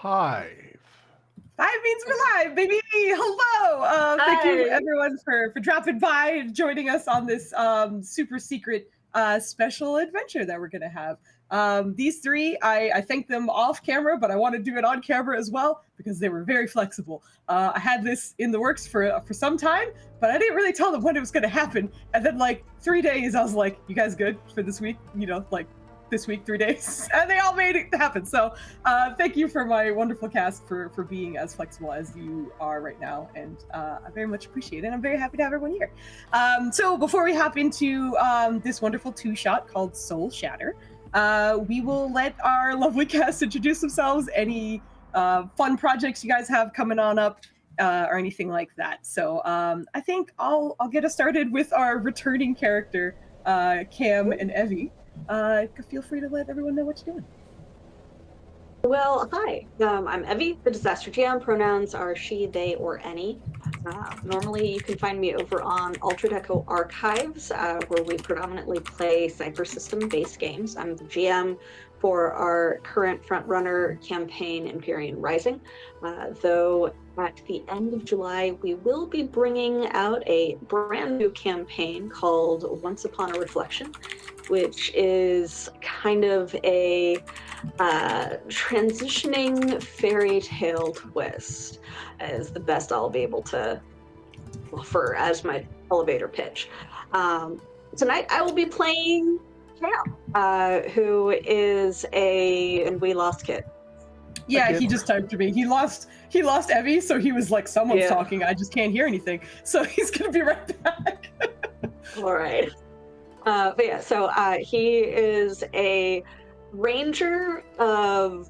5. Five means we're live, baby. Hello. Thank you, everyone, for dropping by and joining us on this super secret special adventure that we're going to have. These three, I thank them off camera, but I want to do it on camera as well because they were very flexible. I had this in the works for some time, but I didn't really tell them when it was going to happen. And then, like, 3 days, I was like, you guys good for this week? You know, like, this week, 3 days, and they all made it happen. So thank you for my wonderful cast for being as flexible as you are right now, and I very much appreciate it. I'm very happy to have everyone here. So before we hop into this wonderful two-shot called Soul Shatter, we will let our lovely cast introduce themselves, any fun projects you guys have coming on up, or anything like that. So I think I'll get us started with our returning character, Cam and Evie. Feel free to let everyone know what you're doing. Well, hi, I'm Evie, the Disaster GM. Pronouns are she, they, or any. Normally, you can find me over on Altered Echo Archives, where we predominantly play Cypher System-based games. I'm the GM for our current frontrunner campaign, Empyrean Rising, though at the end of July, we will be bringing out a brand new campaign called Once Upon a Reflection, which is kind of a transitioning fairy tale twist, is the best I'll be able to offer as my elevator pitch. Tonight I will be playing Cam, who is and we lost Kit. Yeah, he just typed to me. He lost Evie, so he was like, someone's talking, I just can't hear anything. So he's gonna be right back. All right. But yeah, so he is a ranger of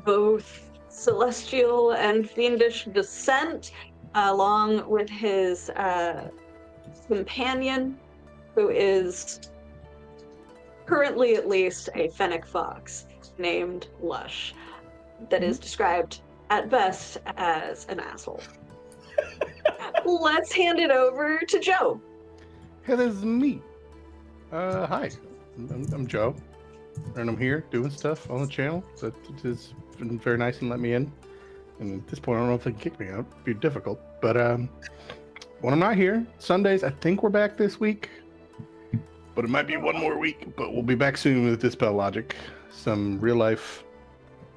both celestial and fiendish descent, along with his companion, who is currently at least a fennec fox named Lush, that is described at best as an asshole. Let's hand it over to Joe. Hey, this is me. Hi, I'm Joe, and I'm here doing stuff on the channel. That has been very nice and let me in. And at this point, I don't know if they can kick me out. It'd be difficult. But when I'm not here, Sundays, I think we're back this week. But it might be one more week. But we'll be back soon with Dispel Logic. Some real life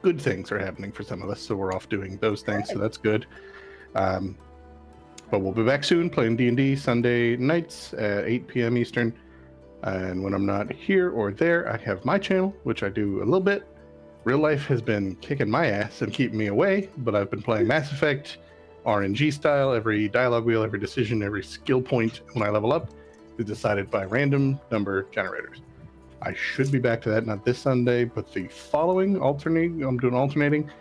good things are happening for some of us, so we're off doing those things. So that's good. But we'll be back soon playing D&D Sunday nights at 8 p.m. Eastern. And when I'm not here or there, I have my channel, which I do a little bit. Real life has been kicking my ass and keeping me away, but I've been playing Mass Effect, RNG style. Every dialogue wheel, every decision, every skill point when I level up is decided by random number generators. I should be back to that, not this Sunday, but the following I'm doing alternating.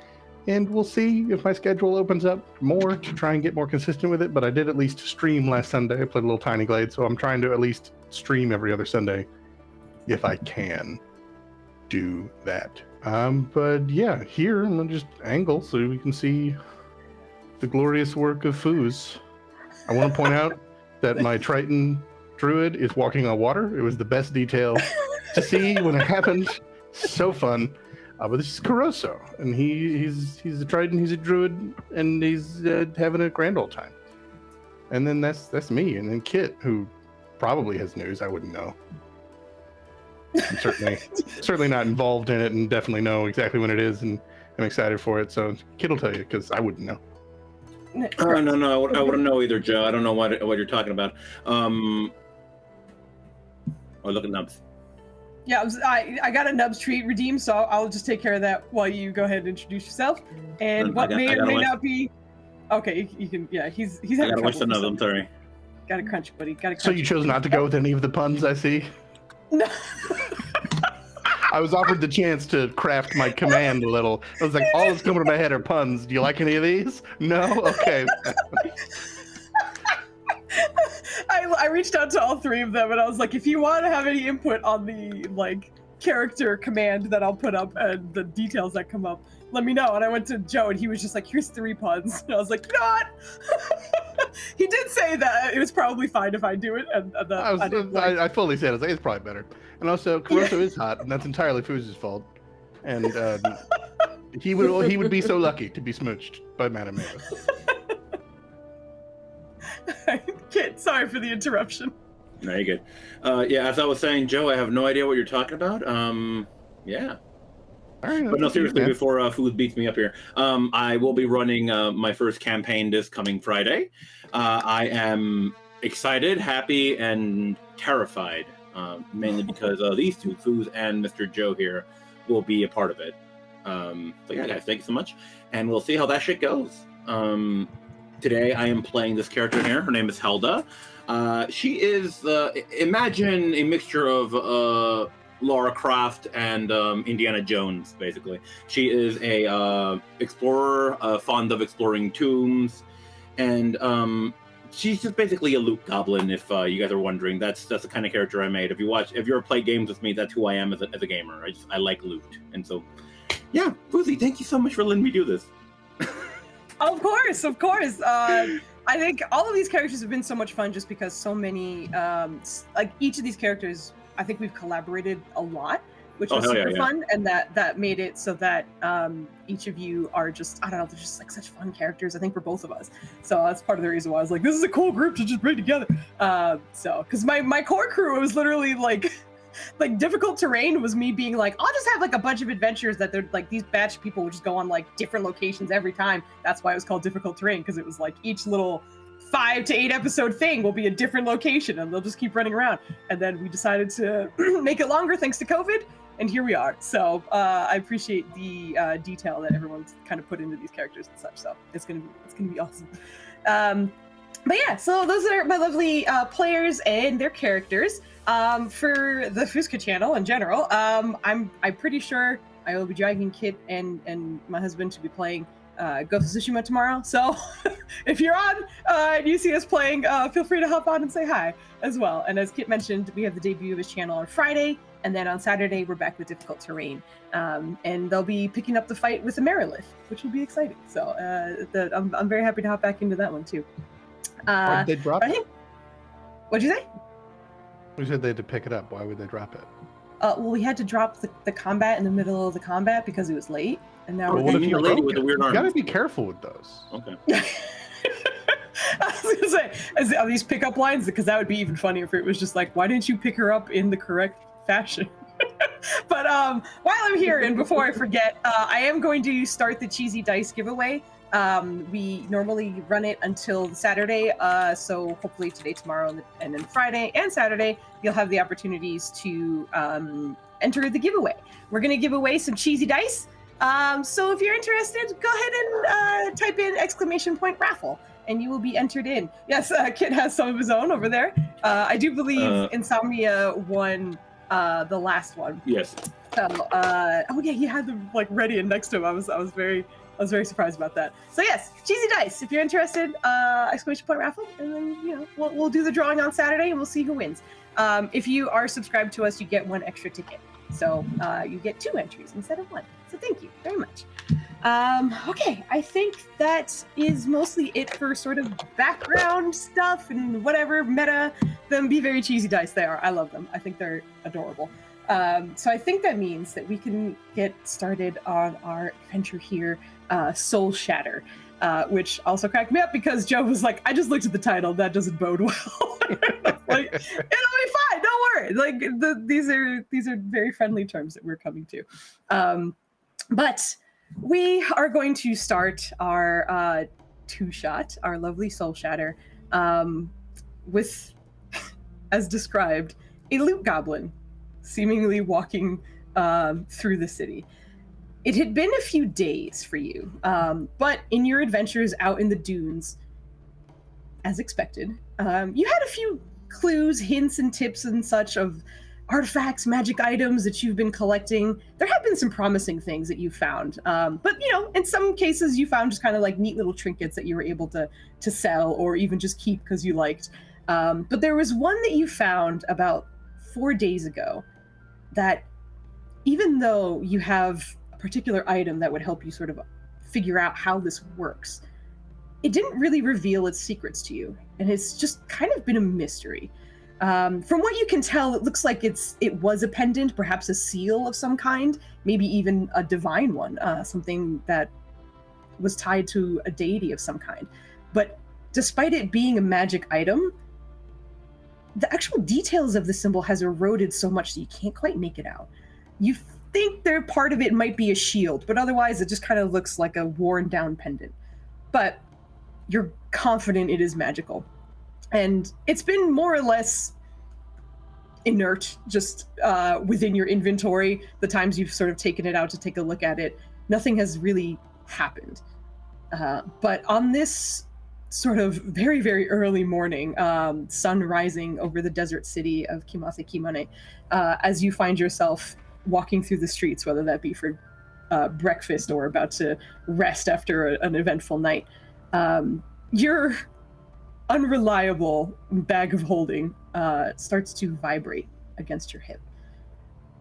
And we'll see if my schedule opens up more to try and get more consistent with it. But I did at least stream last Sunday. I played a little Tiny Glade, so I'm trying to at least stream every other Sunday if I can do that. But yeah, here I'm gonna just angle so we can see the glorious work of Foos. I want to point out that my Triton Druid is walking on water. It was the best detail to see when it happened. So fun. But this is Caroso, and he's a Triton, he's a Druid, and he's having a grand old time. And then that's me, and then Kit, who probably has news I wouldn't know. I'm certainly not involved in it, and definitely know exactly when it is, and I'm excited for it. So Kit will tell you, because I wouldn't know. No, I wouldn't know either, Joe. I don't know what you're talking about. Oh, look at Nubs. Yeah, I got a Nubs treat redeemed, so I'll just take care of that while you go ahead and introduce yourself. And what may or may not be... Okay, you can... Yeah, he's having trouble. I gotta watch the Nubs, I'm sorry. Gotta crunch, buddy. Gotta crunch. So you chose not to go with any of the puns, I see? No. I was offered the chance to craft my command a little. I was like, all that's coming to my head are puns. Do you like any of these? No? Okay. I reached out to all three of them, and I was like, if you want to have any input on the, like, character command that I'll put up and the details that come up, let me know. And I went to Joe, and he was just like, here's 3 puns. And I was like, you know what? He did say that it was probably fine if I do it. And I fully said it. It's probably better. And also, Caruso is hot, and that's entirely Fooz's fault. And He would be so lucky to be smooched by Madame Mavis. Kit, sorry for the interruption. No, you're good. Yeah, as I was saying, Joe, I have no idea what you're talking about. Yeah. All right, But no, seriously, before Food beats me up here, I will be running my first campaign this coming Friday. I am excited, happy, and terrified, mainly because these two, Food and Mr. Joe here, will be a part of it. So yeah, guys, thank you so much, and we'll see how that shit goes. Today, I am playing this character here. Her name is Helda. She is, imagine a mixture of Lara Croft and Indiana Jones, basically. She is a explorer, fond of exploring tombs, and she's just basically a loot goblin. If you guys are wondering, that's the kind of character I made. If you ever play games with me, that's who I am as a gamer. I like loot, and so yeah, Foozzy, thank you so much for letting me do this. Of course. I think all of these characters have been so much fun just because so many, like each of these characters, I think we've collaborated a lot, which was super fun, and that made it so that each of you are just, I don't know, they're just like such fun characters, I think, for both of us. So that's part of the reason why I was like, this is a cool group to just bring together. Because my core crew was literally like difficult terrain was me being like, I'll just have like a bunch of adventures that they're like, these batch of people would just go on like different locations every time. That's why it was called difficult terrain, because it was like each little 5 to 8 episode thing will be a different location and they'll just keep running around. And then we decided to make it longer thanks to COVID, and here we are. So I appreciate the detail that everyone's kind of put into these characters and such. So it's gonna be awesome. But yeah, so those are my lovely players and their characters. For the Foozca channel in general, I'm pretty sure I will be dragging Kit and my husband to be playing Ghost of Tsushima tomorrow. So if you're on and you see us playing, feel free to hop on and say hi as well. And as Kit mentioned, we have the debut of his channel on Friday, and then on Saturday we're back with difficult terrain, and they'll be picking up the fight with the Merilith, which will be exciting. So I'm very happy to hop back into that one too. Why did they drop it? What'd you say? We said they had to pick it up. Why would they drop it? Well, we had to drop the combat in the middle of the combat because it was late, and now what if you're a lady with a weird arm? You gotta be careful with those. Okay. I was gonna say, are these pickup lines? Because that would be even funnier if it was just like, why didn't you pick her up in the correct fashion? But while I'm here, and before I forget, I am going to start the Cheesy Dice giveaway. We normally run it until Saturday, so hopefully today, tomorrow, and then Friday and Saturday, you'll have the opportunities to enter the giveaway. We're going to give away some cheesy dice, so if you're interested, go ahead and type in !raffle, and you will be entered in. Yes, Kit has some of his own over there. I do believe Insomnia won the last one. Yes. So, oh yeah, he had them like ready and next to him. I was very surprised about that. So yes, cheesy dice. If you're interested, !raffle, and then we'll do the drawing on Saturday and we'll see who wins. If you are subscribed to us, you get 1 extra ticket, so you get 2 entries instead of 1. So thank you very much. Okay, I think that is mostly it for sort of background stuff and whatever meta. Them be very cheesy dice. They are. I love them. I think they're adorable. So I think that means that we can get started on our adventure here, Soul Shatter, which also cracked me up because Joe was like, I just looked at the title, that doesn't bode well. Like, it'll be fine, don't worry. Like these are very friendly terms that we're coming to. But we are going to start our 2-shot, our lovely Soul Shatter, with, as described, a loot goblin seemingly walking through the city. It had been a few days for you, but in your adventures out in the dunes, as expected, you had a few clues, hints, and tips and such of artifacts, magic items that you've been collecting. There have been some promising things that you found, but in some cases you found just kind of like neat little trinkets that you were able to sell or even just keep because you liked. But there was one that you found about 4 days ago that, even though you have a particular item that would help you sort of figure out how this works, it didn't really reveal its secrets to you, and it's just kind of been a mystery. From what you can tell, it looks like it was a pendant, perhaps a seal of some kind, maybe even a divine one, something that was tied to a deity of some kind. But despite it being a magic item, the actual details of the symbol has eroded so much that you can't quite make it out. You think part of it might be a shield, but otherwise it just kind of looks like a worn down pendant. But you're confident it is magical. And it's been more or less inert, just within your inventory. The times you've sort of taken it out to take a look at it, nothing has really happened. But on this sort of very, very early morning, sun rising over the desert city of Kimase Kimane, as you find yourself walking through the streets, whether that be for breakfast or about to rest after an eventful night, your unreliable bag of holding starts to vibrate against your hip.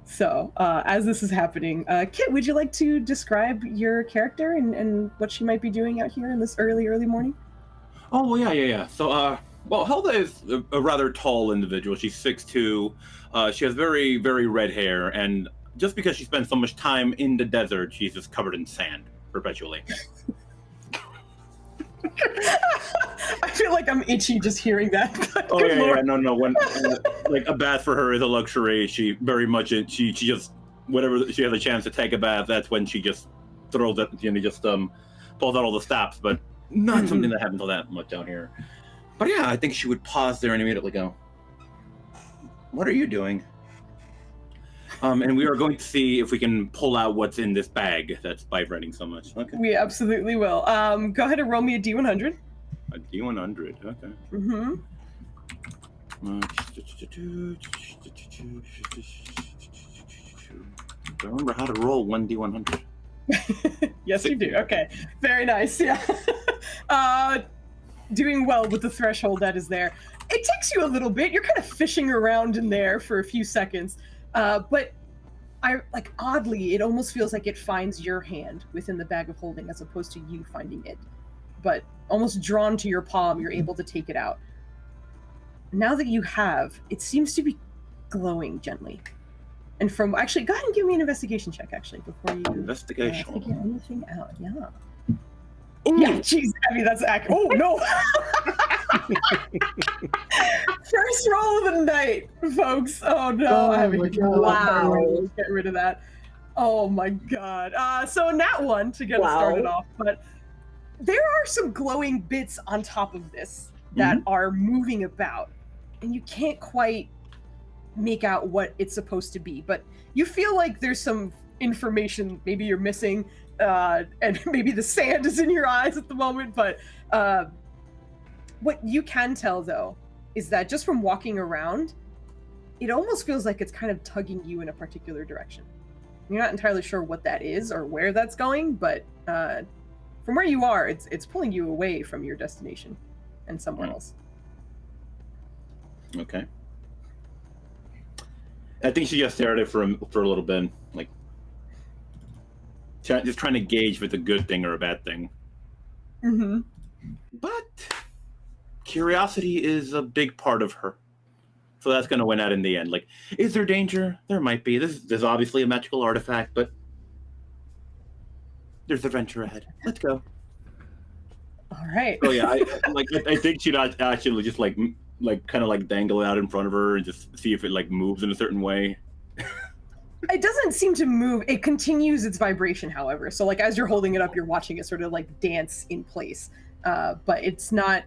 So, as this is happening, Kit, would you like to describe your character and what she might be doing out here in this early morning? Oh, well, yeah. So, well, Hilda is a rather tall individual. She's 6'2". She has very, very red hair, and just because she spends so much time in the desert, she's just covered in sand perpetually. I feel like I'm itchy just hearing that. Oh yeah, no. When like a bath for her is a luxury. She very much she just whenever she has a chance to take a bath, that's when she just throws it. Just pulls out all the stops, but not something that happens all that much down here. But yeah, I think she would pause there and immediately go, "What are you doing?" And we are going to see if we can pull out what's in this bag that's vibrating so much. Okay. We absolutely will. Go ahead and roll me a D100. A D100. Okay. Mm-hmm. Do I remember how to roll 1D100? Yes, you do. Okay. Very nice. Yeah. Doing well with the threshold that is there. It takes you a little bit. You're kind of fishing around in there for a few seconds. But oddly, it almost feels like it finds your hand within the bag of holding as opposed to you finding it. But almost drawn to your palm, you're able to take it out. Now that you have, it seems to be glowing gently. And go ahead and give me an investigation check, actually, before you investigation. Figure anything out. Yeah. Ooh. Yeah, jeez, Abby, that's accurate. Oh, no. First roll of the night, folks. Oh, no. Abby, wow. Get rid of that. Oh, my God. So nat 1 to get us started off. But there are some glowing bits on top of this that are moving about. And you can't quite make out what it's supposed to be. But you feel like there's some information maybe you're missing. And maybe the sand is in your eyes at the moment, but what you can tell, though, is that just from walking around, it almost feels like it's kind of tugging you in a particular direction. You're not entirely sure what that is or where that's going, but from where you are, it's pulling you away from your destination and somewhere else. Okay. I think she just stared at it for a little bit, like just trying to gauge if it's a good thing or a bad thing. Mm-hmm. But curiosity is a big part of her. So that's going to win out in the end. Like, is there danger? There might be. There's obviously a magical artifact, but there's adventure ahead. Let's go. All right. Oh yeah, I think she'd actually just like kind of like dangle it out in front of her and just see if it like moves in a certain way. It doesn't seem to move. It continues its vibration, however. So like as you're holding it up, you're watching it sort of like dance in place. But it's not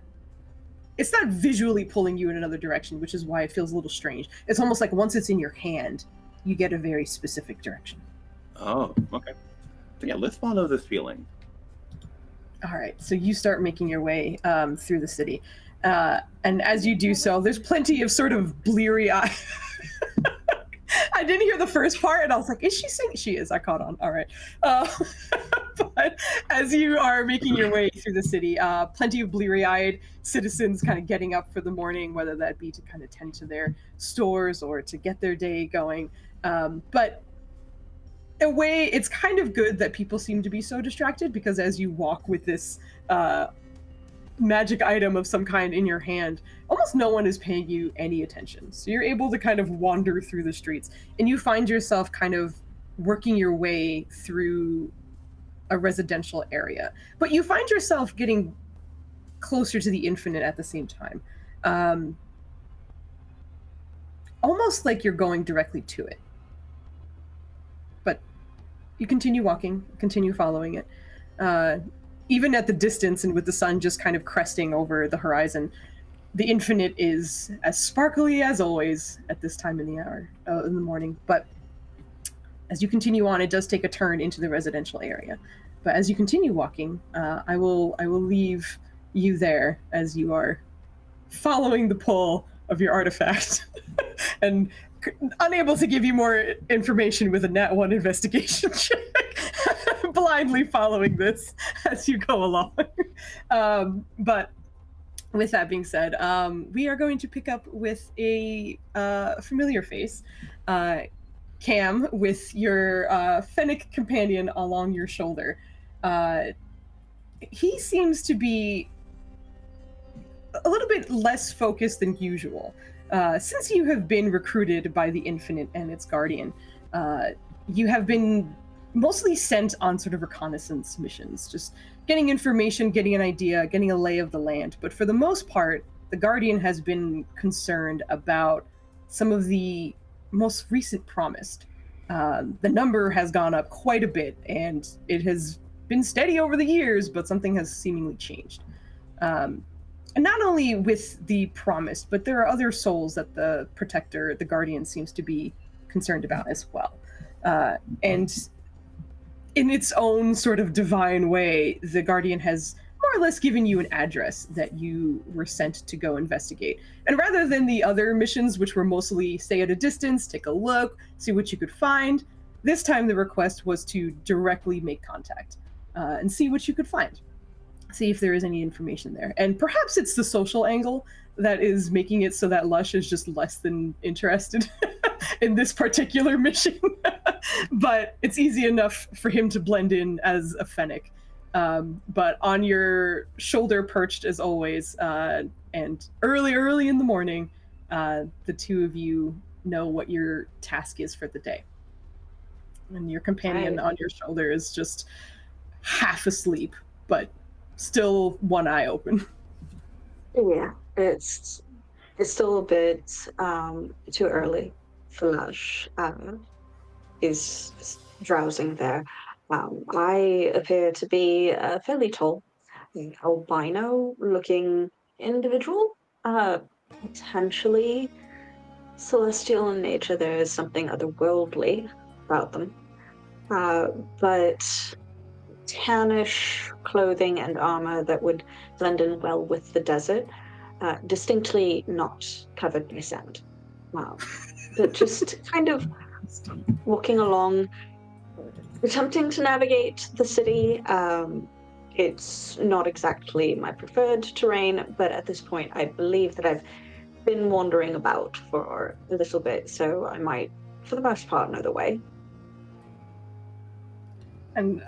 visually pulling you in another direction, which is why it feels a little strange. It's almost like once it's in your hand, you get a very specific direction. Oh, okay. So yeah, let's follow this feeling. All right, so you start making your way through the city. And as you do so, there's plenty of sort of bleary eye. I didn't hear the first part, and I was like, is she singing? She is. I caught on. All right. But as you are making your way through the city, plenty of bleary-eyed citizens kind of getting up for the morning, whether that be to kind of tend to their stores or to get their day going. But in a way, it's kind of good that people seem to be so distracted, because as you walk with this magic item of some kind in your hand, almost no one is paying you any attention. So you're able to kind of wander through the streets, and you find yourself kind of working your way through a residential area. But you find yourself getting closer to the infinite at the same time. Almost like you're going directly to it. But you continue walking, continue following it. Even at the distance and with the sun just kind of cresting over the horizon, the infinite is as sparkly as always at this time in the hour, in the morning. But as you continue on, it does take a turn into the residential area. But as you continue walking, I will leave you there as you are following the pull of your artifact and unable to give you more information with a nat 1 investigation check, blindly following this as you go along. But with that being said, we are going to pick up with a familiar face, Cam, with your fennec companion along your shoulder. He seems to be a little bit less focused than usual. Since you have been recruited by the Infinite and its guardian, you have been mostly sent on sort of reconnaissance missions, just getting information, getting an idea, getting a lay of the land. But for the most part, the guardian has been concerned about some of the most recent promised. The number has gone up quite a bit, and it has been steady over the years, but something has seemingly changed. And not only with the promised, but there are other souls that the protector, the guardian, seems to be concerned about as well. And in its own sort of divine way, the guardian has more or less given you an address that you were sent to go investigate. And rather than the other missions, which were mostly stay at a distance, take a look, see what you could find, this time the request was to directly make contact and see what you could find. See if there is any information there. And perhaps it's the social angle that is making it so that Lush is just less than interested in this particular mission. But it's easy enough for him to blend in as a fennec. But on your shoulder perched as always, and early in the morning, the two of you know what your task is for the day. And your companion on your shoulder is just half asleep, but still one eye open. Yeah, it's still a bit too early for Lush. Is drowsing there. I appear to be a fairly tall, albino-looking individual, potentially celestial in nature. There is something otherworldly about them, but tannish clothing and armor that would blend in well with the desert, distinctly not covered by sand. But just kind of walking along, attempting to navigate the city. It's not exactly my preferred terrain, but at this point I believe that I've been wandering about for a little bit, so I might, for the most part, know the way. And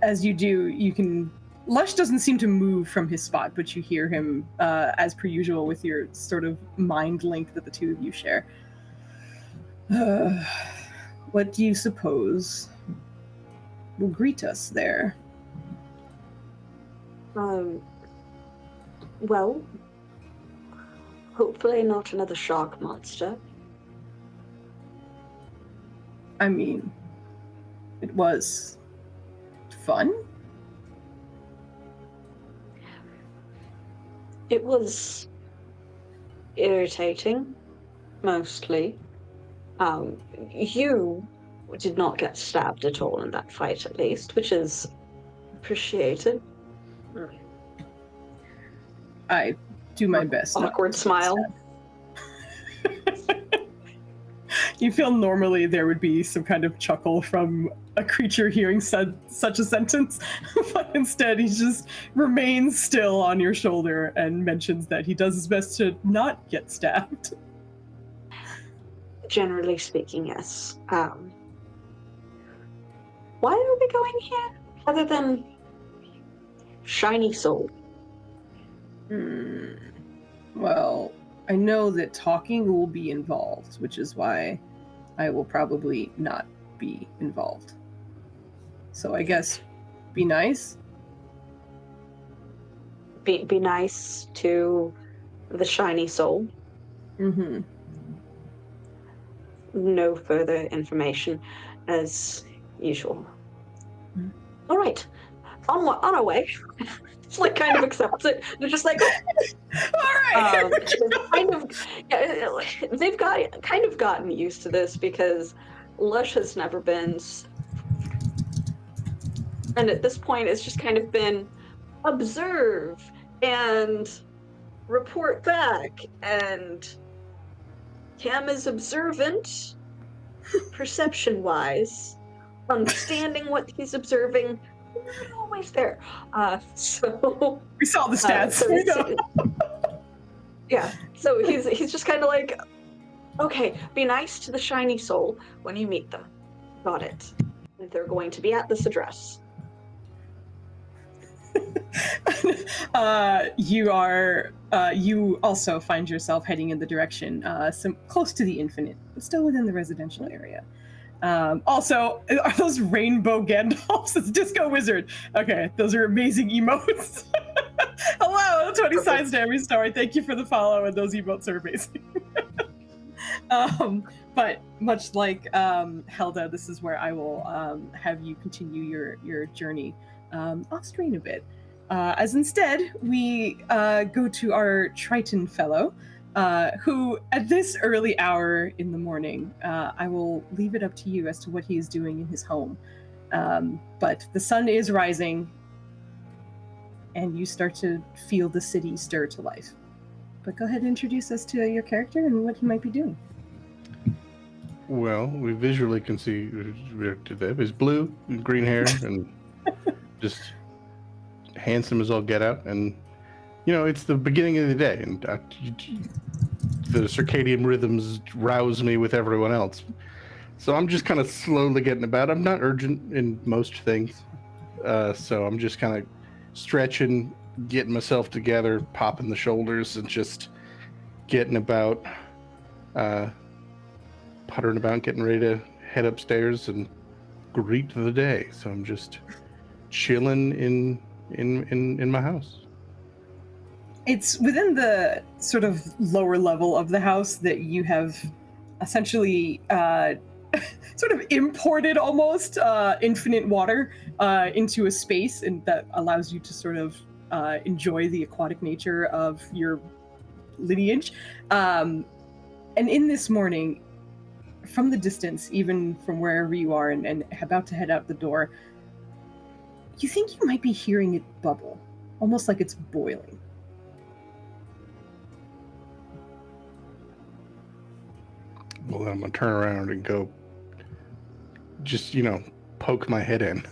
as you do, you can... Lush doesn't seem to move from his spot, but you hear him, as per usual, with your sort of mind link that the two of you share. What do you suppose will greet us there? Well, hopefully not another shark monster. I mean, it was fun? It was irritating, mostly. You did not get stabbed at all in that fight, at least, which is appreciated. I do my best. Awkward smile. You feel normally there would be some kind of chuckle from a creature hearing such a sentence, but instead he just remains still on your shoulder and mentions that he does his best to not get stabbed. Generally speaking, yes. Why are we going here? Other than Shiny Soul. Well, I know that talking will be involved, which is why I will probably not be involved. So I guess be nice. Be nice to the shiny soul. Mm-hmm. No further information as usual. Mm. All right. On our way. Just like kind of accepts it. They're just like, All right. kind of, yeah, they've kind of gotten used to this because Lush has never been, and at this point it's just kind of been observe and report back, and Cam is observant, perception-wise, understanding what he's observing. Not always there. So we saw the stats. Yeah. So he's just kind of like, okay, be nice to the shiny soul when you meet them. Got it. They're going to be at this address. You also find yourself heading in the direction close to the Infinite, but still within the residential area. Also, are those rainbow Gandalfs? It's Disco Wizard. Okay, those are amazing emotes. Hello, 20 sides to every story. Thank you for the follow, and those emotes are amazing. But much like Helda, this is where I will have you continue your journey off screen a bit. As instead, we go to our Triton fellow, who at this early hour in the morning, I will leave it up to you as to what he is doing in his home. But the sun is rising, and you start to feel the city stir to life. But go ahead and introduce us to your character and what he might be doing. Well, we visually can see he's blue, green hair, and just handsome as all get out. And it's the beginning of the day, and the circadian rhythms rouse me with everyone else. So I'm just kind of slowly getting about. I'm not urgent in most things, so I'm just kind of stretching, getting myself together, popping the shoulders, and just getting about, puttering about, getting ready to head upstairs and greet the day. So I'm just chilling in my house. It's within the sort of lower level of the house that you have essentially sort of imported almost infinite water into a space, and that allows you to sort of enjoy the aquatic nature of your lineage. And in this morning, from the distance, even from wherever you are and about to head out the door, you think you might be hearing it bubble, almost like it's boiling. Well, I'm gonna turn around and go, just poke my head in.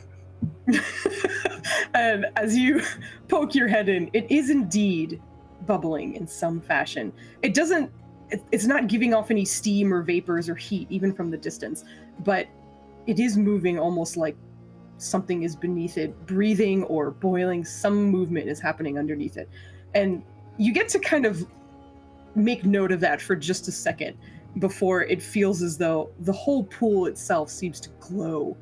And as you poke your head in, it is indeed bubbling in some fashion. It's not giving off any steam or vapors or heat, even from the distance, but it is moving almost like something is beneath it, breathing or boiling. Some movement is happening underneath it. And you get to kind of make note of that for just a second before it feels as though the whole pool itself seems to glow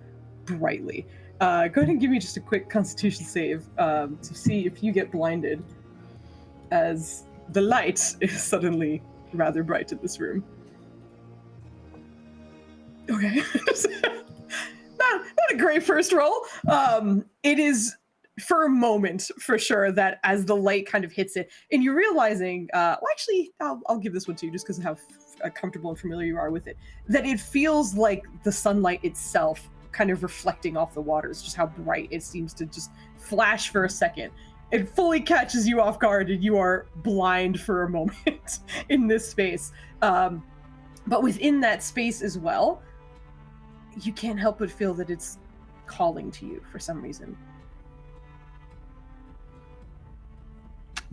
brightly. Go ahead and give me just a quick Constitution save to see if you get blinded, as the light is suddenly rather bright in this room. Okay. not a great first roll. It is for a moment, for sure, that as the light kind of hits it, and you're realizing, actually, I'll give this one to you just because of how comfortable and familiar you are with it, that it feels like the sunlight itself kind of reflecting off the waters, just how bright it seems to just flash for a second. It fully catches you off guard, and you are blind for a moment in this space. But within that space as well, you can't help but feel that it's calling to you for some reason.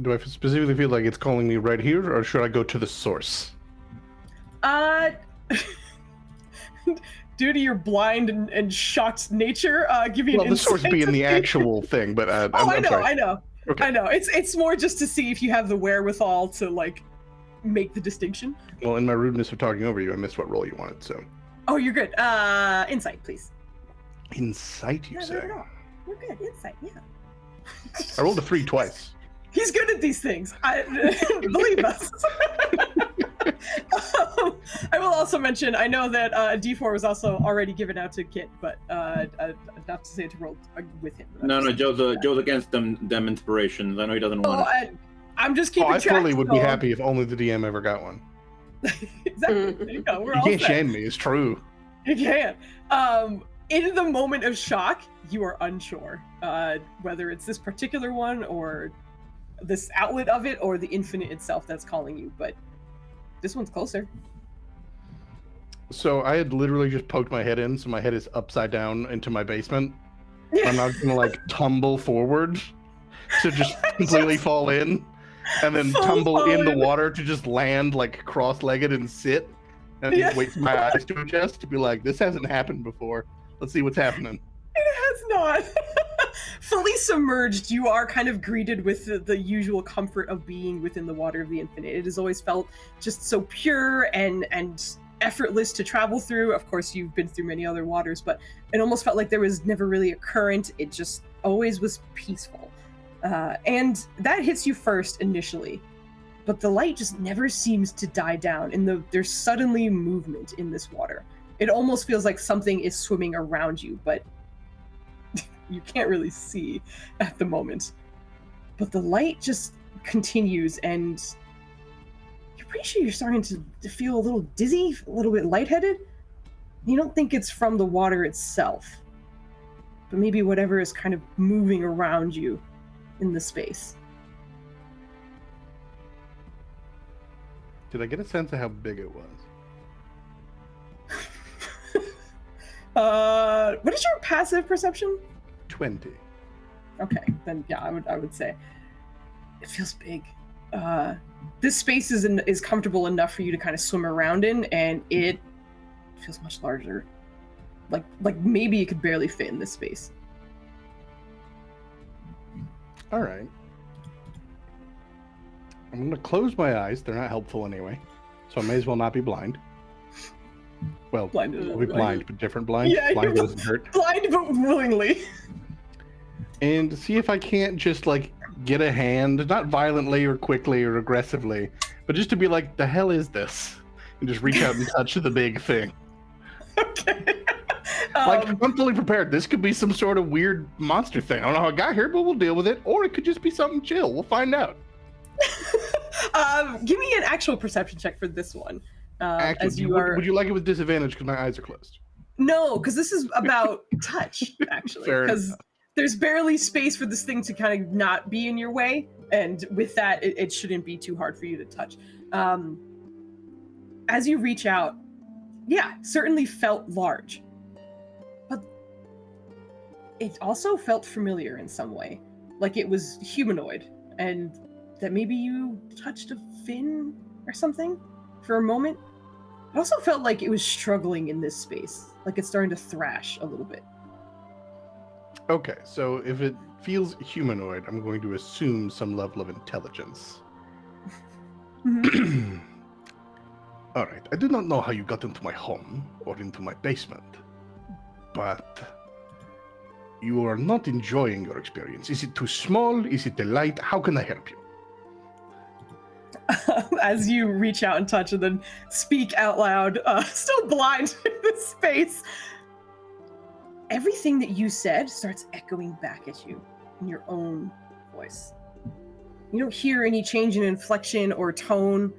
Do I specifically feel like it's calling me right here, or should I go to the source? Due to your blind and shocked nature, give you an the source being the actual thing, but I know. Okay. I know it's more just to see if you have the wherewithal to like make the distinction. Well, in my rudeness of talking over you, I missed what roll you wanted. So Oh, you're good. Insight, please. insight, you Yeah, say? not at all. You're good. Insight, yeah. I rolled a 3 twice. He's good at these things. Believe us. I will also mention, I know that D4 was also already given out to Kit, but not to say to roll with him. No, Joe's against them inspirations. I know he doesn't want it. I'm just keeping I track. fully would be happy if only the DM ever got one. Exactly. There you go. We're You all can't set. shame me. It's true. You can't. In the moment of shock, you are unsure whether it's this particular one or this outlet of it or the infinite itself that's calling you, but this one's closer. So I had literally just poked my head in, so my head is upside down into my basement. Yeah. I'm not gonna like tumble forward to just completely fall in, and then Full tumble in the on. water to just land like cross-legged and sit, and Yeah. just wait for my eyes to adjust to be like, this hasn't happened before. Let's see what's happening. It has not. Fully submerged, you are kind of greeted with the usual comfort of being within the water of the infinite. It has always felt just so pure and effortless to travel through. Of course, you've been through many other waters, but it almost felt like there was never really a current. It just always was peaceful. And that hits you first initially, but the light just never seems to die down, and there's suddenly movement in this water. It almost feels like something is swimming around you, but you can't really see at the moment. But the light just continues, and you're pretty sure you're starting to feel a little dizzy, a little bit lightheaded. You don't think it's from the water itself, but maybe whatever is kind of moving around you in the space. Did I get a sense of how big it was? What is your passive perception? 20. Okay, then yeah, I would say it feels big. This space is comfortable enough for you to kind of swim around in, and it feels much larger. Like maybe you could barely fit in this space. All right. I'm gonna close my eyes. They're not helpful anyway, so I may as well not be blind. Well, Blind is I'll be blind, but different blind. Yeah, blind you're doesn't hurt. blind but willingly. And see if I can't just like get a hand, not violently or quickly or aggressively, but just to be like, the hell is this? And just reach out and touch the big thing. Okay. Like, I'm fully prepared. This could be some sort of weird monster thing. I don't know how it got here, but we'll deal with it. Or it could just be something chill. We'll find out. Give me an actual perception check for this one. Actually, As you are... would you like it with disadvantage because my eyes are closed? No, because this is about touch, actually. Fair Because enough. there's barely space for this thing to kind of not be in your way, and with that, it shouldn't be too hard for you to touch. As you reach out, yeah, certainly felt large, but it also felt familiar in some way, like it was humanoid, and that maybe you touched a fin or something for a moment. It also felt like it was struggling in this space, like it's starting to thrash a little bit. Okay, so if it feels humanoid, I'm going to assume some level of intelligence. Mhm. All right, I do not know how you got into my home or into my basement, but you are not enjoying your experience. Is it too small? Is it the light? How can I help you? As you reach out and touch and then speak out loud, still blind in this space, everything that you said starts echoing back at you in your own voice. You don't hear any change in inflection or tone.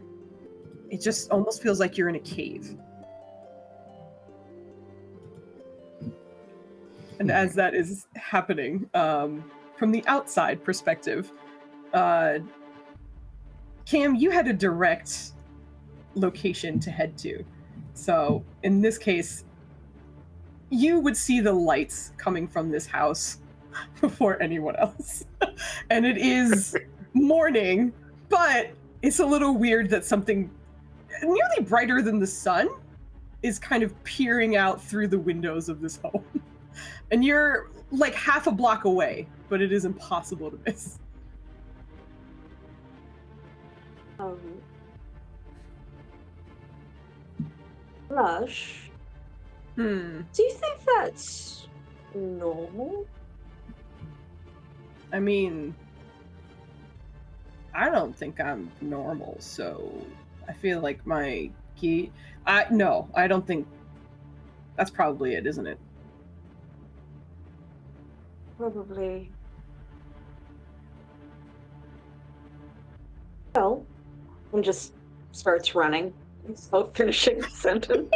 It just almost feels like you're in a cave. And as that is happening, from the outside perspective, Cam, you had a direct location to head to. So in this case, you would see the lights coming from this house before anyone else. And it is morning, but it's a little weird that something nearly brighter than the sun is kind of peering out through the windows of this home. And you're like half a block away, but it is impossible to miss. Rush, Hmm. do you think that's normal? I mean, I don't think I'm normal, so I feel like my key. No, I don't think. That's probably it, isn't it? Probably. Well, and just starts running without finishing the sentence.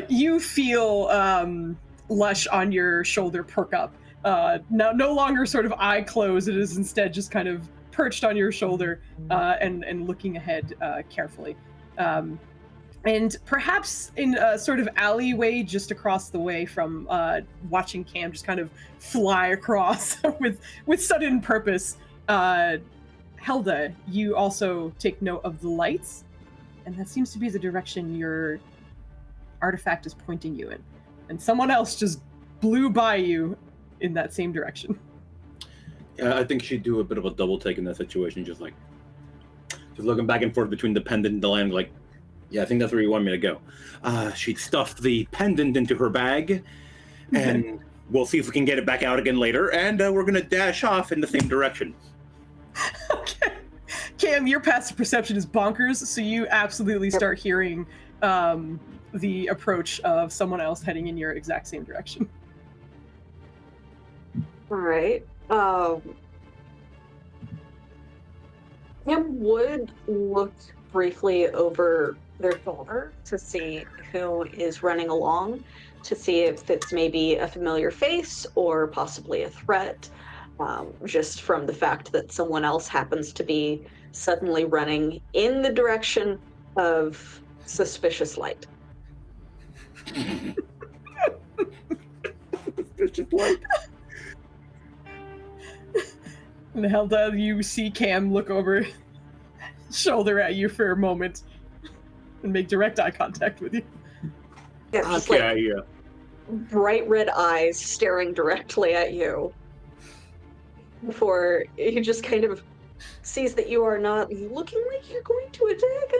You feel Lush on your shoulder perk up. Now, no longer sort of eye closed. It is instead just kind of perched on your shoulder and looking ahead carefully. And perhaps in a sort of alleyway just across the way from watching Cam just kind of fly across with sudden purpose. Helda, you also take note of the lights, and that seems to be the direction your artifact is pointing you in. And someone else just blew by you in that same direction. Yeah, I think she'd do a bit of a double take in that situation, just looking back and forth between the pendant and the lamp, like, yeah, I think that's where you want me to go. She'd stuffed the pendant into her bag, and we'll see if we can get it back out again later, and we're going to dash off in the same direction. Okay. Cam, your passive perception is bonkers, so you absolutely start hearing the approach of someone else heading in your exact same direction. All right. Cam would look briefly over their shoulder to see who is running along, to see if it's maybe a familiar face or possibly a threat, just from the fact that someone else happens to be suddenly running in the direction of suspicious light. Suspicious light. And Helda, you see Cam look over shoulder at you for a moment and make direct eye contact with you. Yeah, just Okay, yeah. bright red eyes staring directly at you before he just kind of sees that you are not looking like you're going to attack,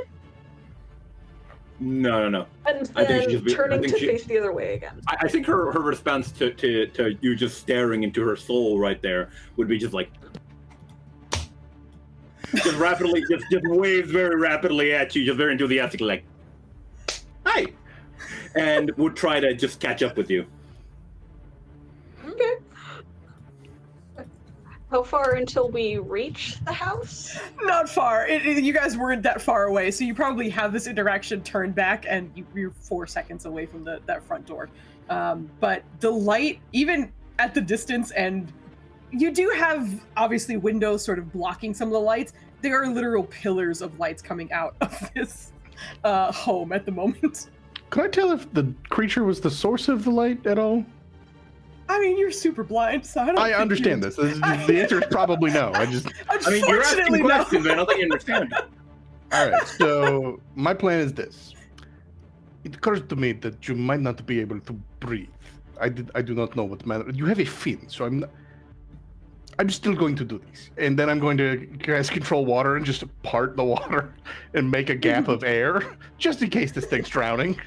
No. and I think then turning to face the other way again. I think her response to you just staring into her soul right there would be just like, just rapidly, just waves very rapidly at you, just very enthusiastically, like, hi, and would try to just catch up with you. Okay. How far until we reach the house? Not far. You guys weren't that far away, so you probably have this interaction turned back, and you're 4 seconds away from that front door. But the light, even at the distance, and you do have, obviously, windows sort of blocking some of the lights. There are literal pillars of lights coming out of this home at the moment. Can I tell if the creature was the source of the light at all? I mean, you're super blind, so I understand this. The answer is probably no. I mean, you're asking questions, man. I don't think you understand. All right, so my plan is this. It occurs to me that you might not be able to breathe. I do not know what manner. You have a fin, so I'm still going to do this. And then I'm going to cast control water and just part the water and make a gap of air, just in case this thing's drowning.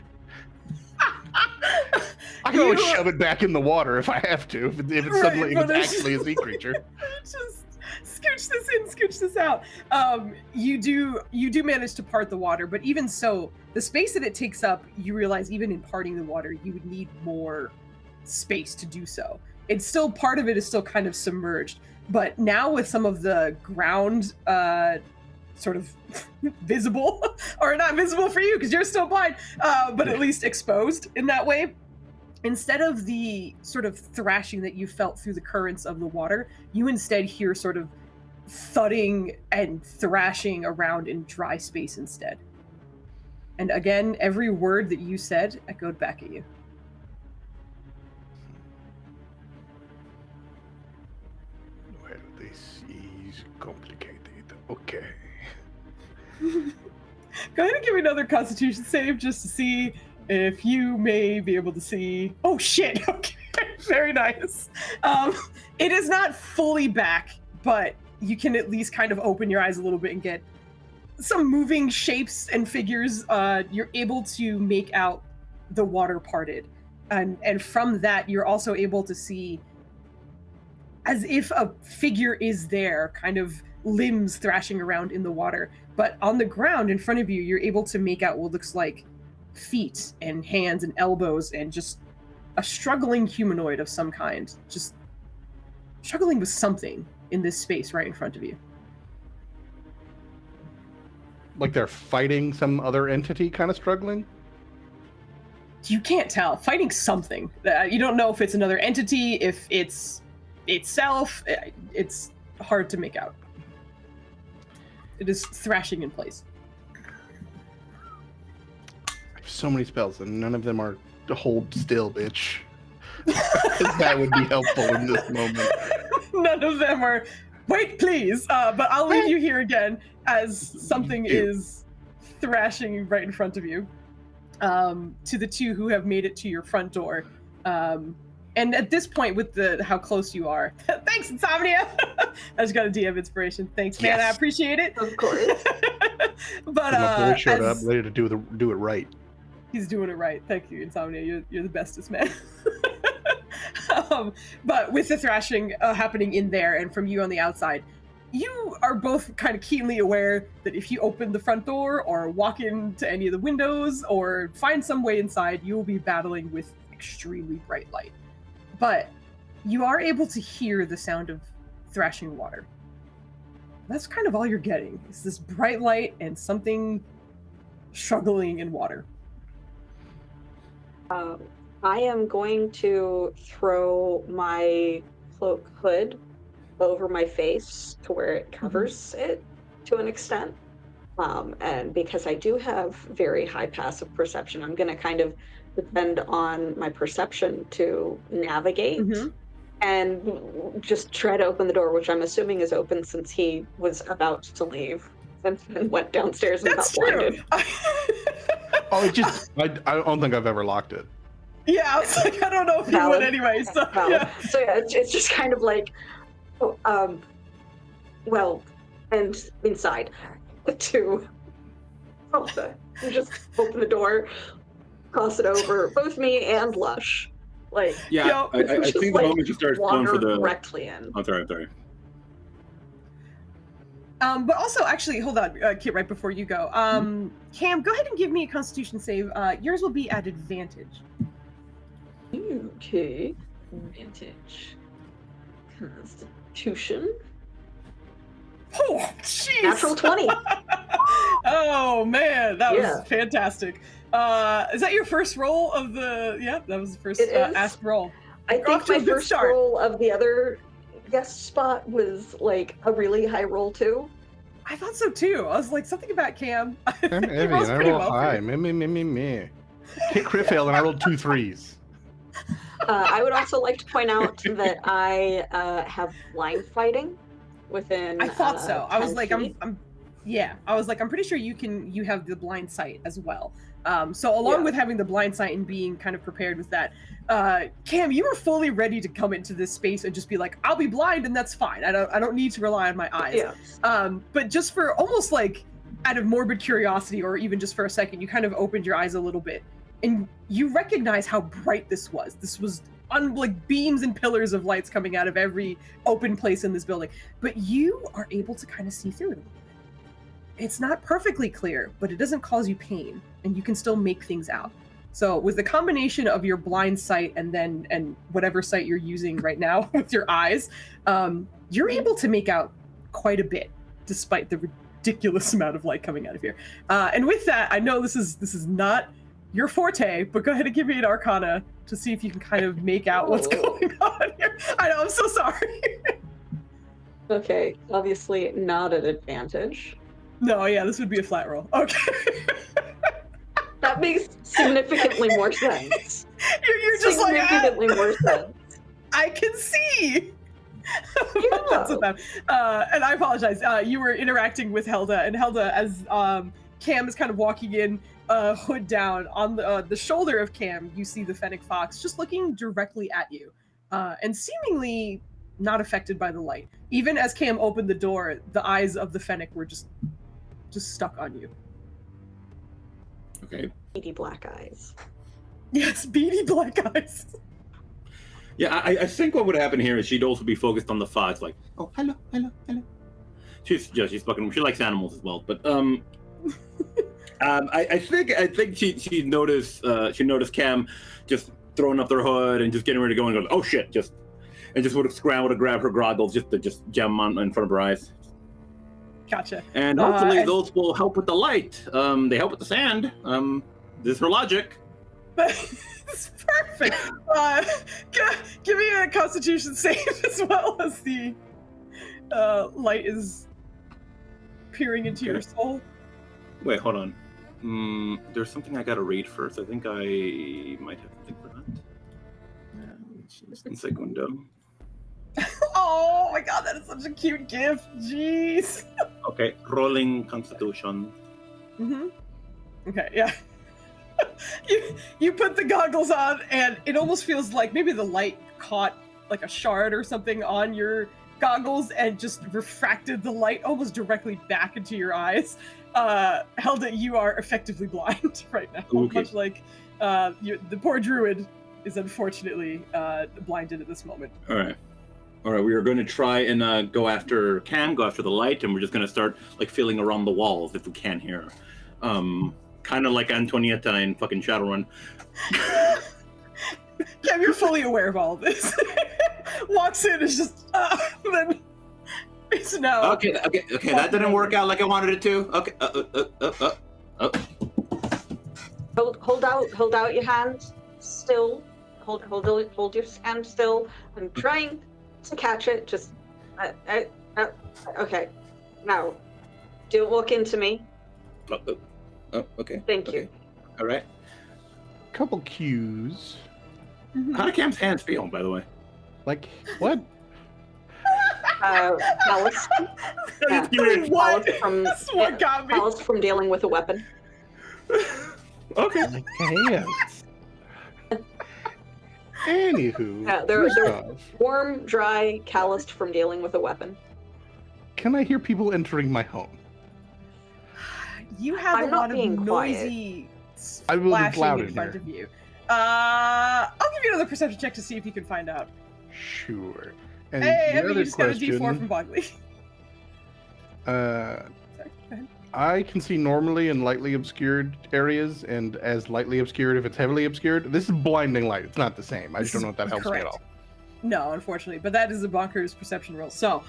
I can always shove it back in the water if I have to, if it's suddenly actually a sea creature. Just scooch this in, scooch this out. You do manage to part the water, but even so, the space that it takes up, you realize even in parting the water, you would need more space to do so. It's still, part of it is still kind of submerged, but now with some of the ground sort of visible, or not visible for you because you're still blind, but at least exposed in that way. Instead of the sort of thrashing that you felt through the currents of the water, you instead hear sort of thudding and thrashing around in dry space instead. And again, every word that you said echoed back at you. Well, this is complicated. Okay. Go ahead and give me another Constitution save just to see if you may be able to see. Oh shit! Okay, very nice. It is not fully back, but you can at least kind of open your eyes a little bit and get some moving shapes and figures. You're able to make out the water parted. And from that, you're also able to see as if a figure is there, kind of limbs thrashing around in the water. But on the ground in front of you, you're able to make out what looks like feet and hands and elbows and just a struggling humanoid of some kind, just struggling with something in this space right in front of you. Like they're fighting some other entity, kind of struggling? You can't tell. Fighting something. You don't know if it's another entity, if it's itself. It's hard to make out. It is thrashing in place. I have so many spells, and none of them are to hold still, bitch. That would be helpful in this moment. None of them are, wait, please. But I'll leave you here again as something is thrashing right in front of you. To the two who have made it to your front door. And at this point, with how close you are, thanks, Insomnia. I just got a DM inspiration. Thanks, man. Yes. I appreciate it. Of course. But my boy showed up ready to do it right. He's doing it right. Thank you, Insomnia. You're the bestest, man. But with the thrashing happening in there and from you on the outside, you are both kind of keenly aware that if you open the front door or walk into any of the windows or find some way inside, you will be battling with extremely bright light. But you are able to hear the sound of thrashing water. That's kind of all you're getting. It's this bright light and something struggling in water. I am going to throw my cloak hood over my face to where it covers it to an extent. And because I do have very high passive perception, I'm going to kind of depend on my perception to navigate and just try to open the door, which I'm assuming is open since he was about to leave and went downstairs and That's got true. blinded. Oh, I don't think I've ever locked it. Yeah, I was like, I don't know if you would anyway. So, yeah. So yeah, it's just kind of like, well, and inside to just open the door, cross it over both me and Lush. Like, yeah, I think the moment you start going for the directly in. I'm sorry. But also, actually, hold on, Kit, right before you go. Cam, go ahead and give me a Constitution save. Yours will be at advantage. Okay. Advantage. Constitution. Oh, jeez. Natural 20. Oh, man, that was fantastic. Is that your first roll of the... Yeah, that was the first ask roll. I think my first roll of the other guest spot was like a really high roll too. I thought so too. I was like, something about Cam. I'm heavy and I roll high. Me. Hit crit fail and I rolled 2 3s. I would also like to point out that I have blind fighting within. I thought so. I was like, feet. I'm pretty sure you have the blind sight as well. So along with having the blind sight and being kind of prepared with that, Cam, you were fully ready to come into this space and just be like, I'll be blind and that's fine. I don't need to rely on my eyes. Yeah. But just for almost like out of morbid curiosity or even just for a second, you kind of opened your eyes a little bit and you recognize how bright this was. This was like beams and pillars of lights coming out of every open place in this building. But you are able to kind of see through it a little bit. It's not perfectly clear, but it doesn't cause you pain and you can still make things out. So with the combination of your blind sight and whatever sight you're using right now with your eyes, you're able to make out quite a bit despite the ridiculous amount of light coming out of here. And with that, I know this is not your forte, but go ahead and give me an Arcana to see if you can kind of make out what's going on here. I know, I'm so sorry. Okay, obviously not an advantage. No, yeah, this would be a flat roll. Okay. That makes significantly more sense. You're just like, significantly more sense. I can see. Yeah. That's what that. And I apologize. You were interacting with Helda, and Helda, as Cam is kind of walking in, hood down on the shoulder of Cam, you see the Fennec Fox just looking directly at you, and seemingly not affected by the light. Even as Cam opened the door, the eyes of the Fennec were just stuck on you. Okay. Beady black eyes. Yes, beady black eyes. Yeah, I think what would happen here is she'd also be focused on the fox, like, oh, hello. She's fucking. She likes animals as well, but I think she noticed Cam just throwing up their hood and just getting ready to go and goes, oh shit, and just would have scrambled to grab her goggles just to jam them on in front of her eyes. Gotcha. And hopefully those will help with the light. They help with the sand. This is her logic. It's perfect. Give me a Constitution save as well as the light is peering into your soul. Wait, hold on. There's something I gotta read first. I think I might have something for that. Un segundo. Oh my god, that is such a cute gift. Jeez. Okay, rolling Constitution. Okay, yeah. you put the goggles on, and it almost feels like maybe the light caught like a shard or something on your goggles and just refracted the light almost directly back into your eyes. Helda, you are effectively blind right now, okay. Much like the poor druid is unfortunately blinded at this moment. All right. We are going to try and go after the light, and we're just going to start like feeling around the walls if we can here. Kind of like Antonietta in fucking Shadowrun. Yeah, you're fully aware of all of this. Walks in, is just then it's no. Okay, that didn't work out like I wanted it to. Okay. Hold out your hand still. Hold your hand still. I'm trying to catch it. Just okay. Now, don't walk into me. Okay. Thank you. All right. Couple cues. How do Cam's hands feel, by the way? Like what? Callous. What? Callous What got me? Callous from dealing with a weapon. Okay. Like hands. Anywho, they're warm, dry, calloused from dealing with a weapon. Can I hear people entering my home? You have I'm a not lot of being noisy I will be splashing loud in in front here. of you. I'll give you another perception check to see if you can find out. Sure. And Hey, the Emma, other you just got a question, D4 from Bogley. uh, Sorry, go ahead. I can see normally in lightly obscured areas, and as lightly obscured if it's heavily obscured. This is blinding light. It's not the same. I just don't know if that helps me at all. No, unfortunately, but that is a bonkers perception roll. So,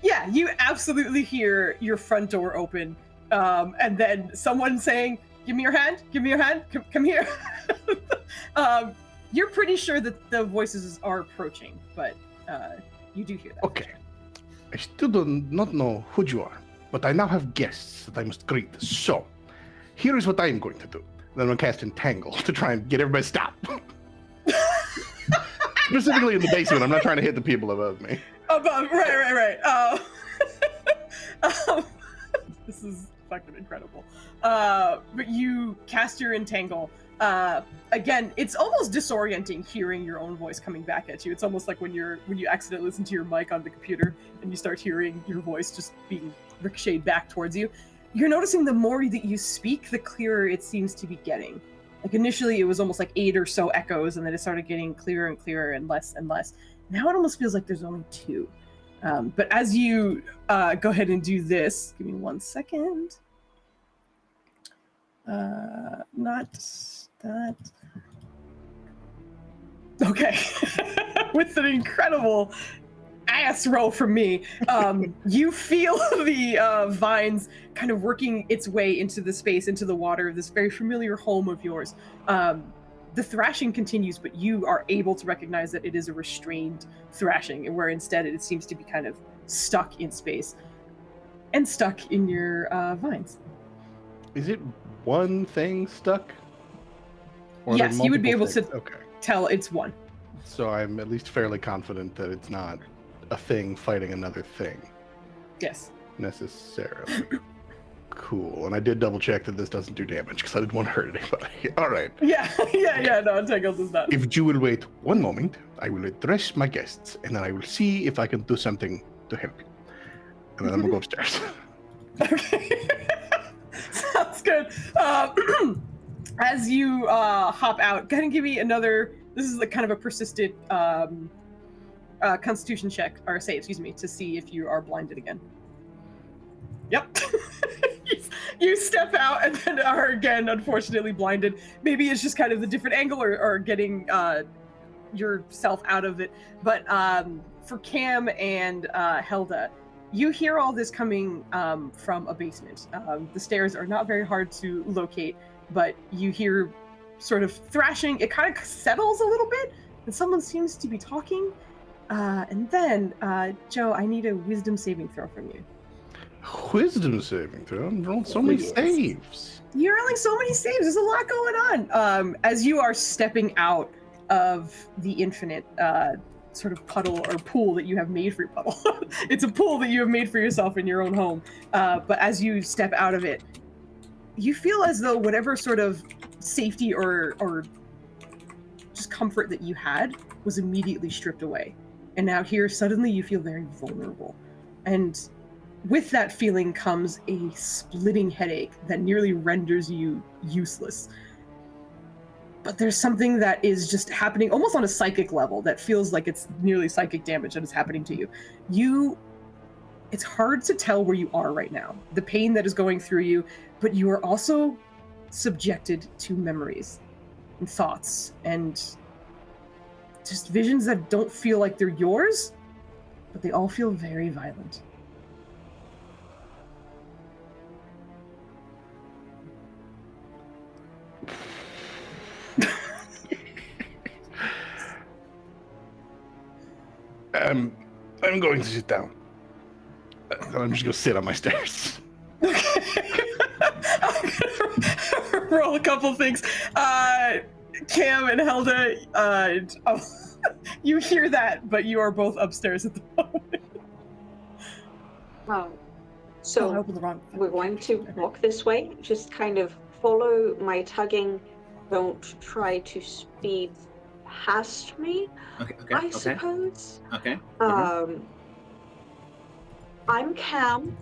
yeah, you absolutely hear your front door open, and then someone saying, "Give me your hand. Give me your hand. Come here." You're pretty sure that the voices are approaching, but you do hear that. Okay. I still do not know who you are, but I now have guests that I must greet. So, here is what I am going to do. Then I'm going to cast Entangle to try and get everybody to stop. Specifically in the basement. I'm not trying to hit the people above me. Above, right. This is fucking incredible. But you cast your Entangle. Again, it's almost disorienting hearing your own voice coming back at you. It's almost like when you accidentally listen to your mic on the computer and you start hearing your voice just being ricocheted back towards you. You're noticing the more that you speak, the clearer it seems to be getting. Like initially it was almost like 8 or so echoes, and then it started getting clearer and clearer and less and less. Now it almost feels like there's only 2. But as you go ahead and do this, give me 1 second. Not that. Okay. With an incredible ass roll from me, you feel the vines kind of working its way into the space, into the water of this very familiar home of yours. The thrashing continues, but you are able to recognize that it is a restrained thrashing, where instead it seems to be kind of stuck in space and stuck in your vines. Is it one thing stuck? Or are there Yes, you would be able multiple to things? Okay. tell it's one. So I'm at least fairly confident that it's not a thing fighting another thing Yes. necessarily. Cool. And I did double check that this doesn't do damage because I didn't want to hurt anybody. All right. Yeah. No, Entangled does not. If you will wait one moment, I will address my guests, and then I will see if I can do something to help you. And then I'm gonna go upstairs. Okay. Sounds good. As you hop out, go ahead and give me another. This is like kind of a persistent Constitution check or save, excuse me, to see if you are blinded again. Yep. You step out and then are again, unfortunately, blinded. Maybe it's just kind of the different angle or getting yourself out of it. But for Cam and Helda, you hear all this coming from a basement. The stairs are not very hard to locate, but you hear sort of thrashing. It kind of settles a little bit, and someone seems to be talking. And then, Joe, I need a wisdom saving throw from you. Wisdom saving throw. I'm rolling so many saves. You're rolling so many saves. There's a lot going on. As you are stepping out of the infinite sort of puddle or pool that you have made for your puddle. It's a pool that you have made for yourself in your own home. But as you step out of it, you feel as though whatever sort of safety or just comfort that you had was immediately stripped away. And now here, suddenly you feel very vulnerable. And with that feeling comes a splitting headache that nearly renders you useless. But there's something that is just happening almost on a psychic level that feels like it's nearly psychic damage that is happening to you. It's hard to tell where you are right now, the pain that is going through you, but you are also subjected to memories and thoughts and just visions that don't feel like they're yours, but they all feel very violent. I'm going to sit down. I'm just going to sit on my stairs. Okay. I'm gonna roll a couple things. Cam and Helda, you hear that, but you are both upstairs at the moment. So I opened the wrong we're going to walk this way. Just kind of follow my tugging. Don't try to speed past me. I suppose. Okay. I'm Cam.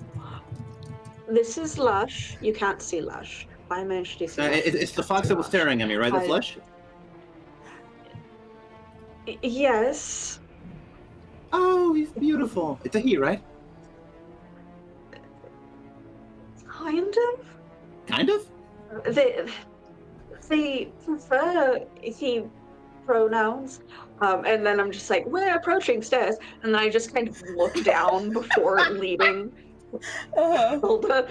This is Lush. You can't see Lush. I managed to see. It's the fox that was staring at me, right? That's Lush. Yes. Oh, he's beautiful. It's a he, right? Kind of. Kind of. They prefer he pronouns, and then I'm just like, we're approaching stairs, and then I just kind of look down before leading Hilda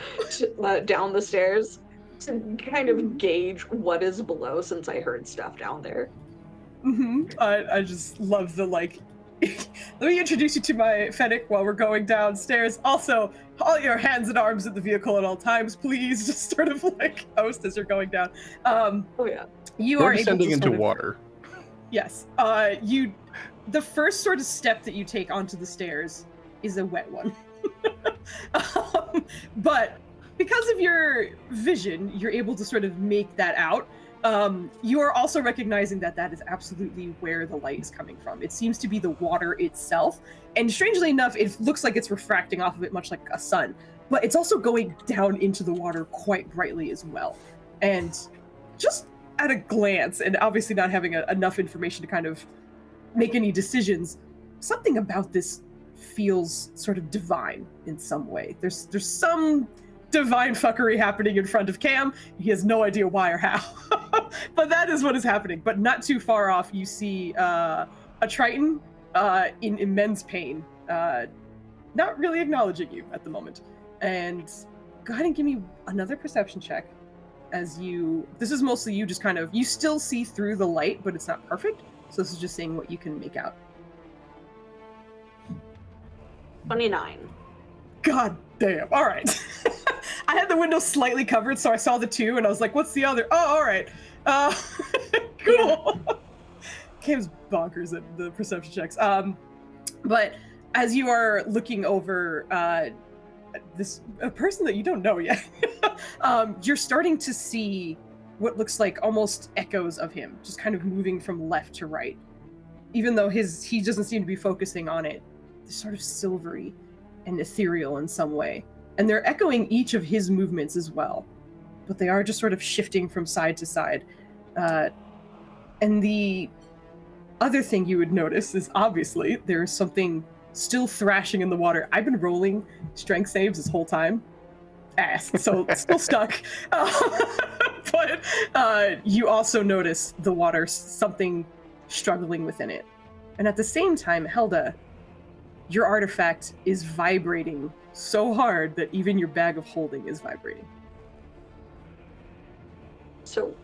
down the stairs to kind of gauge what is below, since I heard stuff down there. I just love the like. Let me introduce you to my Fennec while we're going downstairs. Also, all your hands and arms in the vehicle at all times, please. Just sort of like host as you're going down. Oh yeah. You We're are descending into water. Yes. The first sort of step that you take onto the stairs is a wet one. But because of your vision, you're able to sort of make that out. You are also recognizing that that is absolutely where the light is coming from. It seems to be the water itself. And strangely enough, it looks like it's refracting off of it much like a sun. But it's also going down into the water quite brightly as well. And just at a glance, and obviously not having enough information to kind of make any decisions, something about this feels sort of divine in some way. There's some divine fuckery happening in front of Cam. He has no idea why or how, but that is what is happening. But not too far off, you see a Triton in immense pain, not really acknowledging you at the moment. And go ahead and give me another perception check. This is mostly you just kind of, you still see through the light, but it's not perfect. So this is just seeing what you can make out. 29. God damn. All right. I had the window slightly covered, so I saw the 2, and I was like, what's the other? Oh, all right. Cool. Cam's bonkers at the perception checks. But as you are looking over a person that you don't know yet. You're starting to see what looks like almost echoes of him, just kind of moving from left to right. Even though he doesn't seem to be focusing on it, they're sort of silvery and ethereal in some way. And they're echoing each of his movements as well. But they are just sort of shifting from side to side. And the other thing you would notice is obviously there's something still thrashing in the water. I've been rolling strength saves this whole time. So it's still stuck. But you also notice the water, something struggling within it. And at the same time, Helda, your artifact is vibrating so hard that even your bag of holding is vibrating. So,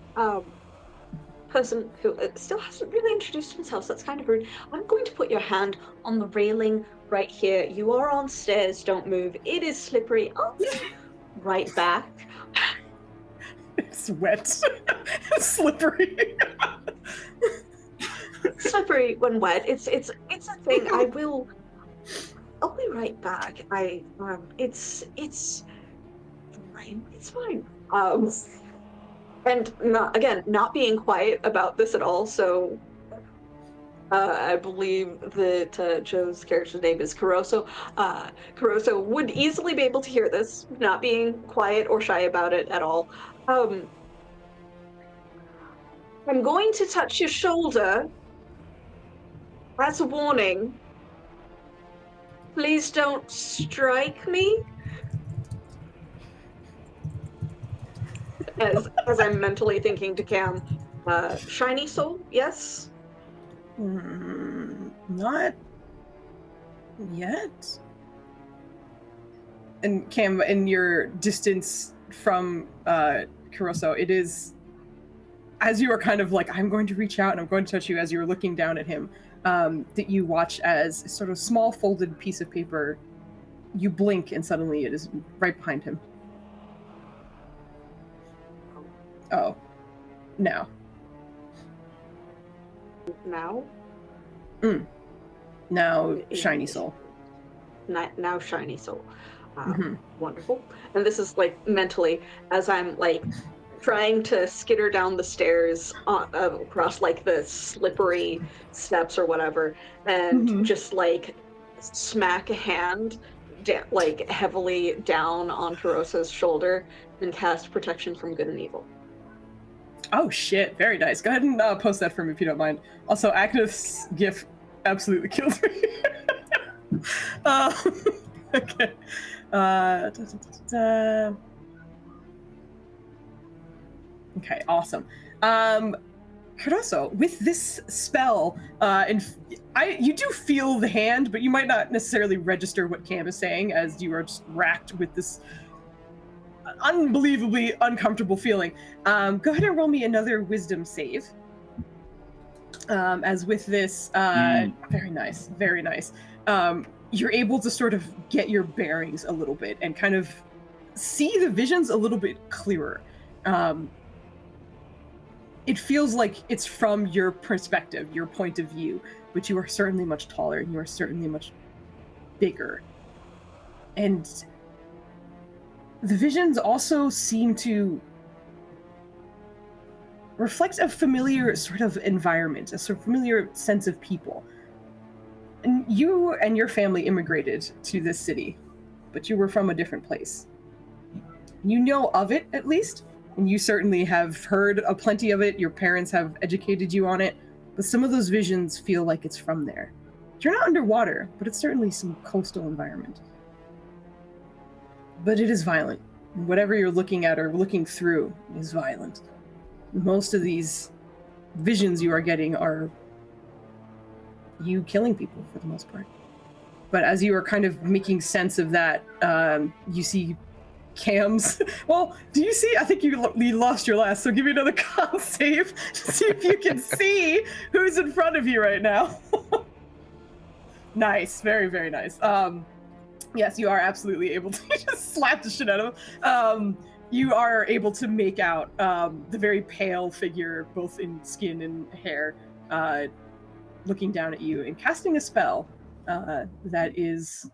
person who still hasn't really introduced themselves, that's kind of rude. I'm going to put your hand on the railing right here. You are on stairs, don't move. It is slippery. Oh, right back. It's wet. It's slippery. Slippery when wet. It's a thing. I'll be right back. It's fine. It's fine. And not being quiet about this at all. So, I believe that Joe's character's name is Caruso. Caruso would easily be able to hear this, not being quiet or shy about it at all. I'm going to touch your shoulder as a warning. Please don't strike me. As I'm mentally thinking to Cam, shiny soul, yes? Not yet. And Cam, in your distance from Caruso, it is, as you are kind of like, I'm going to reach out and I'm going to touch you, as you're looking down at him, that you watch as a sort of small folded piece of paper, you blink and suddenly it is right behind him. Oh, now. Now? Now, shiny soul. Now, shiny soul. Wonderful. And this is like mentally, as I'm like trying to skitter down the stairs across like the slippery steps or whatever, and just like smack a hand like heavily down on Caruso's shoulder and cast protection from good and evil. Oh shit, very nice. Go ahead and post that for me if you don't mind. Also, Agnes' gif absolutely killed me. Okay. Okay, awesome. Caruso, with this spell, you do feel the hand, but you might not necessarily register what Cam is saying, as you are just racked with this unbelievably uncomfortable feeling. Go ahead and roll me another wisdom save. As with this, very nice, very nice. You're able to sort of get your bearings a little bit and kind of see the visions a little bit clearer. It feels like it's from your perspective, your point of view, but you are certainly much taller and you are certainly much bigger. And the visions also seem to reflect a familiar sort of environment, a sort of familiar sense of people. And you and your family immigrated to this city, but you were from a different place. You know of it, at least, and you certainly have heard plenty of it. Your parents have educated you on it, but some of those visions feel like it's from there. You're not underwater, but it's certainly some coastal environment. But it is violent. Whatever you're looking at or looking through is violent. Most of these visions you are getting are you killing people for the most part. But as you are kind of making sense of that, you see Cam's. Well, do you see? I think you lost your last, so give me another con save to see if you can see who's in front of you right now. Nice, very, very nice. Yes, you are absolutely able to just slap the shit out of him. You are able to make out the very pale figure, both in skin and hair, looking down at you and casting a spell that is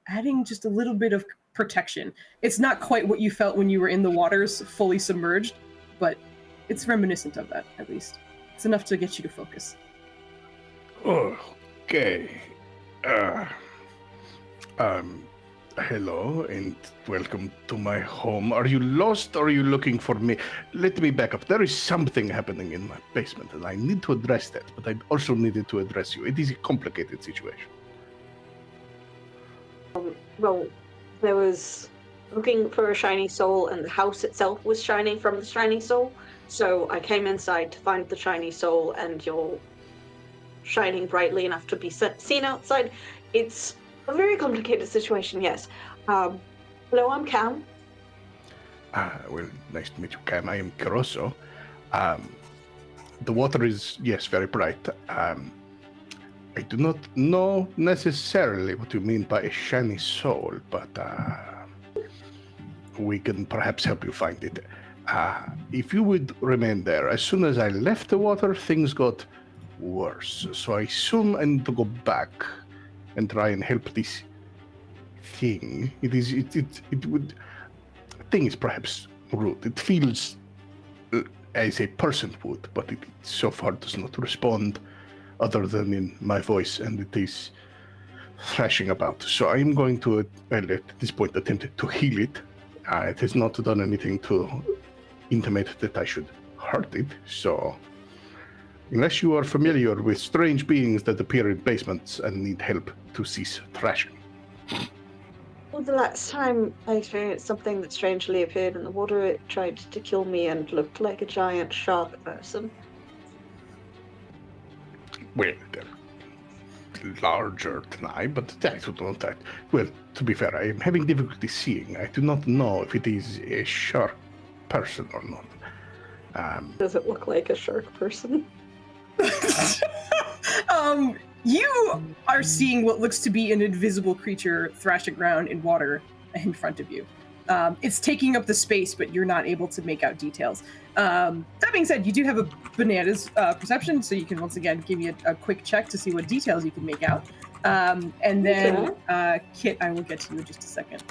adding just a little bit of protection. It's not quite what you felt when you were in the waters, fully submerged, but it's reminiscent of that, at least. It's enough to get you to focus. Okay. Hello and welcome to my home. Are you lost or are you looking for me? Let me back up. There is something happening in my basement and I need to address that, but I also needed to address you. It is a complicated situation. Well, there was looking for a shiny soul, and the house itself was shining from the shiny soul. So I came inside to find the shiny soul, and you're shining brightly enough to be seen outside. It's a very complicated situation, yes. Hello, I'm Cam. Well, nice to meet you, Cam. I am Caroso. The water is, yes, very bright. I do not know necessarily what you mean by a shiny soul, but we can perhaps help you find it. If you would remain there, as soon as I left the water, things got worse. So I assume I need to go back and try and help this thing. Thing is perhaps rude. It feels as a person would, but it so far does not respond other than in my voice, and it is thrashing about. So I am going to, at this point, attempt to heal it. It has not done anything to intimate that I should hurt it, so unless you are familiar with strange beings that appear in basements and need help to cease thrashing. Well, the last time I experienced something that strangely appeared in the water, it tried to kill me and looked like a giant shark person. Well, they're larger than I, but that would not that. Well, to be fair, I am having difficulty seeing. I do not know if it is a shark person or not. Does it look like a shark person? You are seeing what looks to be an invisible creature thrashing around in water in front of you. It's taking up the space, but you're not able to make out details. That being said, you do have a bananas perception, so you can once again give me a quick check to see what details you can make out. And then, Kit, I will get to you in just a second.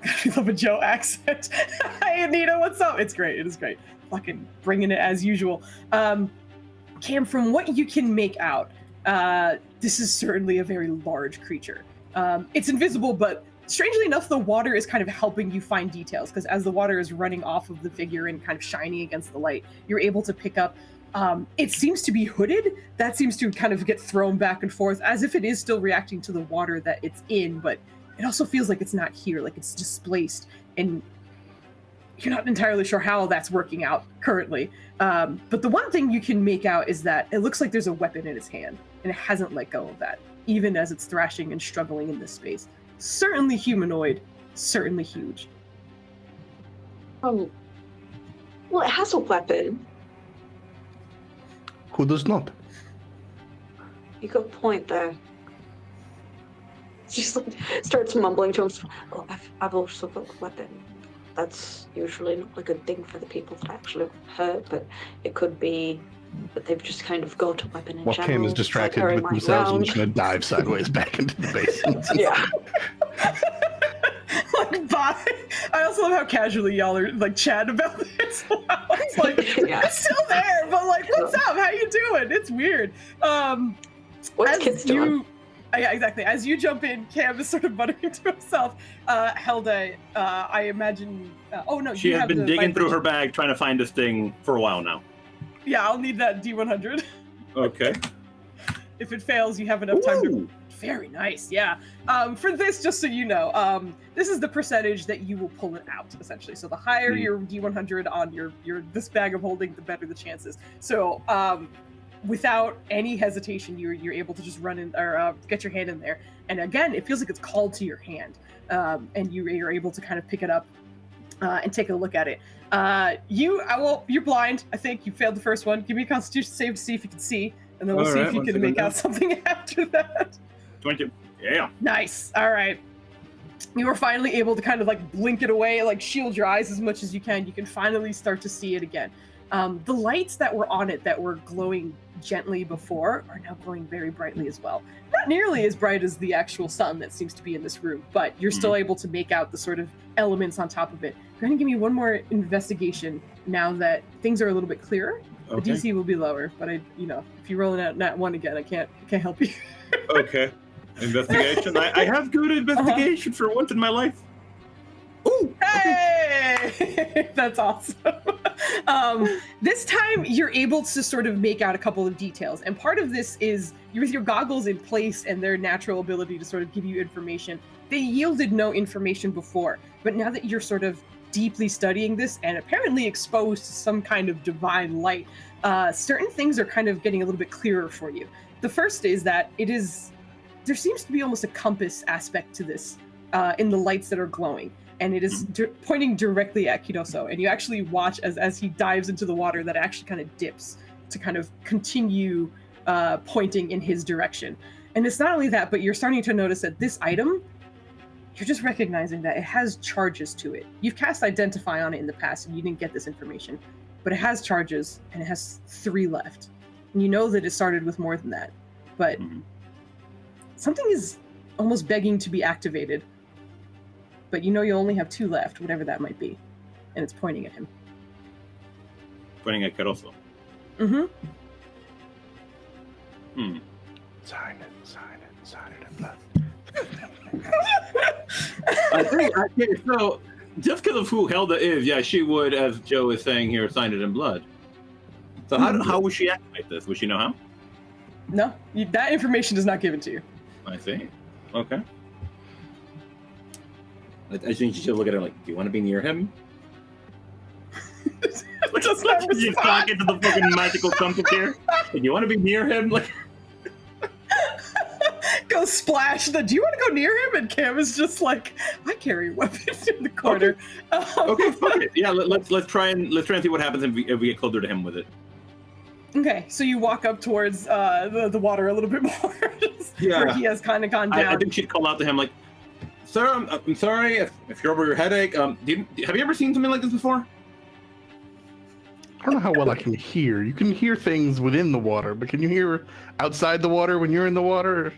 I love a Joe accent. Hi, Anita, what's up? It's great. It is great. Fucking bringing it as usual. Cam, from what you can make out, this is certainly a very large creature. It's invisible, but strangely enough, the water is kind of helping you find details, because as the water is running off of the figure and kind of shining against the light, you're able to pick up, it seems to be hooded. That seems to kind of get thrown back and forth as if it is still reacting to the water that it's in, but it also feels like it's not here, like it's displaced, and you're not entirely sure how that's working out currently. But the one thing you can make out is that it looks like there's a weapon in its hand, and it hasn't let go of that, even as it's thrashing and struggling in this space. Certainly humanoid, certainly huge. Well, it has a weapon. Who does not? You got a point there. Just like starts mumbling to himself. Oh, I've also got a weapon. That's usually not a good thing for the people that actually hurt, but it could be that they've just kind of got a weapon in general. Cam is distracted with themselves and just gonna dive sideways back into the basement. Yeah. Like, bye. I also love how casually y'all are like chatting about this. Wow. It's like, Yeah. it's still there, but like, what's up? How you doing? It's weird. What's kids doing? Yeah, exactly. As you jump in, Cam is sort of muttering to himself. Helda, I imagine. Oh no, she has been digging through her bag trying to find this thing for a while now. Yeah, I'll need that D100. Okay. If it fails, you have enough time to. Ooh. Very nice, yeah. For this, just so you know, this is the percentage that you will pull it out, essentially. So the higher your D100 on your this bag of holding, the better the chances. So without any hesitation, you're able to just run in or get your hand in there. And again, it feels like it's called to your hand, and you're able to kind of pick it up and take a look at it. You're blind. I think you failed the first one. Give me a Constitution save to see if you can see, and then we'll see if you can make out something after that. 20. Yeah. Nice. All right. You were finally able to kind of like blink it away, like shield your eyes as much as you can. You can finally start to see it again. The lights that were on it that were glowing gently before are now glowing very brightly as well. Not nearly as bright as the actual sun that seems to be in this room, but you're still able to make out the sort of elements on top of it. Go ahead and give me one more investigation now that things are a little bit clearer. Okay. The DC will be lower, but if you roll out nat 1 again, I can't help you. Okay. Investigation. I have good investigation for once in my life. Ooh. Hey! Okay. That's awesome. This time you're able to sort of make out a couple of details. And part of this is with your goggles in place and their natural ability to sort of give you information. They yielded no information before, but now that you're sort of deeply studying this and apparently exposed to some kind of divine light, certain things are kind of getting a little bit clearer for you. The first is that there seems to be almost a compass aspect to this in the lights that are glowing. And it is pointing directly at Kidoso. And you actually watch as he dives into the water that actually kind of dips to kind of continue pointing in his direction. And it's not only that, but you're starting to notice that this item, you're just recognizing that it has charges to it. You've cast Identify on it in the past and you didn't get this information, but it has charges and it has 3 left. And you know that it started with more than that, but something is almost begging to be activated. But you know you only have 2 left, whatever that might be. And it's pointing at him. Pointing at Caroso. Mm-hmm. Sign it in blood. I think, so, just because of who Helda is, yeah, she would, as Joe is saying here, sign it in blood. So how would she activate this? Would she know how? No, that information is not given to you. I see. Okay. I think you should look at her like, do you want to be near him? Just not You talk into the fucking magical compass here. Do you want to be near him? Like, go splash. Do you want to go near him? And Cam is just like, I carry weapons in the corner. Okay, fuck it. Yeah, let's try and see what happens if we get closer to him with it. Okay, so you walk up towards the water a little bit more. Where he has kind of gone down. I think she'd call out to him like, sir, I'm sorry if you're over your headache. Have you ever seen something like this before? I don't know how well I can hear. You can hear things within the water, but can you hear outside the water when you're in the water?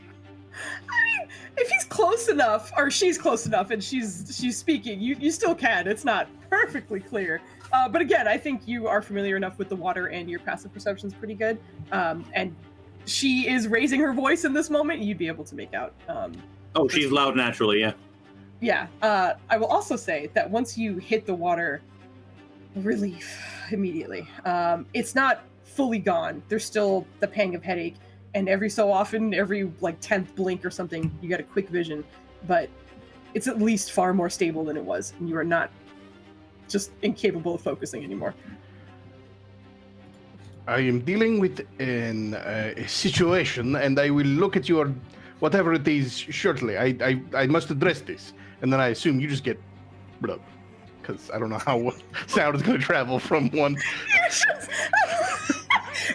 I mean, if he's close enough, or she's close enough, and she's speaking, you still can. It's not perfectly clear. But again, I think you are familiar enough with the water and your passive perception's pretty good. And she is raising her voice in this moment. You'd be able to make out. Oh, she's loud naturally, yeah. Yeah. I will also say that once you hit the water, relief immediately. It's not fully gone. There's still the pang of headache. And every so often, every like 10th blink or something, you get a quick vision. But it's at least far more stable than it was. And you are not just incapable of focusing anymore. I am dealing with a situation, and I will look at your whatever it is shortly. I must address this, and then I assume you just get blood, because I don't know how sound is going to travel from one.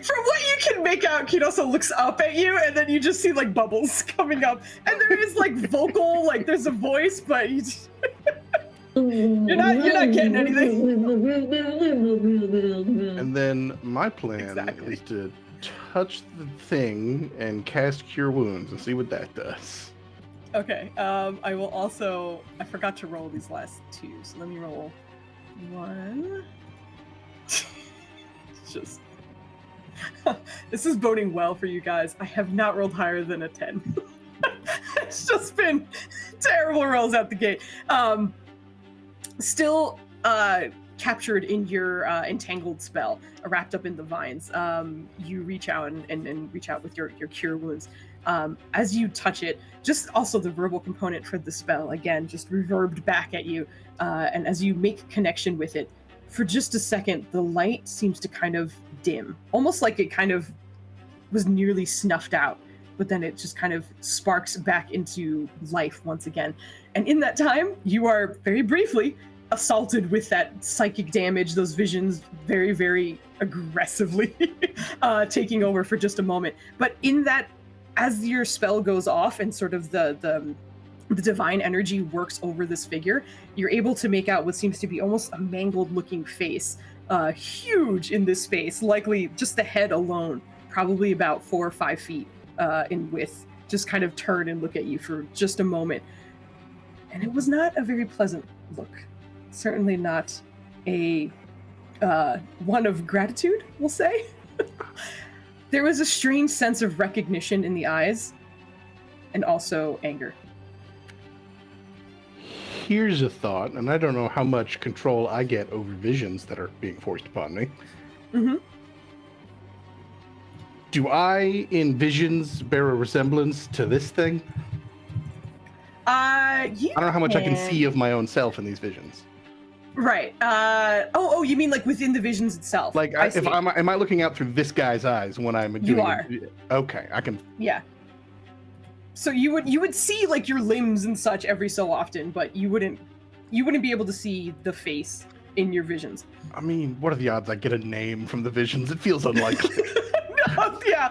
From what you can make out, Kidoso looks up at you, and then you just see like bubbles coming up, and there is like vocal, like there's a voice, but you just you're not getting anything. And then my plan is to touch the thing and cast Cure Wounds and see what that does. Okay. I will also. I forgot to roll these last 2, so let me roll 1. Just. This is boding well for you guys. I have not rolled higher than a 10. It's just been terrible rolls out the gate. Still captured in your entangled spell, wrapped up in the vines. You reach out and reach out with your Cure Wounds. As you touch it, just also the verbal component for the spell, again, just reverbed back at you. And as you make connection with it, for just a second, the light seems to kind of dim, almost like it kind of was nearly snuffed out. But then it just kind of sparks back into life once again. And in that time, you are very briefly assaulted with that psychic damage, those visions very, very aggressively taking over for just a moment. But in that, as your spell goes off and sort of the divine energy works over this figure, you're able to make out what seems to be almost a mangled looking face huge in this space, likely just the head alone, probably about 4 or 5 feet in width, just kind of turn and look at you for just a moment. And it was not a very pleasant look. Certainly not a one of gratitude, we'll say. There was a strange sense of recognition in the eyes and also anger. Here's a thought, and I don't know how much control I get over visions that are being forced upon me. Mm-hmm. Do I, in visions, bear a resemblance to this thing? I don't know how much I can see of my own self in these visions. Right. You mean like within the visions itself? Like, am I looking out through this guy's eyes when I'm doing? You are. Okay, I can. Yeah. So you would see like your limbs and such every so often, but you wouldn't be able to see the face in your visions. I mean, what are the odds I get a name from the visions? It feels unlikely. No, yeah.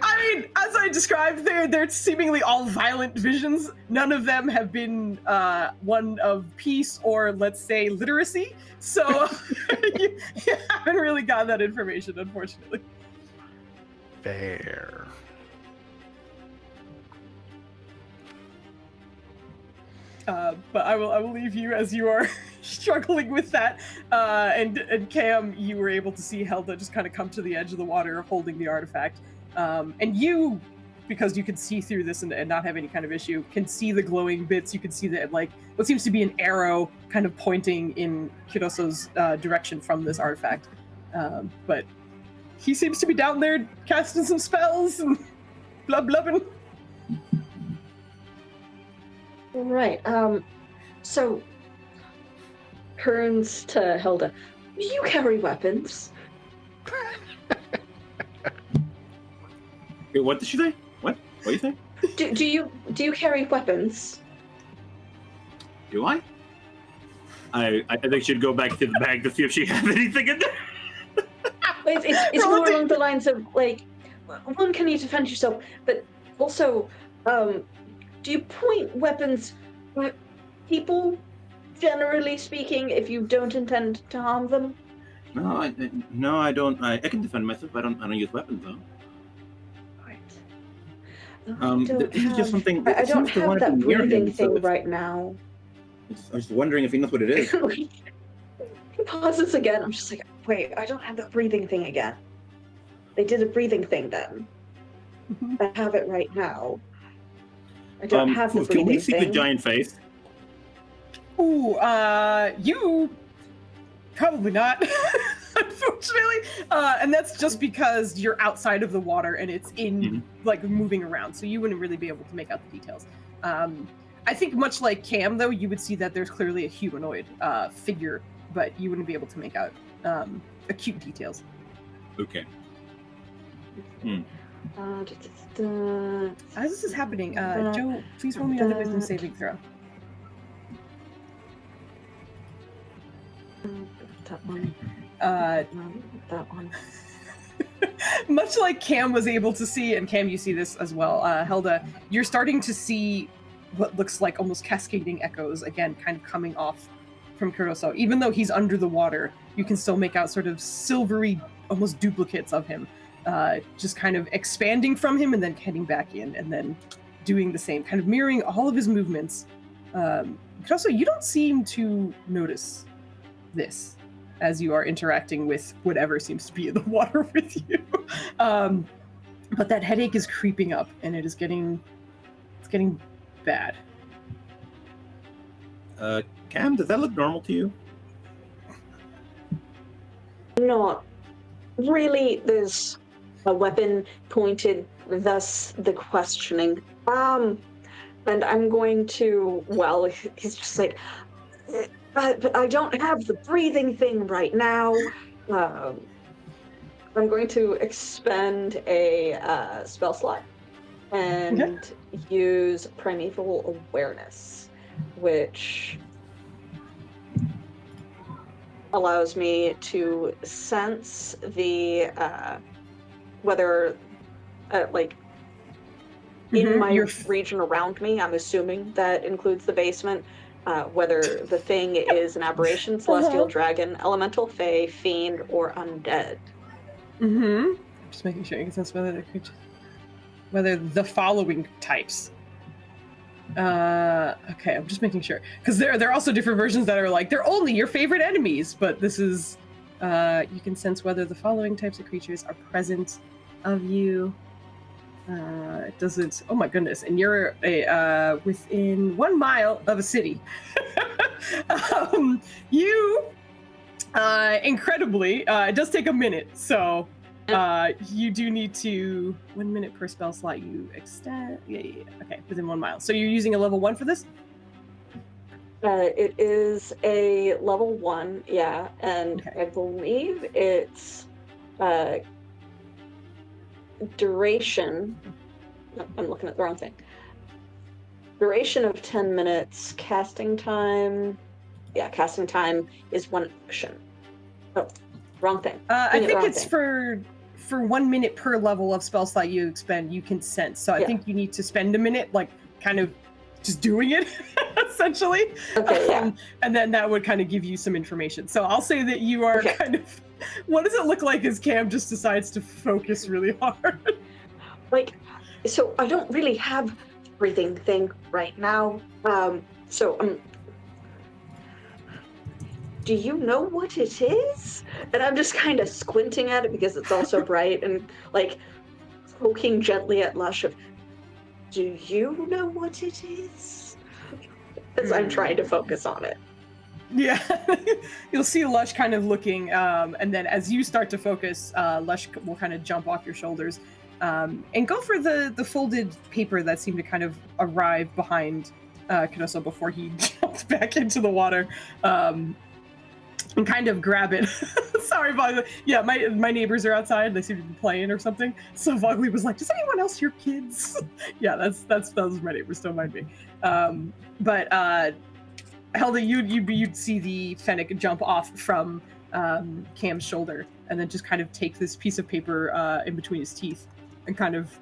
I mean, as I described, they're seemingly all violent visions. None of them have been one of peace or, let's say, literacy. So you haven't really gotten that information, unfortunately. Fair. But I will leave you as you are struggling with that. And Cam, you were able to see Helda just kind of come to the edge of the water holding the artifact. And you, because you can see through this and not have any kind of issue, can see the glowing bits. You can see that, like, what seems to be an arrow kind of pointing in Kiroso's direction from this artifact. But he seems to be down there casting some spells and blubbing. Right. So turns to Hilda. Do you carry weapons? Wait, what did she say? What do you say? Do you carry weapons? Do I? I think she should go back to the bag to see if she has anything in there. It's more along the lines of, like, one, can you defend yourself? But also, do you point weapons at people, generally speaking, if you don't intend to harm them? No, I don't. I can defend myself. I don't use weapons though. Right. This is just something. I don't have that breathing thing right now. I was just wondering if he knows what it is. He pauses again. I'm just like, wait, I don't have that breathing thing again. They did a breathing thing then. I have it right now. I don't have the breathing thing. Can we see the giant face? Ooh, you probably not, unfortunately. And that's just because you're outside of the water and it's in like moving around, so you wouldn't really be able to make out the details. I think much like Cam, though, you would see that there's clearly a humanoid figure, but you wouldn't be able to make out acute details. Okay. As this is happening, Joe, please roll me another wisdom saving throw. That one. That one. Much like Cam was able to see, and Cam, you see this as well, Helda, you're starting to see what looks like almost cascading echoes, again, kind of coming off from Kiroso. Even though he's under the water, you can still make out sort of silvery, almost duplicates of him, just kind of expanding from him and then heading back in, and then doing the same, kind of mirroring all of his movements. Kiroso, you don't seem to notice this as you are interacting with whatever seems to be in the water with you. But that headache is creeping up, and it's getting bad. Cam, does that look normal to you? Not really. There's a weapon pointed, thus the questioning. And I'm going to, well, he's just like, but I don't have the breathing thing right now. I'm going to expend a spell slot and use Primeval Awareness, which allows me to sense the whether like in my region around me, I'm assuming that includes the basement, whether the thing is an aberration, celestial, dragon, elemental, fae, fiend, or undead. Mm-hmm. Just making sure you can sense whether the following types. Okay, I'm just making sure because there are also different versions that are like they're only your favorite enemies, but this is you can sense whether the following types of creatures are present of you. It doesn't. Oh my goodness! And you're within 1 mile of a city. You incredibly, it does take a minute, so you do need to 1 minute per spell slot. You extend. Yeah. Okay, within 1 mile. So you're using a level 1 for this? It is a level 1, yeah, and Okay. I believe it's duration. No, I'm looking at the wrong thing. Duration of 10 minutes. Casting time. Yeah, casting time is 1 action. Oh, wrong thing. I think it's for 1 minute per level of spell slot you expend. You can sense. So I think you need to spend a minute, like kind of just doing it, essentially. Okay, yeah. And then that would kind of give you some information. So I'll say that you are kind of. What does it look like as Cam just decides to focus really hard? Like, so I don't really have breathing thing right now. Do you know what it is? And I'm just kind of squinting at it because it's also bright and like poking gently at Lush of, do you know what it is? As I'm trying to focus on it. Yeah, you'll see Lush kind of looking, and then as you start to focus, Lush will kind of jump off your shoulders and go for the folded paper that seemed to kind of arrive behind Kinoso before he jumped back into the water. And kind of grab it. Sorry, Vogly. Yeah, my neighbors are outside. They seem to be playing or something. So Vogly was like, "Does anyone else hear kids?" Yeah, those are my neighbors. Don't mind me. But Helda, you'd see the Fennec jump off from Cam's shoulder and then just kind of take this piece of paper in between his teeth and kind of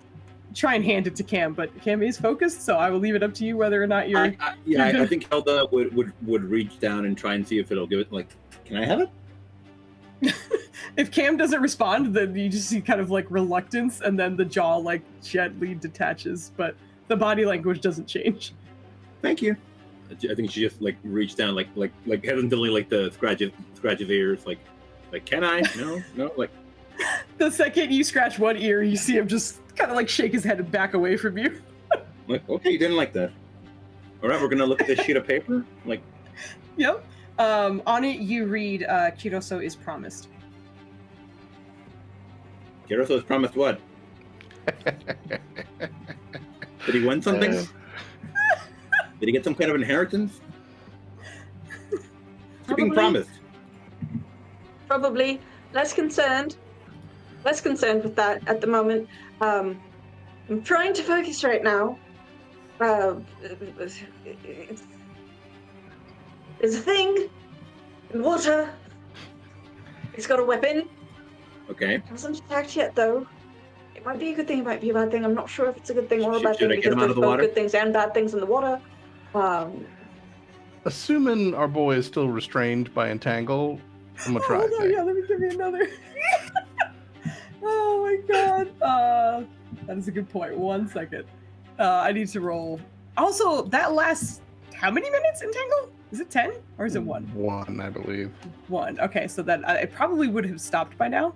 try and hand it to Cam. But Cam is focused, so I will leave it up to you whether or not you're. I think Helda would reach down and try and see if it'll give it like. Can I have it? If Cam doesn't respond, then you just see kind of like reluctance, and then the jaw like gently detaches, but the body language doesn't change. Thank you. I think she just like reached down, like hesitantly, like the scratch his ears, like can I? No, like. The second you scratch one ear, you see him just kind of like shake his head and back away from you. Like, okay, you didn't like that. All right, we're gonna look at this sheet of paper. Like. Yep. On it, you read, Kiroso is promised. Kiroso is promised what? Did he win something? Did he get some kind of inheritance? He's being promised. Probably less concerned with that at the moment. I'm trying to focus right now. There's a thing in water. It's got a weapon. Okay. It hasn't attacked yet, though. It might be a good thing, it might be a bad thing. I'm not sure if it's a good thing or a bad thing because there's both good things and bad things in the water. Assuming our boy is still restrained by Entangle, I'm gonna try. Hold on, yeah, let me give you another. Oh my god. That is a good point. 1 second. I need to roll. Also, that lasts how many minutes, Entangle? Is it 10 or is it 1? 1, I believe. 1. Okay, so that it probably would have stopped by now.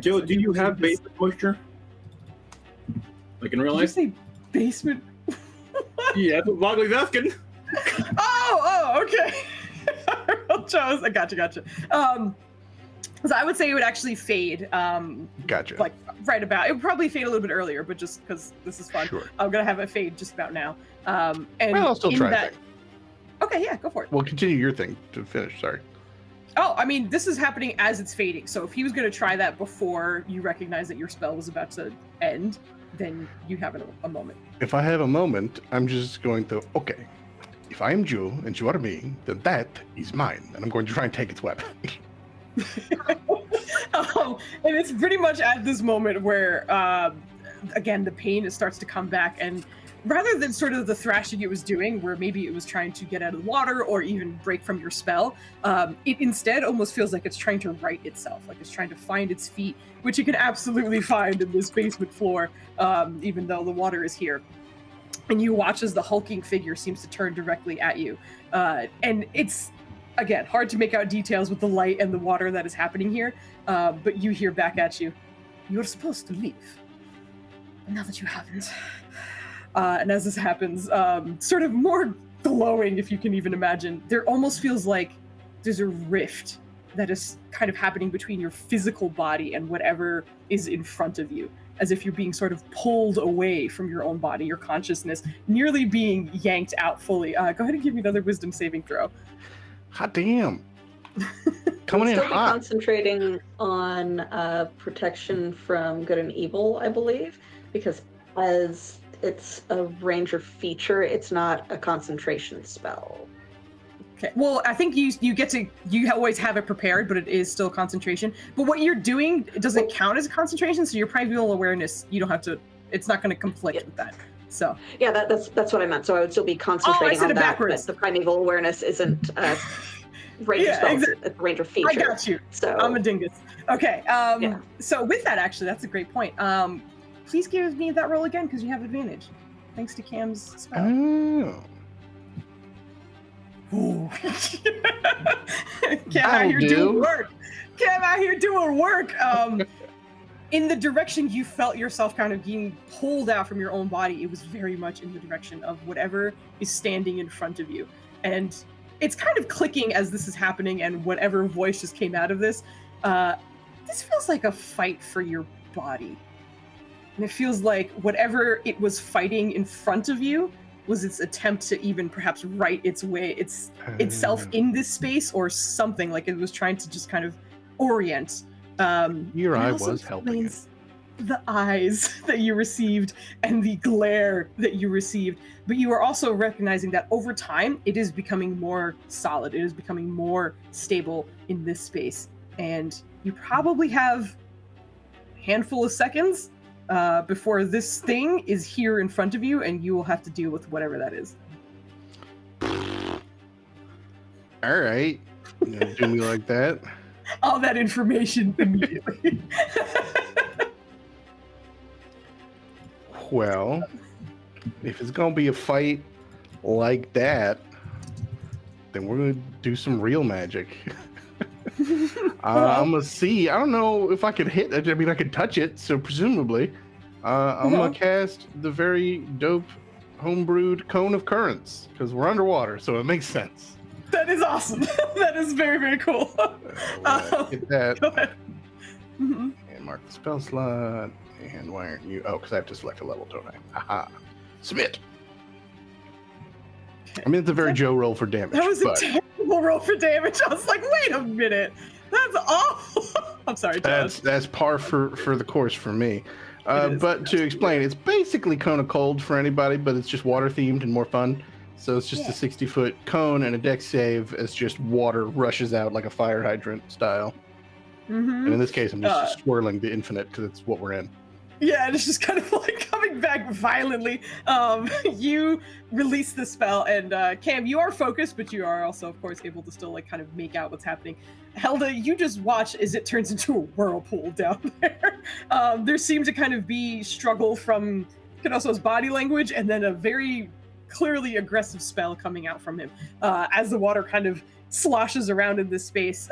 Joe, do you have basement moisture? Like in real life? Did you say basement? Yeah, that's what Bogly's asking. Oh, okay. I gotcha. So I would say it would actually fade. Gotcha. Like right about. It would probably fade a little bit earlier, but just because this is fun, Sure. I'm gonna have it fade just about now. And Well, I'll still try that. Okay, yeah, go for it. Well, continue your thing to finish. Sorry. Oh, I mean, this is happening as it's fading. So if he was going to try that before you recognize that your spell was about to end, then you have a moment. If I have a moment, I'm just going to, okay, if I am Joe and you are me, then that is mine. And I'm going to try and take its weapon. And it's pretty much at this moment where, again, the pain starts to come back and rather than sort of the thrashing it was doing, where maybe it was trying to get out of the water or even break from your spell, it instead almost feels like it's trying to right itself, like it's trying to find its feet, which you can absolutely find in this basement floor, even though the water is here. And you watch as the hulking figure seems to turn directly at you. And it's, again, hard to make out details with the light and the water that is happening here, but you hear back at you, "You're supposed to leave. But now that you haven't." And as this happens, sort of more glowing, if you can even imagine, there almost feels like there's a rift that is kind of happening between your physical body and whatever is in front of you, as if you're being sort of pulled away from your own body, your consciousness nearly being yanked out fully. Go ahead and give me another wisdom saving throw. Hot damn. Coming in Still be hot. concentrating on protection from good and evil, I believe, because as it's a ranger feature, it's not a concentration spell. Okay. Well, I think you always have it prepared, but it is still concentration. But what you're doing, it doesn't count as a concentration, so your primeval awareness, you don't have to. It's not going to conflict with that. So yeah, that's what I meant. So I would still be concentrating on that, backwards. but the primeval awareness isn't ranger spell. Exactly. It's a ranger feature. I got you. So I'm a dingus. Okay. So with that, actually, that's a great point. Please give me that roll again because you have advantage, thanks to Cam's spell. Oh. Ooh. Cam out here doing work. Cam out here doing work. In the direction you felt yourself kind of being pulled out from your own body, it was very much in the direction of whatever is standing in front of you. And it's kind of clicking as this is happening, and whatever voice just came out of this, this feels like a fight for your body. And it feels like whatever it was fighting in front of you was its attempt to even perhaps right itself in this space, or something, like it was trying to just kind of orient. Your eye also was helping it. explains the eyes that you received and the glare that you received, but you are also recognizing that over time it is becoming more solid, it is becoming more stable in this space, and you probably have a handful of seconds before this thing is here in front of you, and you will have to deal with whatever that is. All right. You know, do me like that. All that information immediately. Well, if it's gonna be a fight like that, then we're gonna do some real magic. I'm gonna see. I don't know if I could hit it. I mean, I could touch it, so presumably, I'm gonna cast the very dope homebrewed Cone of Currents because we're underwater, so it makes sense. That is awesome. That is very, very cool. Get that. Go ahead. Mm-hmm. And mark the spell slot. And why aren't you? Oh, because I have to select a level, don't I? Aha. Submit. I mean, it's a very Joe roll for damage. That was a terrible roll for damage. I was like, wait a minute. That's awful. I'm sorry, Josh. That's par for the course for me. But to explain, it's basically Cone of Cold for anybody, but it's just water themed and more fun. So it's just a 60-foot cone and a dex save as just water rushes out like a fire hydrant style. Mm-hmm. And in this case, I'm just swirling the infinite because it's what we're in. Yeah, and it's just kind of like coming back violently. You release the spell, and Cam, you are focused, but you are also, of course, able to still like kind of make out what's happening. Helda, you just watch as it turns into a whirlpool down there. There seemed to kind of be struggle from Kenoso's body language, and then a very clearly aggressive spell coming out from him. As the water kind of sloshes around in this space,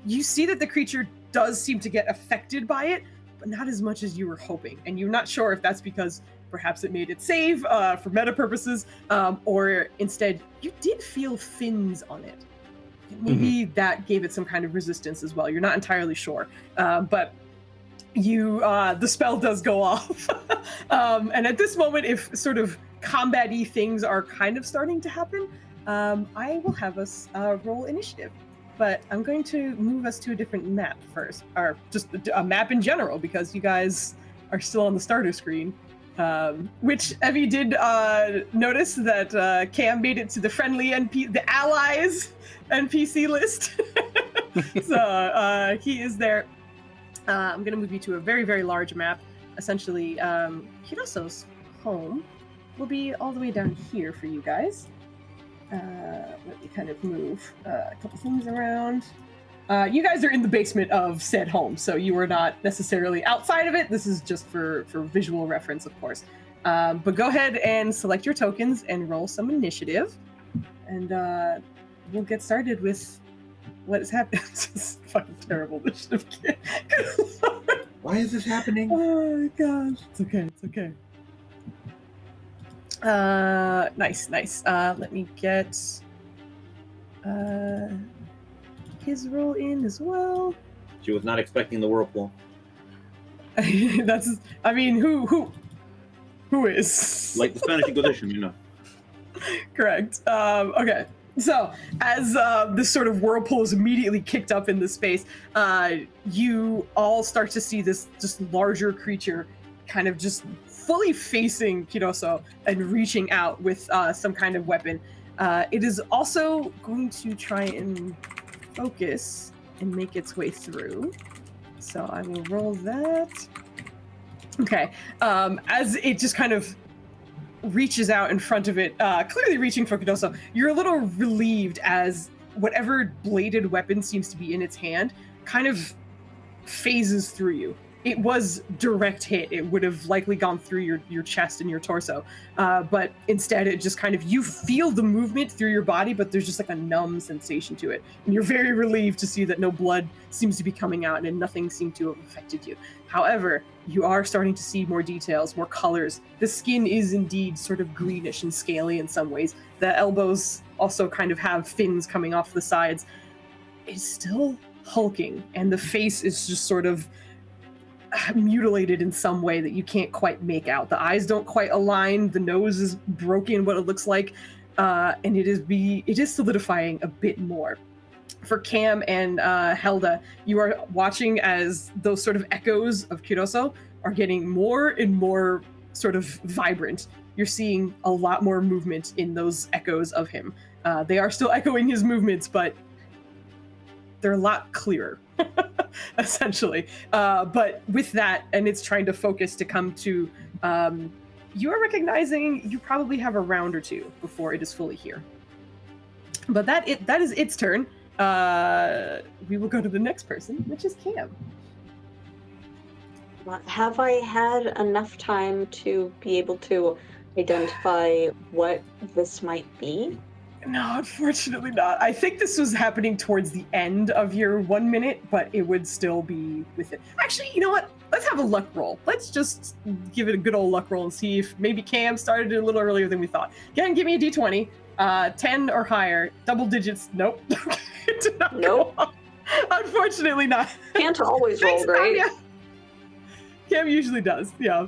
you see that the creature does seem to get affected by it, but not as much as you were hoping. And you're not sure if that's because perhaps it made it save for meta purposes, or instead you did feel fins on it. Maybe that gave it some kind of resistance as well. You're not entirely sure, but the spell does go off. And at this moment, if sort of combat-y things are kind of starting to happen, I will have us roll initiative. But I'm going to move us to a different map first, or just a map in general, because you guys are still on the starter screen. Which Evie did notice that Cam made it to the friendly the allies NPC list. So he is there. I'm going to move you to a very, very large map. Essentially, Kinoso's home will be all the way down here for you guys. Let me kind of move a couple things around. You guys are in the basement of said home, so you are not necessarily outside of it. This is just for visual reference, of course. But go ahead and select your tokens and roll some initiative. And we'll get started with what is happening. This is fucking terrible initiative. Why is this happening? Oh my gosh. It's okay. It's okay. Nice. Let me get his roll in as well. She was not expecting the whirlpool. That's. I mean, who is Like the Spanish Inquisition, you know. correct? Okay. So, as this sort of whirlpool is immediately kicked up in the space, you all start to see this just larger creature kind of just fully facing Kiroso and reaching out with some kind of weapon. It is also going to try and focus and make its way through. So I will roll that. Okay. As it just kind of reaches out in front of it, clearly reaching for Kiroso, you're a little relieved as whatever bladed weapon seems to be in its hand kind of phases through you. It was direct hit. It would have likely gone through your chest and your torso. But instead, it just kind of, you feel the movement through your body, but there's just like a numb sensation to it. And you're very relieved to see that no blood seems to be coming out and nothing seemed to have affected you. However, you are starting to see more details, more colors. The skin is indeed sort of greenish and scaly in some ways. The elbows also kind of have fins coming off the sides. It's still hulking, and the face is just sort of mutilated in some way that you can't quite make out. The eyes don't quite align. The nose is broken, what it looks like, and it is solidifying a bit more. For Cam and Helda, you are watching as those sort of echoes of Kiroso are getting more and more sort of vibrant. You're seeing a lot more movement in those echoes of him. They are still echoing his movements, but they're a lot clearer, essentially. But with that, and it's trying to focus to come to, you are recognizing you probably have a round or two before it is fully here. But that is its turn. We will go to the next person, which is Cam. Have I had enough time to be able to identify what this might be? No, unfortunately not. I think this was happening towards the end of your 1 minute, but it would still be with it. Actually, you know what? Let's have a luck roll. Let's just give it a good old luck roll and see if maybe Cam started it a little earlier than we thought. Again, give me a d20. 10 or higher. Double digits. Nope. Nope. Unfortunately not. Can't always roll great. Tanya. Cam usually does, yeah.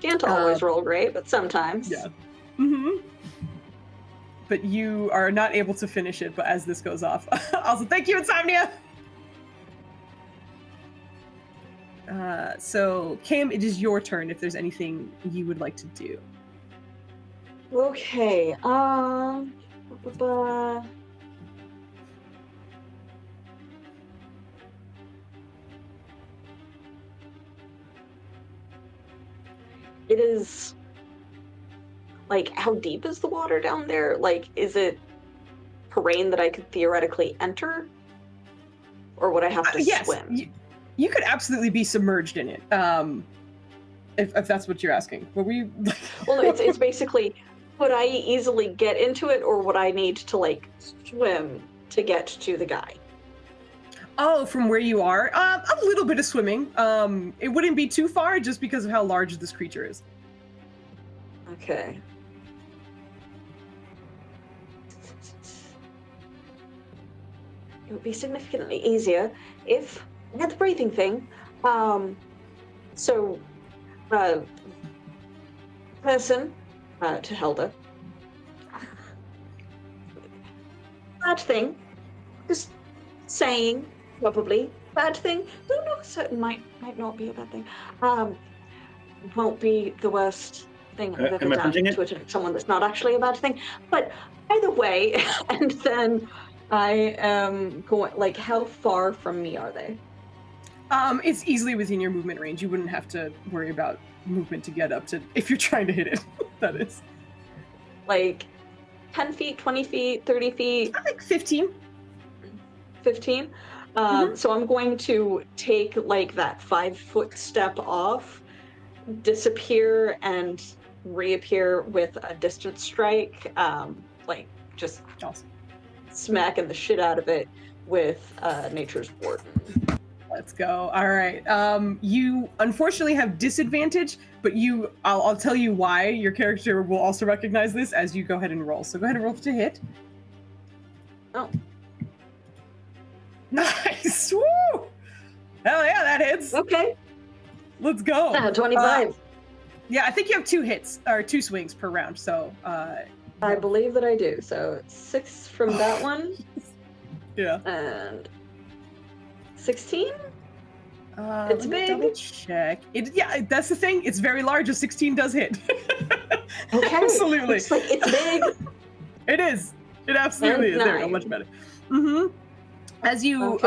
Can't always roll great, but sometimes. Yeah. Mm-hmm. But you are not able to finish it, but as this goes off. Also, thank you, Insomnia! So, Cam, it is your turn if there's anything you would like to do. Okay, it is, like, how deep is the water down there? Like, is it terrain that I could theoretically enter? Or would I have to yes, swim? You could absolutely be submerged in it, if that's what you're asking. But Well, it's basically, would I easily get into it, or would I need to, like, swim to get to the guy? Oh, from where you are? A little bit of swimming. It wouldn't be too far just because of how large this creature is. Okay. It would be significantly easier if I had the breathing thing. Person to Helda. Bad thing. Just saying, probably. Bad thing. Don't know, certain might not be a bad thing. Won't be the worst thing I've ever done to attack someone that's not actually a bad thing. But either way, and then I am going, like, how far from me are they? It's easily within your movement range. You wouldn't have to worry about movement to get up to, if you're trying to hit it, that is. Like 10 feet, 20 feet, 30 feet? I think 15. 15? So I'm going to take like that 5-foot step off, disappear, and reappear with a distance strike, like just Awesome. smacking the shit out of it with Nature's Warden. Let's go. All right. You unfortunately have disadvantage, but I'll tell you why. Your character will also recognize this as you go ahead and roll. So go ahead and roll to hit. Oh. Nice. Woo! Hell yeah, that hits. Okay. Let's go. 25. Yeah, I think you have 2 hits or 2 swings per round. So I believe that I do. So it's 6 from that one. Yeah. And 16? It's big. Double check. Yeah, that's the thing. It's very large. A 16 does hit. Okay. Absolutely. Looks like it's big. It is. It absolutely And is. There we go. 9. Much better. As you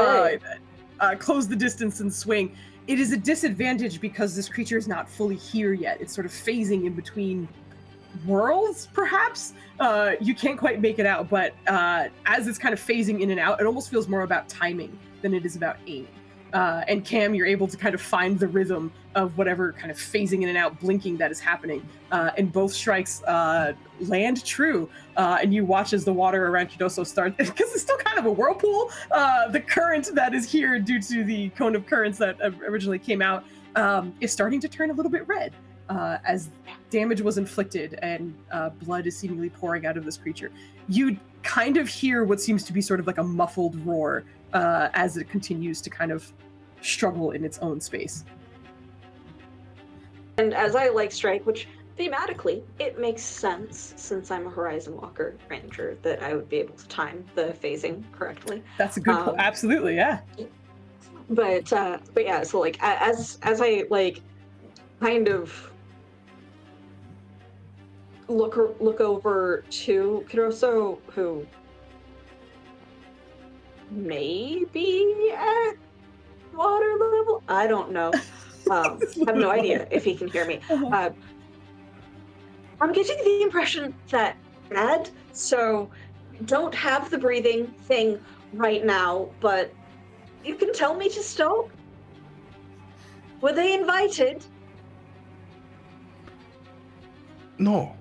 close the distance and swing, it is a disadvantage because this creature is not fully here yet. It's sort of phasing in between worlds, perhaps. You can't quite make it out, but as it's kind of phasing in and out, it almost feels more about timing than it is about aim. And Cam, you're able to kind of find the rhythm of whatever kind of phasing in and out, blinking that is happening. And both strikes land true. And you watch as the water around Kidoso starts, because it's still kind of a whirlpool. The current that is here due to the cone of currents that originally came out is starting to turn a little bit red as damage was inflicted and blood is seemingly pouring out of this creature. You kind of hear what seems to be sort of like a muffled roar as it continues to kind of struggle in its own space. And as I strike, which thematically it makes sense since I'm a Horizon Walker Ranger that I would be able to time the phasing correctly. That's a good point. Absolutely, yeah. But yeah, so as I kind of look over to Kidoso, who may be at water level. I don't know. Have no idea if he can hear me. I'm getting the impression that bad, so don't have the breathing thing right now, but you can tell me to stop. Were they invited? No.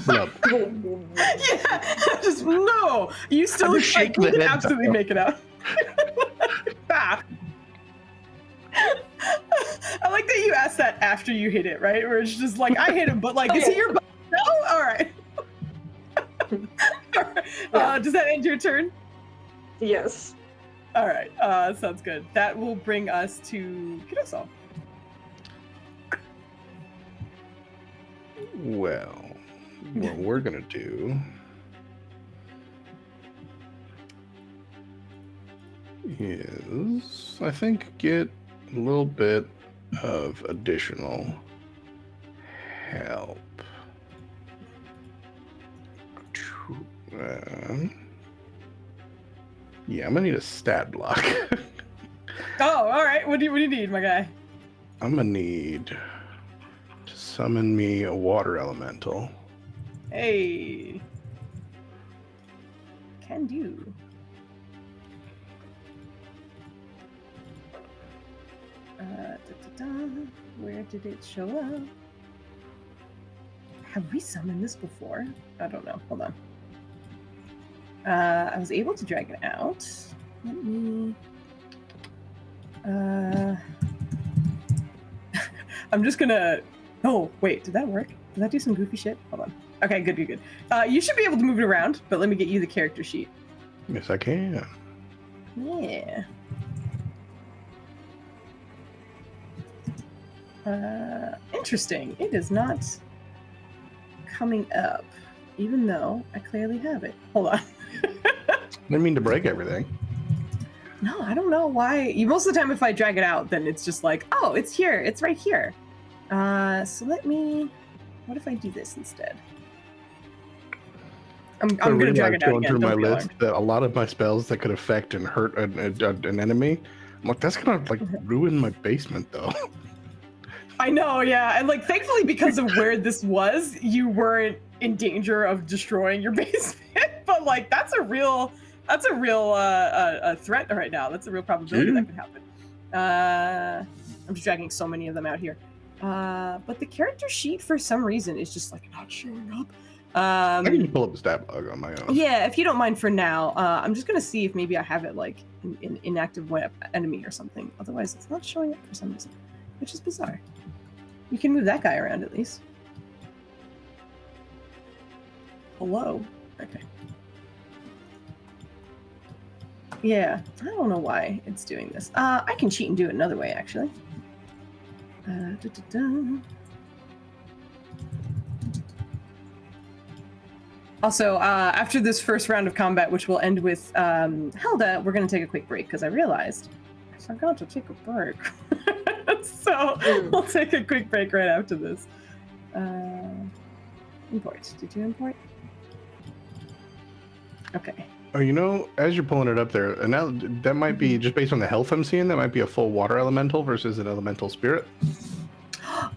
Blub. Yeah, just no. You still just shake you the can head absolutely down. make it out. Ah. I like that you asked that after you hit it, right? Where it's just like, I hit him, but is he your butt? No? All right. All right. Does that end your turn? Yes. All right. Sounds good. That will bring us to Kidoso. Well, what we're gonna do is, I think, get a little bit of additional help. Yeah, I'm gonna need a stat block. Oh, all right. What do you need, my guy? I'm gonna need to summon me a water elemental. Hey. Can do. Where did it show up? Have we summoned this before? I don't know. Hold on. I was able to drag it out. Let me... I'm just gonna... Oh, wait. Did that work? Did that do some goofy shit? Hold on. Okay, good. You should be able to move it around, but let me get you the character sheet. Yes, I can. Yeah. Interesting. It is not coming up, even though I clearly have it. Hold on. Didn't mean to break everything. No, I don't know why. Most of the time, if I drag it out, then it's just like, oh, it's here. It's right here. So let me... What if I do this instead? I'm going to drag it out going again. through my Don't be list alarmed. that a lot of my spells that could affect and hurt an enemy I'm like, that's gonna like ruin my basement though. I know, yeah, and like thankfully because of where this was, you weren't in danger of destroying your basement. But like that's a real threat right now. That's a real probability that could happen. I'm just dragging so many of them out here. But the character sheet for some reason is just like not showing up. I can just pull up the stat log on my own. Yeah, if you don't mind for now, I'm just gonna see if maybe I have it like in inactive enemy or something. Otherwise, it's not showing up for some reason, which is bizarre. You can move that guy around at least. Hello. Okay. Yeah, I don't know why it's doing this. I can cheat and do it another way, actually. Also, after this first round of combat, which will end with Helda, we're going to take a quick break because I realized I forgot to take a break. So we'll take a quick break right after this. Import. Did you import? Okay. Oh, you know, as you're pulling it up there, and now that might be just based on the health I'm seeing. That might be a full water elemental versus an elemental spirit.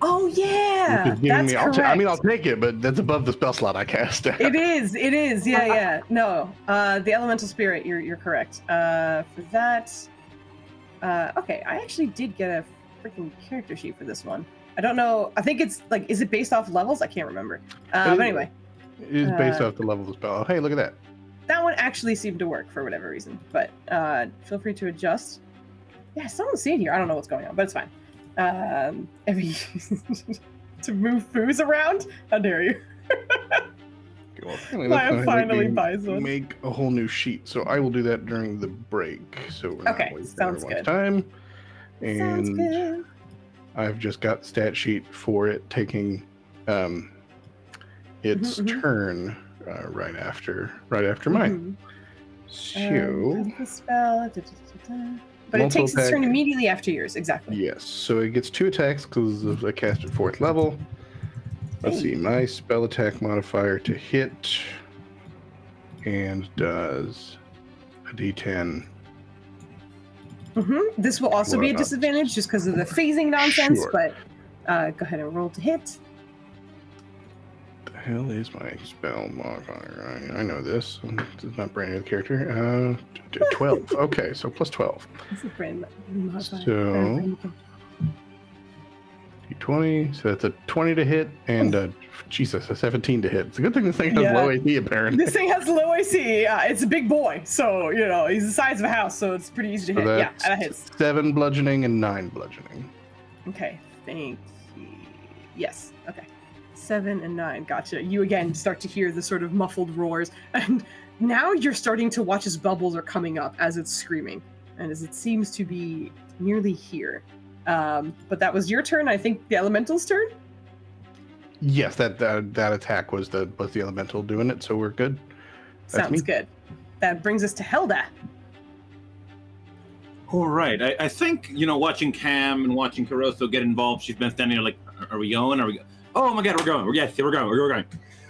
Oh yeah, that's correct. I'll take it, but that's above the spell slot I cast. It is. Yeah. No, the elemental spirit. You're correct. For that, okay. I actually did get a freaking character sheet for this one. I don't know. I think it's like, is it based off levels? I can't remember. But anyway, it is based off the level of the spell. Oh, hey, look at that. That one actually seemed to work for whatever reason, but feel free to adjust. Yeah, someone's seeing here. I don't know what's going on, but it's fine. To move Foos around? How dare you? Well, finally buys one. Make a whole new sheet, so I will do that during the break. So we're okay, sounds good. Time. And sounds good. I've just got stat sheet for it taking its turn right after mine. So the spell. But it takes its turn immediately after yours, exactly. Yes, so it gets 2 attacks because I cast at 4th level. Let's see, my spell attack modifier to hit and does a d10. This will also be a disadvantage just because of the phasing nonsense, but go ahead and roll to hit. The hell is my spell modifier? I know this. It's not brand new character. 12. Okay, so plus 12. This is brand modifier. So d20. So that's a 20 to hit and a 17 to hit. It's a good thing this thing has low AC, apparently. This thing has low AC. It's a big boy, so he's the size of a house, so it's pretty easy to hit. Yeah, that hits. 7 bludgeoning and 9 bludgeoning. Okay, thank you. Yes. Okay. 7 and 9. Gotcha. You again start to hear the sort of muffled roars, and now you're starting to watch as bubbles are coming up as it's screaming, and as it seems to be nearly here. But that was your turn. I think the elemental's turn. Yes, that attack was the elemental doing it, so we're good. Sounds good. That brings us to Helda. All right. I think, watching Cam and watching Caroso get involved, she's been standing there like, are we going? Oh my God, we're going. We're going.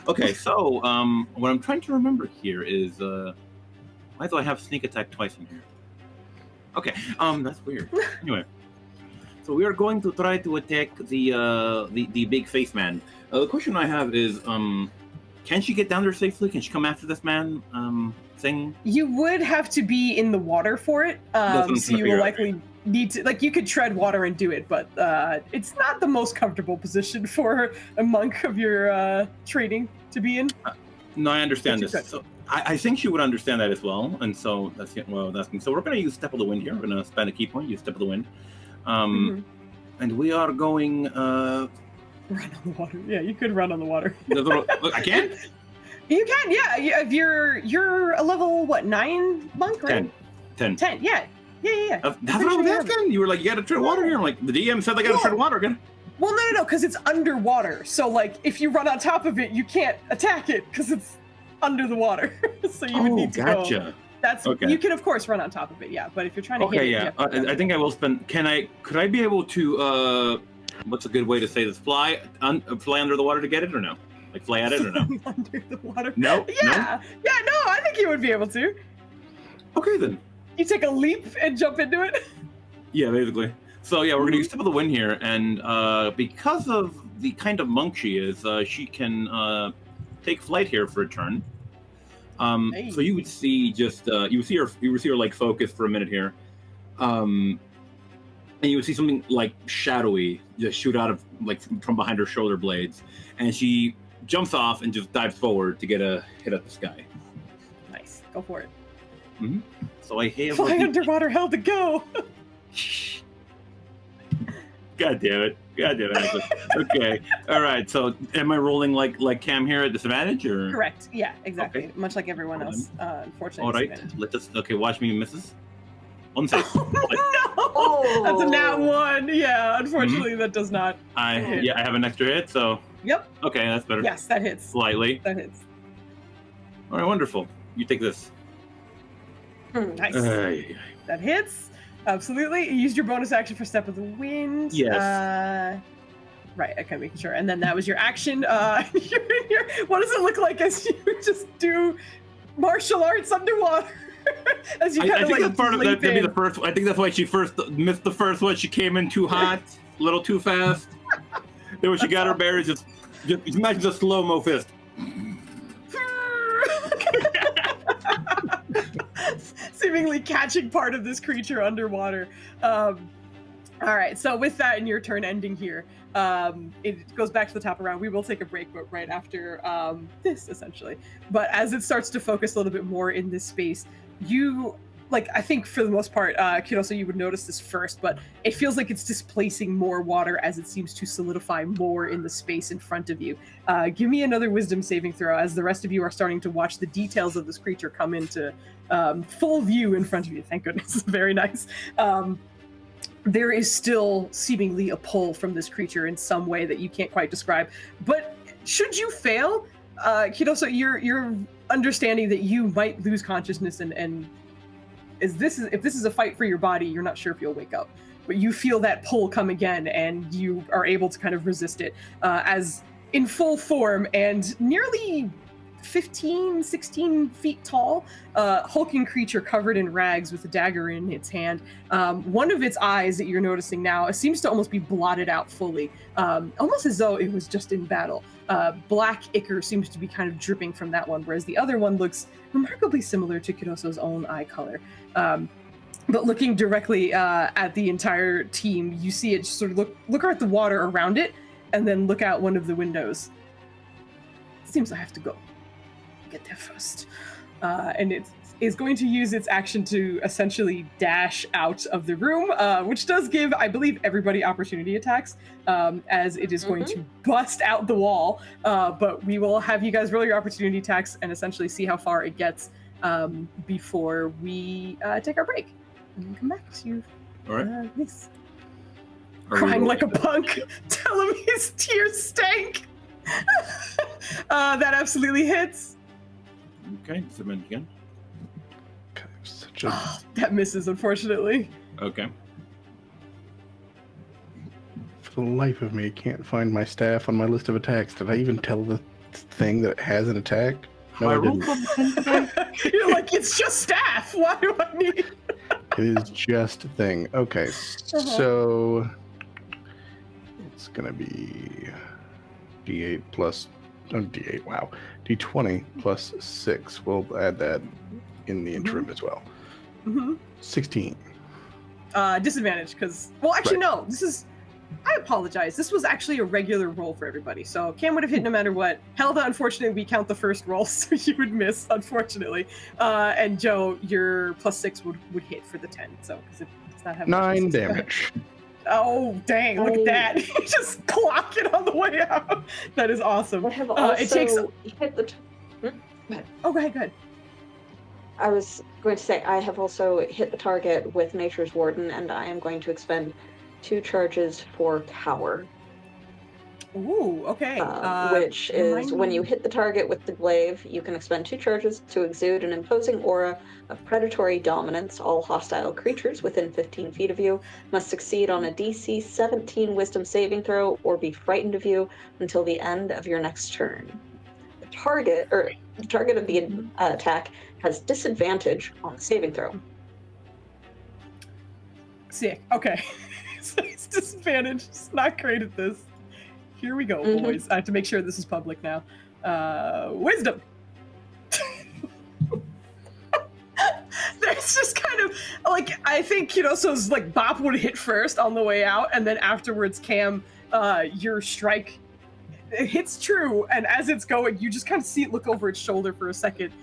Okay, so what I'm trying to remember here is why do I have sneak attack twice in here? Okay, that's weird. Anyway, so we are going to try to attack the big face man. The question I have is, can she get down there safely? Can she come after this man thing? You would have to be in the water for it, so you will likely need to, you could tread water and do it, but it's not the most comfortable position for a monk of your training to be in. No, I understand this. So I think she would understand that as well, and so that's so we're going to use Step of the Wind here. We're going to spend a key point, use Step of the Wind, and we are going. Run on the water. Yeah, you could run on the water. I can. You can, yeah. If you're a level 9 monk, right? 10. Yeah. That's what I was asking. You were like, you got to tread water here. I'm like, the DM said I got to tread water again. Well, no, because it's underwater. So, if you run on top of it, you can't attack it because it's under the water. So you would need to go. That's okay. You can, of course, run on top of it, yeah. But if you're trying to hit it, I think I will spend. Could I be able to? What's a good way to say this? Fly under the water to get it, or no? Fly at it, or no? Under the water. No. Yeah. I think you would be able to. Okay then. You take a leap and jump into it. Yeah, basically. So yeah, we're gonna use Tip of the Wind here, and because of the kind of monk she is, she can take flight here for a turn. So you would see just you would see her like focus for a minute here, and you would see something like shadowy just shoot out of like from behind her shoulder blades, and she jumps off and just dives forward to get a hit at the sky. Nice, go for it. Mm-hmm. So I have fly underwater hell to go. God damn it! Okay, all right. So am I rolling like Cam here at disadvantage or? Correct. Yeah, exactly. Okay. Much like everyone else. Unfortunately. All right. Let us. Okay, watch me misses. 1 second. Oh, no! That's a nat 1. Yeah, unfortunately, that does not. I have an extra hit, so. Yep. Okay, that's better. Yes, that hits. Slightly. That hits. All right, wonderful. You take this. Nice. That hits. Absolutely. You used your bonus action for Step of the Wind. Yes. Right, okay, making sure. And then that was your action. You're in here. What does it look like as you just do martial arts underwater? As you kind I of think like that's part of that. That'd be the first. I think that's why she first missed the first one. She came in too hot, a little too fast. Then when she got her bearings, just imagine the slow-mo fist. Seemingly catching part of this creature underwater. All right, so with that and your turn ending here, it goes back to the top of the round. We will take a break, but right after this, essentially. But as it starts to focus a little bit more in this space, you, like, I think for the most part, Kiroso, you would notice this first, but it feels like it's displacing more water as it seems to solidify more in the space in front of you. Give me another wisdom saving throw as the rest of you are starting to watch the details of this creature come into full view in front of you. Thank goodness. Very nice. There is still seemingly a pull from this creature in some way that you can't quite describe. But should you fail, Kiroso, you're understanding that you might lose consciousness and if this is a fight for your body, you're not sure if you'll wake up. But you feel that pull come again, and you are able to kind of resist it as in full form and nearly 15, 16 feet tall, hulking creature covered in rags with a dagger in its hand. One of its eyes that you're noticing now seems to almost be blotted out fully, almost as though it was just in battle. Black ichor seems to be kind of dripping from that one, whereas the other one looks remarkably similar to Kiroso's own eye color. But looking directly at the entire team, you see it sort of look at the water around it, and then look out one of the windows. Seems I have to go. Get there first. And it is going to use its action to essentially dash out of the room, which does give, I believe, everybody opportunity attacks, as it is going to bust out the wall. But we will have you guys roll your opportunity attacks and essentially see how far it gets before we take our break. And then come back to you. All right. Yes. Crying like a punk. Tell him his tears stank. That absolutely hits. Okay, submit again. That misses, unfortunately. Okay. For the life of me, I can't find my staff on my list of attacks. Did I even tell the thing that it has an attack? No, I didn't. You're like, it's just staff. Why do I need it? It is just a thing. Okay, so it's gonna be D8 plus D8. Wow, D20 plus 6. We'll add that in the interim as well. 16. Disadvantage because, well, actually, no. This is. I apologize. This was actually a regular roll for everybody, so Cam would have hit no matter what. Helda, unfortunately, we count the first roll, so you would miss, unfortunately. And Joe, your +6 would hit for the 10, so because it's not having 9 damage. Oh, dang, look at that. You just clock it on the way out. That is awesome. I have also it takes... hit the... Oh, go ahead. I was going to say, I have also hit the target with Nature's Warden, and I am going to expend 2 charges for Cower. Ooh, okay. Which is when you hit the target with the glaive, you can expend 2 charges to exude an imposing aura of predatory dominance. All hostile creatures within 15 feet of you must succeed on a DC 17 Wisdom saving throw or be frightened of you until the end of your next turn. The target of the attack has disadvantage on the saving throw. Sick. Okay. So it's disadvantage. It's not great at this. Here we go, boys. I have to make sure this is public now. Wisdom. There's just kind of like, I think, you know, so it's like Bop would hit first on the way out, and then afterwards, Cam, your strike it hits true, and as it's going, you just kind of see it look over its shoulder for a second,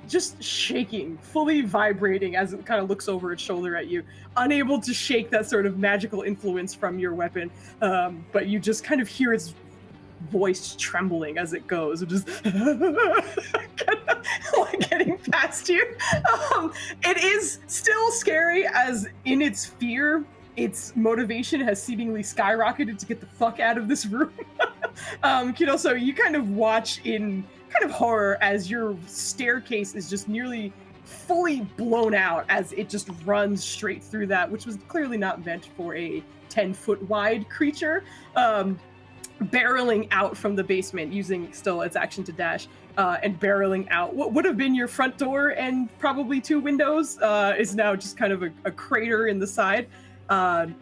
just shaking, fully vibrating as it kind of looks over its shoulder at you, unable to shake that sort of magical influence from your weapon, but you just kind of hear its voice trembling as it goes, just like getting past you. It is still scary, as in its fear, its motivation has seemingly skyrocketed to get the fuck out of this room. Kiddo, so you kind of watch in kind of horror as your staircase is just nearly fully blown out as it just runs straight through that, which was clearly not meant for a 10-foot wide creature. Barreling out from the basement, using still its action to dash, and barreling out what would have been your front door and probably 2 windows, is now just kind of a crater in the side,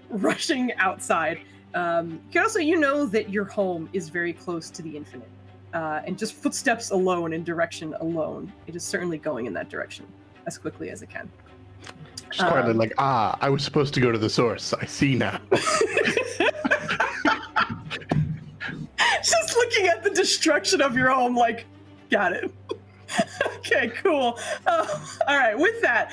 rushing outside. Also, you know that your home is very close to the infinite, and just footsteps alone and direction alone, it is certainly going in that direction as quickly as it can. Just quietly like, I was supposed to go to the source. I see now. Just looking at the destruction of your home, like, got it. Okay, cool. All right, with that,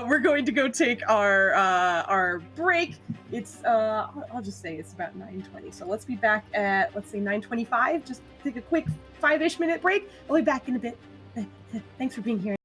we're going to go take our break. It's I'll just say it's about 9:20. So let's be back at, let's say, 9:25. Just take a quick 5-ish minute break. I'll be back in a bit. Thanks for being here.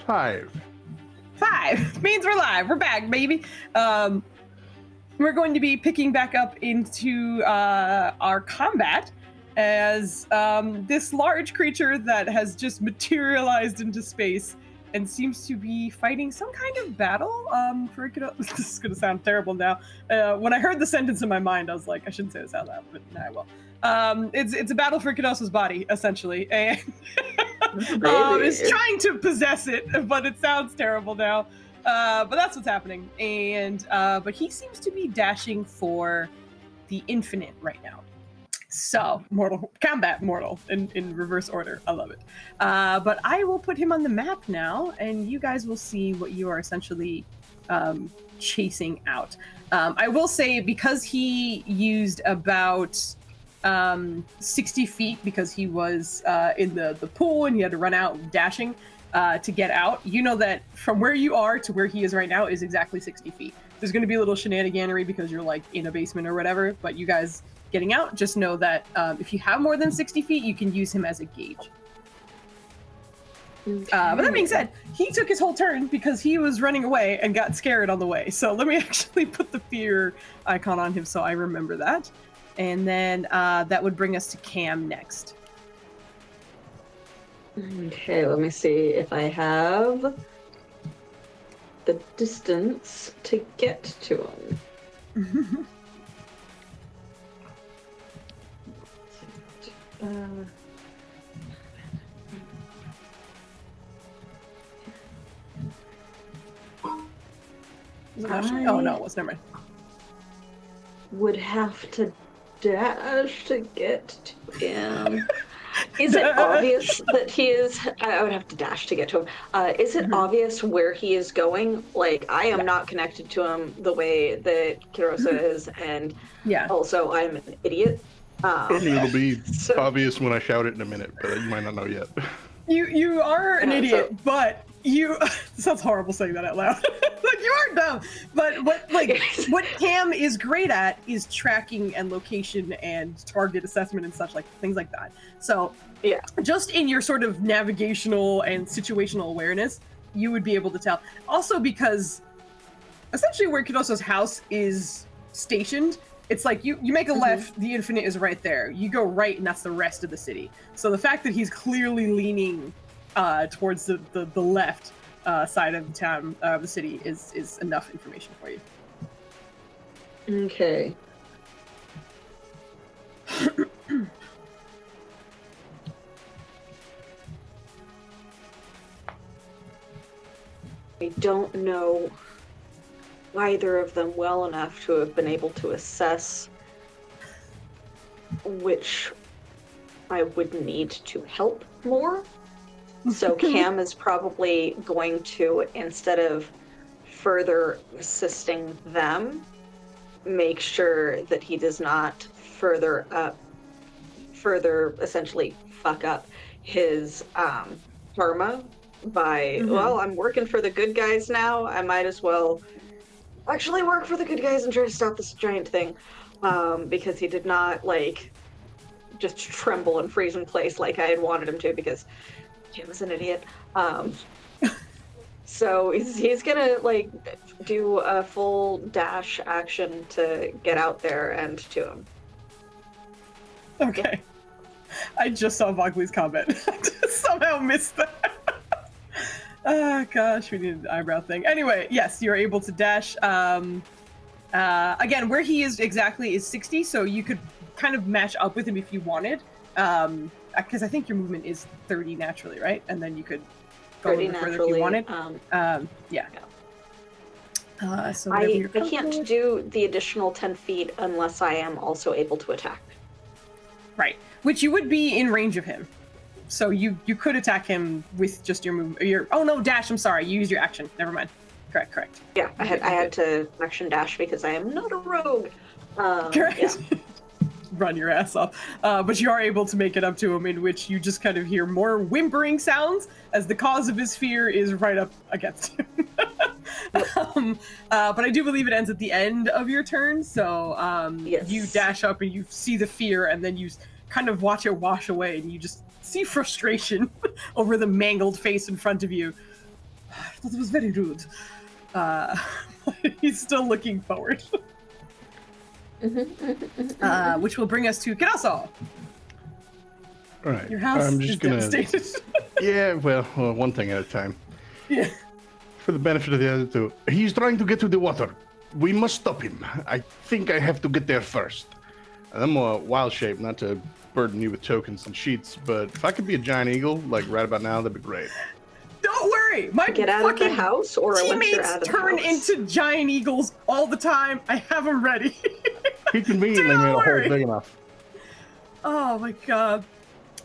5. 5 means we're live. We're back, baby. We're going to be picking back up into our combat as this large creature that has just materialized into space and seems to be fighting some kind of battle. This is going to sound terrible now. When I heard the sentence in my mind, I was like, I shouldn't say this out loud, but now I will. It's a battle for Kadosa's body, essentially, and is trying to possess it, but it sounds terrible now. But that's what's happening, and but he seems to be dashing for the infinite right now. So, combat mortal in reverse order. I love it. But I will put him on the map now, and you guys will see what you are essentially chasing out. I will say, because he used about 60 feet, because he was in the pool and he had to run out dashing to get out, you know that from where you are to where he is right now is exactly 60 feet. There's going to be a little shenaniganery because you're like in a basement or whatever, but you guys getting out, just know that if you have more than 60 feet, you can use him as a gauge. Okay. But that being said, he took his whole turn because he was running away and got scared on the way. So let me actually put the fear icon on him so I remember that. And then that would bring us to Cam next. Okay, let me see if I have the distance to get to him. Oh no, it was never mind. Would have to dash to get to him. Is it obvious that he is? I would have to dash to get to him. Is it obvious where he is going? Like, I am not connected to him the way that Kirosa is, and also I'm an idiot. It'll be obvious when I shout it in a minute, but you might not know yet. You are an idiot, but you it sounds horrible saying that out loud. Like, you are dumb. But what Cam is great at is tracking and location and target assessment and such, like things like that. So just in your sort of navigational and situational awareness, you would be able to tell. Also because essentially where Kadosa's house is stationed, it's like you make a left, the infinite is right there. You go right, and that's the rest of the city. So the fact that he's clearly leaning towards the left side of the town, the city, is enough information for you. Okay. I don't know either of them well enough to have been able to assess which I would need to help more. So Cam is probably going to, instead of further assisting them, make sure that he does not further essentially fuck up his karma by, well, I'm working for the good guys now, I might as well actually work for the good guys and try to stop this giant thing, because he did not just tremble and freeze in place like I had wanted him to, because Jim is an idiot. So he's gonna do a full dash action to get out there and to him. Okay. I just saw Vogley's comment. I just somehow missed that. Oh gosh, we need an eyebrow thing. Anyway, yes, you're able to dash. Again, where he is exactly is 60, so you could kind of match up with him if you wanted. Because I think your movement is 30 naturally, right? And then you could go a little further if you wanted. So I can't do the additional 10 feet unless I am also able to attack. Right, which you would be in range of him. So you could attack him with just your move. Dash. I'm sorry, you used your action. Never mind. Correct. Yeah, I had to action dash because I am not a rogue. Correct. Yeah. Run your ass off. But you are able to make it up to him, in which you just kind of hear more whimpering sounds as the cause of his fear is right up against him. But I do believe it ends at the end of your turn. So you dash up and you see the fear, and then you kind of watch it wash away, and you just see frustration over the mangled face in front of you. That was very rude. He's still looking forward. Which will bring us to Kiraso. All right. Your house I'm just is gonna. devastated. Yeah, well, one thing at a time. Yeah. For the benefit of the other two, he's trying to get to the water. We must stop him. I think I have to get there first. I'm a wild shape, not to burden you with tokens and sheets, but if I could be a giant eagle, like right about now, that'd be great. Don't worry, my Get out of the fucking house, or once you're teammates out of the turn house. into giant eagles all the time. I have them ready. He conveniently Don't made a hole worry. big enough. Oh my god.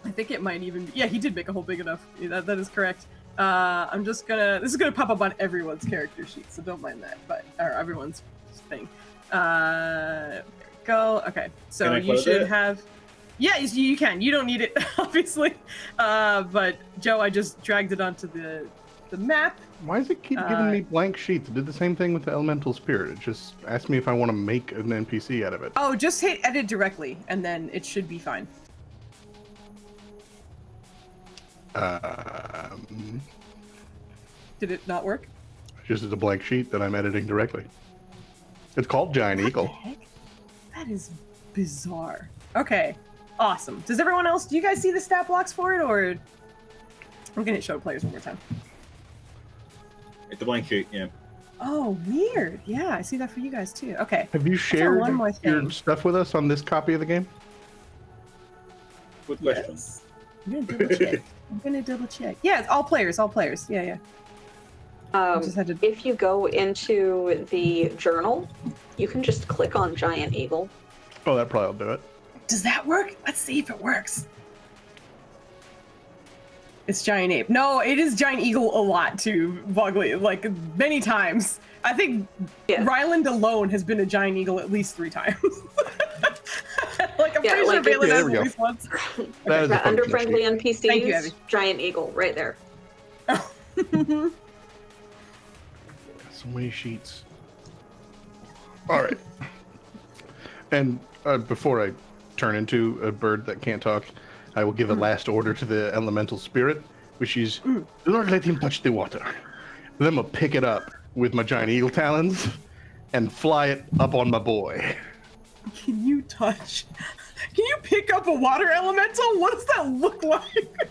I think it might even be. Yeah, he did make a hole big enough. Yeah, that is correct. I'm just gonna. This is gonna pop up on everyone's character sheet, so don't mind that. But or everyone's thing. There we go. Okay, so you should have. Yeah, you can. You don't need it, obviously. But Joe, I just dragged it onto the map. Why does it keep giving me blank sheets? It did the same thing with the elemental spirit. It just asked me if I want to make an NPC out of it. Oh, just hit edit directly, and then it should be fine. Did it not work? Just as a blank sheet that I'm editing directly. It's called Giant Eagle. Heck? That is bizarre. Okay, awesome. Does everyone else, do you guys see the stat blocks for it, or I'm gonna show players one more time. It's the blank sheet, yeah. Oh, weird. Yeah, I see that for you guys too. Okay. Have you shared one more thing. your stuff with us on this copy of the game? Good question. Yes. I'm gonna double check. Yeah, it's all players. Yeah. Just had to... If you go into the journal, you can just click on Giant Eagle. Oh, that probably will do it. Does that work? Let's see if it works. It's Giant Ape. No, it is Giant Eagle a lot too, Bogley. Like many times. I think Ryland alone has been a Giant Eagle at least 3 times. Like I'm pretty sure Valen has at least once. That is a Under function friendly sheet. NPCs, Thank you, Abby. Giant Eagle, right there. So many sheets. All right. And before I turn into a bird that can't talk, I will give a last order to the elemental spirit, which is, do not let him touch the water. Then I'm going to pick it up with my giant eagle talons and fly it up on my boy. Can you pick up a water elemental? What does that look like?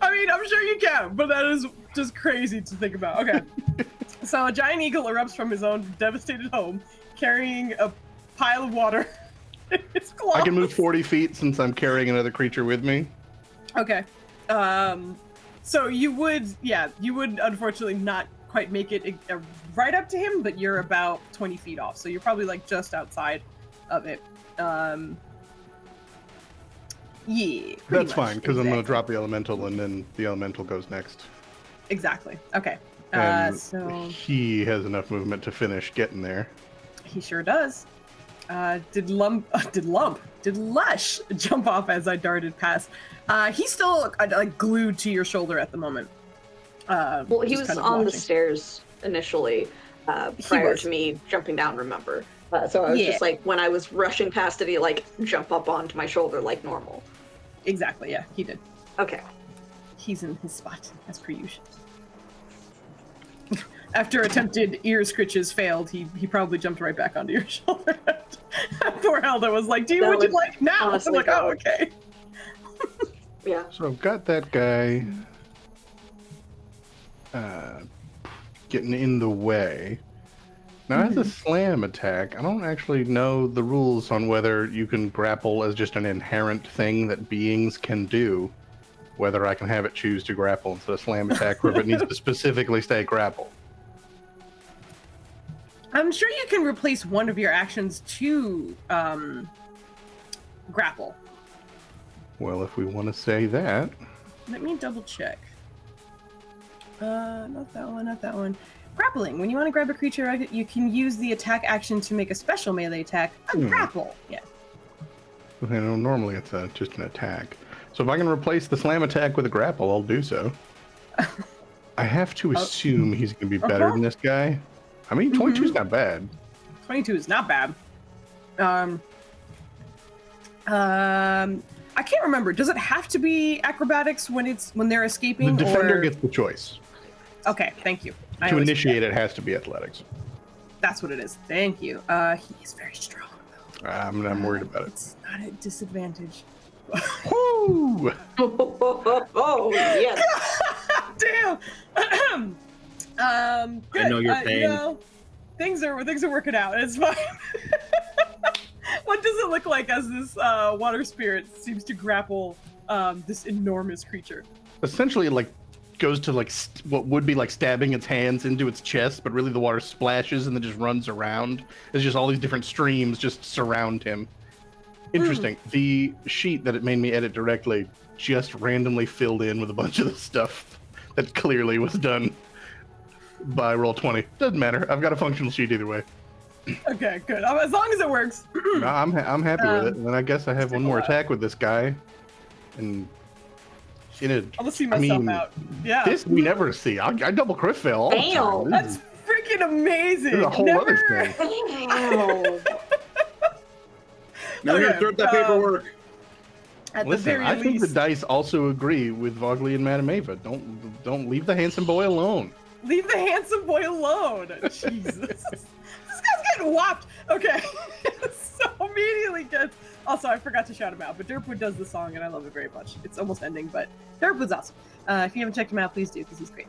I mean, I'm sure you can, but that is just crazy to think about. Okay. So a giant eagle erupts from his own devastated home, carrying a pile of water in its claws. I can move 40 feet since I'm carrying another creature with me. Okay. So you would unfortunately not quite make it right up to him, but you're about 20 feet off. So you're probably like just outside of it. Yeah. That's fine, because I'm going to drop the elemental and then the elemental goes next. Exactly. Okay. And So he has enough movement to finish getting there. he sure does. Did Lush jump off as I darted past? He's still like glued to your shoulder at the moment. Well, he was kind of on the watching. stairs initially, prior to me jumping down, remember? So I was just like, when I was rushing past it, he like jump up onto my shoulder like normal. Exactly, yeah, he did. Okay. He's in his spot, as per usual. After attempted ear scritches failed, he probably jumped right back onto your shoulder. Poor Helda was like, would you like now? I'm like, oh, okay. Yeah. So I've got that guy getting in the way. Now, as a slam attack, I don't actually know the rules on whether you can grapple as just an inherent thing that beings can do, whether I can have it choose to grapple instead of slam attack, or if it needs to specifically stay grapple. I'm sure you can replace one of your actions to grapple. Well, if we want to say that. Let me double check. Not that one. Grappling. When you want to grab a creature, you can use the attack action to make a special melee attack. Grapple. Yeah. You know, normally it's just an attack. So if I can replace the slam attack with a grapple, I'll do so. I have to assume he's going to be better than this guy. I mean, 22 is not bad. 22 is not bad. I can't remember. Does it have to be acrobatics when they're escaping? The defender gets the choice. Okay, thank you. To initiate it has to be athletics. That's what it is. Thank you. He is very strong. I'm worried about it. It's not a disadvantage. Woo! Oh, yes. Damn. Good. I know your pain. You know, things are working out. It's fine. What does it look like as this water spirit seems to grapple this enormous creature? Essentially, it like goes to like what would be like stabbing its hands into its chest, but really the water splashes and then just runs around. It's just all these different streams just surround him. Interesting. The sheet that it made me edit directly just randomly filled in with a bunch of the stuff that clearly was done by Roll20. Doesn't matter. I've got a functional sheet either way. Okay, good. As long as it works. I'm happy with it. And then I guess I have one more attack with this guy. And in a, I'll see myself out. Yeah. This we never see. I double crit fail all the time. That's freaking amazing. This is a whole other thing. Wow. Now here, start that paperwork. At the Listen, very I think least, the dice also agree with Vogley and Madame Ava. Don't leave the handsome boy alone. leave the handsome boy alone. Jesus. This guy's getting whopped. Okay. So immediately gets. Also, I forgot to shout him out, but Derpwood does the song, and I love it very much. It's almost ending, but Derpwood's awesome. If you haven't checked him out, please do, because he's great.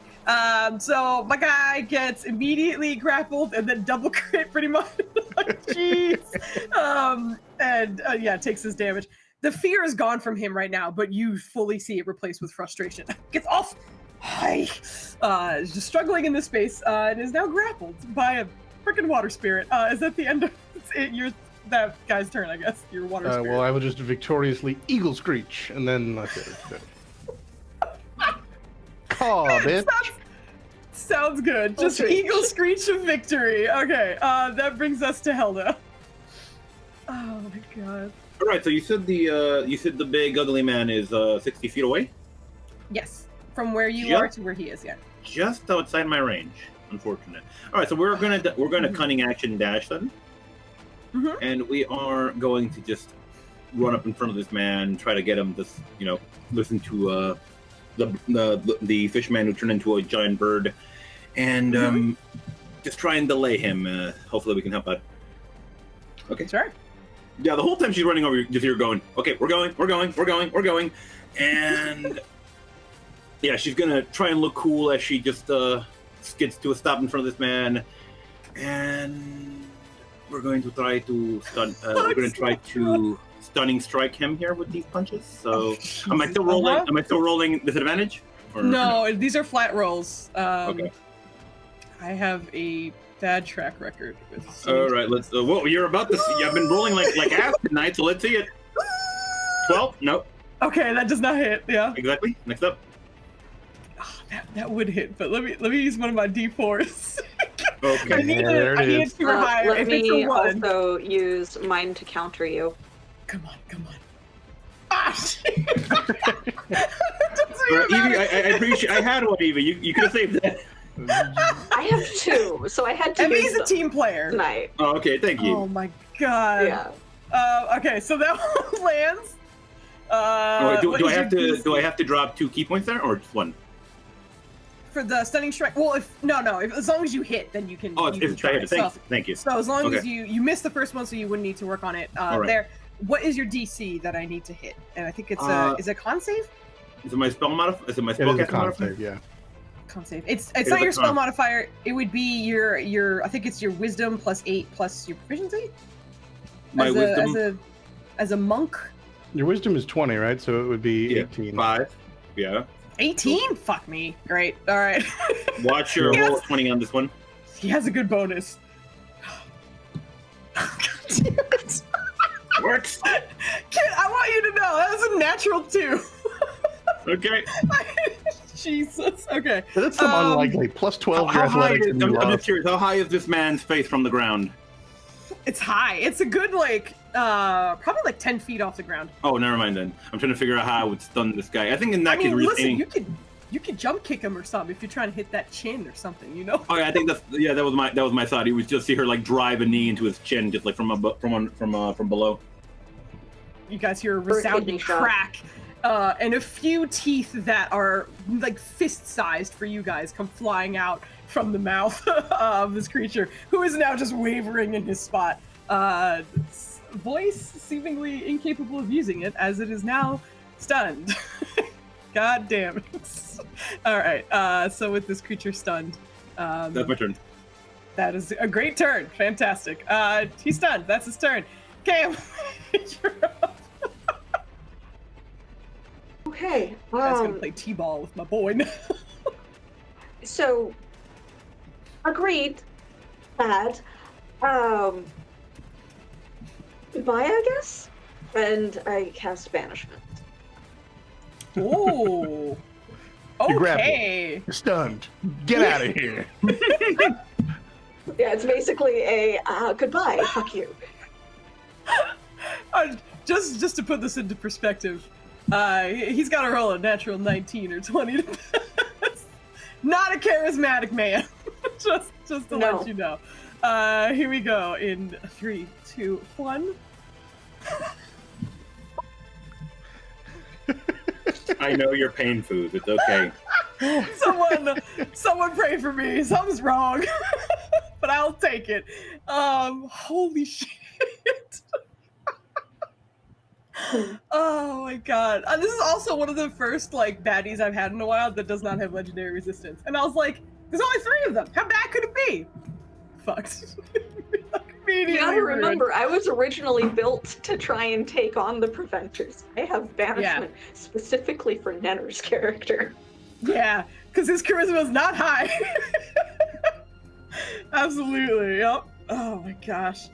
So my guy gets immediately grappled and then double crit, pretty much. Like, jeez. Yeah, takes his damage. The fear is gone from him right now, but you fully see it replaced with frustration. Gets off. Hi. Is just struggling in this space, and is now grappled by a freaking water spirit. Is that the end of that guy's turn, I guess? Your water spirit. Well, I will just victoriously eagle screech, and then that's it. Oh, bitch. Sounds good. Just eagle screech of victory. Okay, that brings us to Helda. Oh my god. All right, so you said the big ugly man is 60 feet away? Yes, from where you are to where he is. Yeah. Just outside my range. Unfortunate. All right, so we're gonna cunning action dash then, and we are going to just run up in front of this man, try to get him to listen to the fishman who turned into a giant bird, and just try and delay him. Hopefully, we can help out. Okay. Sure. Yeah, the whole time she's running over, just here going, okay, we're going, and yeah, she's gonna try and look cool as she just skids to a stop in front of this man, and we're going to try to stunning strike him here with these punches. So, am I still rolling? Am I still rolling disadvantage? No, these are flat rolls. Okay. I have a bad track record with. All right, let's. Whoa, you're about to see. I've been rolling like ass tonight, so let's see it. 12? Nope. Okay, that does not hit. Yeah. Exactly. Next up. Oh, that would hit, but let me use one of my D4s. Okay. I need it super high. Let If me it's a 1. also use mine to counter you. Come on. Ah, shit. Evie, I appreciate. I had one, Evie. You could have saved that. I have 2, so I had to. And use he's a team player tonight. Oh, okay. Thank you. Oh my god. Yeah. Okay, so that one lands. Do I have to drop 2 key points there, or just 1? For the stunning strike? Well, as long as you hit, then you can. Oh, you can if I hit it. Thank you. So as long as you missed the first one, so you wouldn't need to work on it. Right. There. What is your DC that I need to hit? And I think it's is it con save? Is it my spell modifier? Is it my spell modifier? Yeah. Con save. It's not your spell modifier. It would be your. I think it's your wisdom plus 8 plus your proficiency. My wisdom. As a monk. Your wisdom is 20, right? So it would be 18. 5. Yeah. 18? Fuck me. Great. All right. Watch your roll of 20 on this one. He has a good bonus. God damn it. Works. Kid, I want you to know that was a natural 2. Okay. Jesus. Okay. That's some unlikely. Plus 12 your athletics. I'm just curious. How high is this man's face from the ground? It's high. It's a good probably like 10 feet off the ground. Oh, never mind then. I'm trying to figure out how I would stun this guy. I think in that case, listen, you could jump kick him or something if you're trying to hit that chin or something, you know? Oh yeah, I think that was my thought. He would just see her like drive a knee into his chin, just like from below. You guys hear a resounding crack and a few teeth that are like fist-sized for you guys come flying out from the mouth of this creature, who is now just wavering in his spot. Voice seemingly incapable of using it, as it is now stunned. God damn it. All right, so with this creature stunned, That's my turn. that is a great turn. Fantastic. He's stunned. That's his turn. Cam, you're up. Okay. I was gonna play t-ball with my boy now. So, agreed. Bad. Goodbye, I guess. And I cast banishment. Ooh. You grab Okay. You're stunned. Get out of here. Yeah, it's basically a goodbye. Fuck you. Just to put this into perspective, he's got to roll a natural 19 or 20 to pass. Not a charismatic man. just to let you know. Here we go in 3, 2, 1. I know your pain, Food. It's okay. Someone pray for me. Something's wrong, but I'll take it. Holy shit. Oh my god. This is also one of the first like baddies I've had in a while that does not have legendary resistance. And I was like, there's only 3 of them. How bad could it be? Fucked. You gotta remember, I was originally built to try and take on the Preventers. I have banishment specifically for Nenner's character. Yeah, because his charisma is not high. Absolutely, yep. Oh my gosh.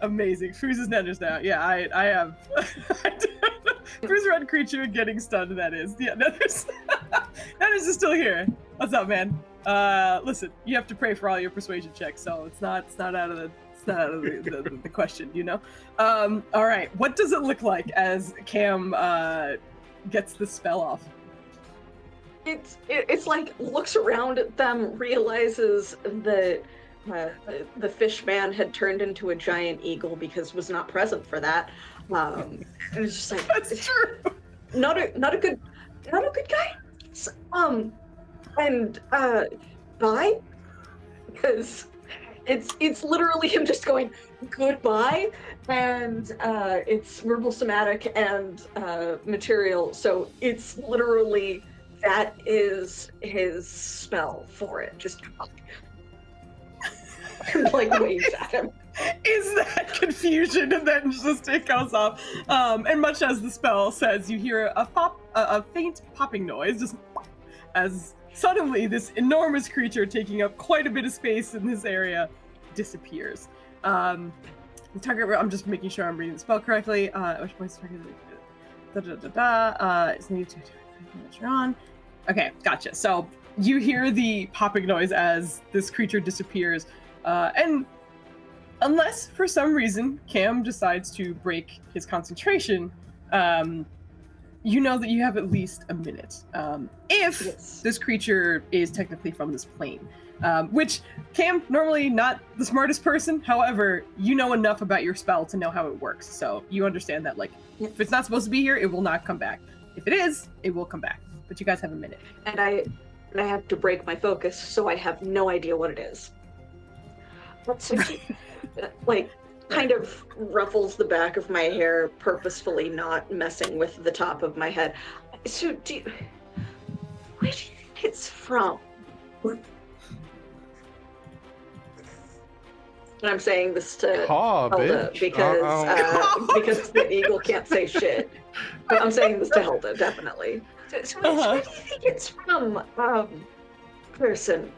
Amazing. Fooz's Nenner's now. Yeah, I have. Fooz's red creature getting stunned, that is. Yeah, Nenner's is still here. What's up, man? Listen, you have to pray for all your persuasion checks, so it's not out of the question, you know? All right, what does it look like as Cam gets the spell off? It's like looks around at them, realizes that the fish man had turned into a giant eagle because was not present for that, and it's just like That's true. Not a good guy. And bye, because it's literally him just going goodbye, and it's verbal, somatic, and material. So it's literally that is his spell for it. Just like waves at him. Is that confusion, and then just it goes off. And much as the spell says, you hear a faint popping noise, just as suddenly this enormous creature taking up quite a bit of space in this area disappears. The target, I'm just making sure I'm reading the spell correctly. Which points target? It's needed to on. Okay, gotcha. So you hear the popping noise as this creature disappears, and unless for some reason Cam decides to break his concentration, you know that you have at least a minute. If this creature is technically from this plane, which Cam, normally not the smartest person, however, you know enough about your spell to know how it works. So you understand that, like, if it's not supposed to be here, it will not come back. If it is, it will come back. But you guys have a minute. And I have to break my focus, so I have no idea what it is. So she, like, kind of ruffles the back of my hair, purposefully not messing with the top of my head. So, where do you think it's from? And I'm saying this to Hilda because the eagle can't say shit. But I'm saying this to Hilda, definitely. So where do you think it's from, person?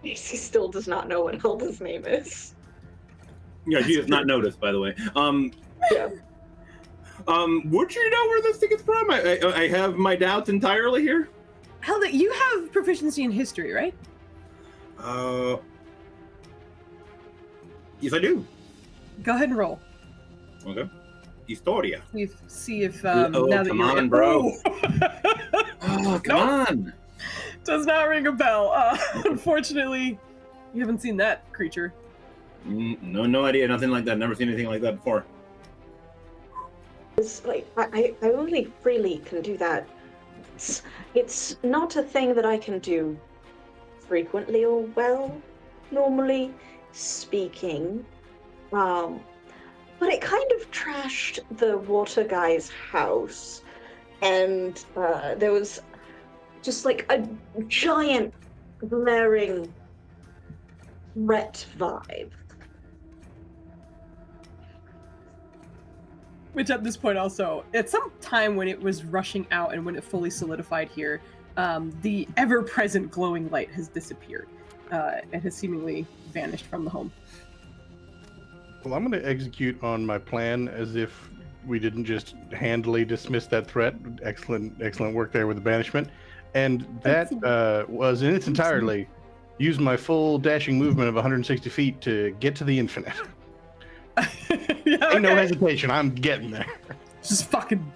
He still does not know what Hilda's name is. Yeah, she has not noticed, by the way. Yeah. Would you know where this thing is from? I have my doubts entirely here. Hilda, you have proficiency in history, right? Yes, I do. Go ahead and roll. Okay. Historia. See if now that come you're on, bro. Oh, come on. Does not ring a bell. Unfortunately, you haven't seen that creature. No idea. Nothing like that. Never seen anything like that before. It's like I only freely can do that. It's not a thing that I can do frequently or well, normally speaking. But it kind of trashed the water guy's house, and there was just like a giant glaring threat vibe. Which at this point also, at some time when it was rushing out and when it fully solidified here, the ever-present glowing light has disappeared. It has seemingly vanished from the home. Well, I'm going to execute on my plan as if we didn't just handily dismiss that threat. Excellent work there with the banishment. And that was in its entirety, use my full dashing movement of 160 feet to get to the infinite. Yeah, okay. Ain't no hesitation. I'm getting there. Just fucking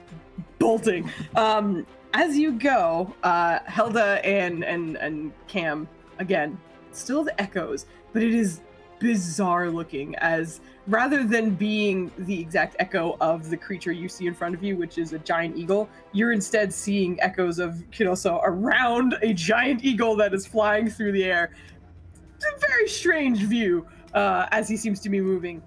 bolting. As you go, Helda and Cam, again, still the echoes, but it is bizarre looking, as rather than being the exact echo of the creature you see in front of you, which is a giant eagle, you're instead seeing echoes of Kidoso around a giant eagle that is flying through the air. It's a very strange view as he seems to be moving.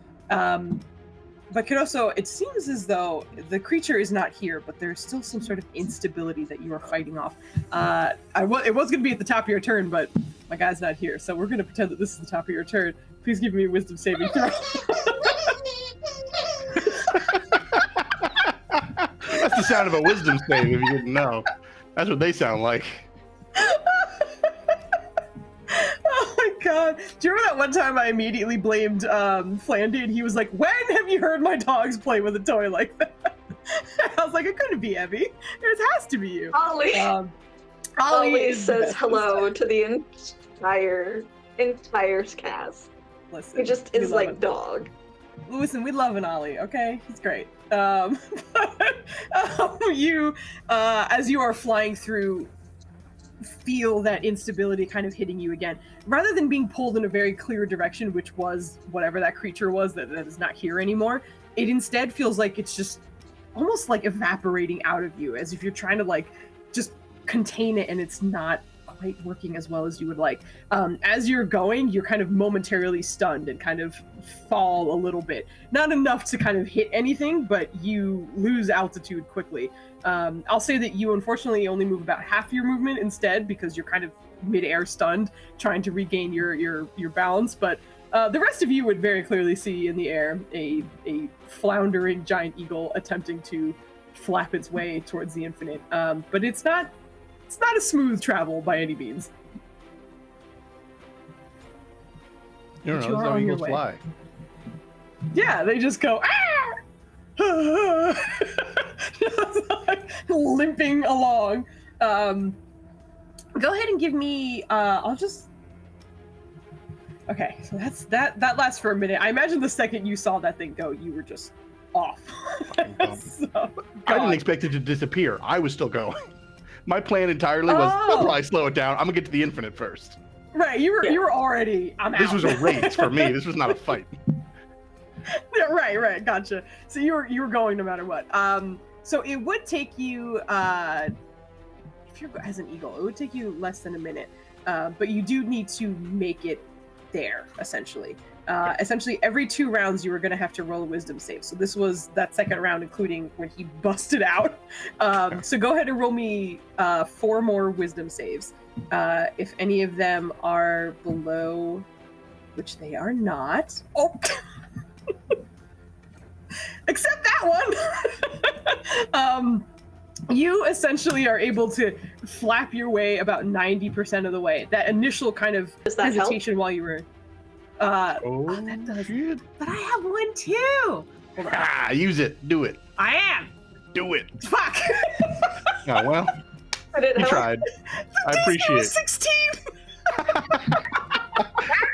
But Kidoso, it seems as though the creature is not here, but there's still some sort of instability that you are fighting off. It was going to be at the top of your turn, but my guy's not here, so we're going to pretend that this is the top of your turn. Please give me a wisdom saving throw. That's the sound of a wisdom save, if you didn't know. That's what they sound like. Oh my god. Do you remember that one time I immediately blamed Flandy, and he was like, when have you heard my dogs play with a toy like that? I was like, it couldn't be Evie. It has to be you. Ollie. Ollie says hello to the entire cast. Listen, He just is like it. dog. Listen, we love an Ollie, okay? He's great. You, as you are flying through, feel that instability kind of hitting you again. Rather than being pulled in a very clear direction, which was whatever that creature was that is not here anymore, it instead feels like it's just almost like evaporating out of you, as if you're trying to like just contain it and it's not quite working as well as you would like. As you're going, you're kind of momentarily stunned and kind of fall a little bit. Not enough to kind of hit anything, but you lose altitude quickly. I'll say that you unfortunately only move about half your movement instead, because you're kind of mid-air stunned, trying to regain your balance. But the rest of you would very clearly see in the air a floundering giant eagle attempting to flap its way towards the infinite. But it's not a smooth travel by any means. You know, But that's you are how on your eagles way. fly. Yeah, they just go, ah! Just like limping along. Go ahead and give me, okay, so that lasts for a minute. I imagine the second you saw that thing go, you were just off. So, I didn't expect it to disappear. I was still going. My plan entirely was, I'll probably slow it down. I'm gonna get to the infinite first. Right, you were already, I'm out. This was a race for me. This was not a fight. Yeah, right, gotcha. So you were going no matter what. So it would take you, if you're as an eagle, it would take you less than a minute. But you do need to make it there, essentially. Essentially, every 2 rounds, you were going to have to roll a wisdom save. So this was that second round, including when he busted out. So go ahead and roll me 4 more wisdom saves. If any of them are below, which they are not. Oh! Except that one! You essentially are able to flap your way about 90% of the way. That initial kind of hesitation while you were... that does. Shit. But I have one too! Hold on. Use it. Do it. I am! Do it. Fuck! Oh, well, you tried. I appreciate it. 16!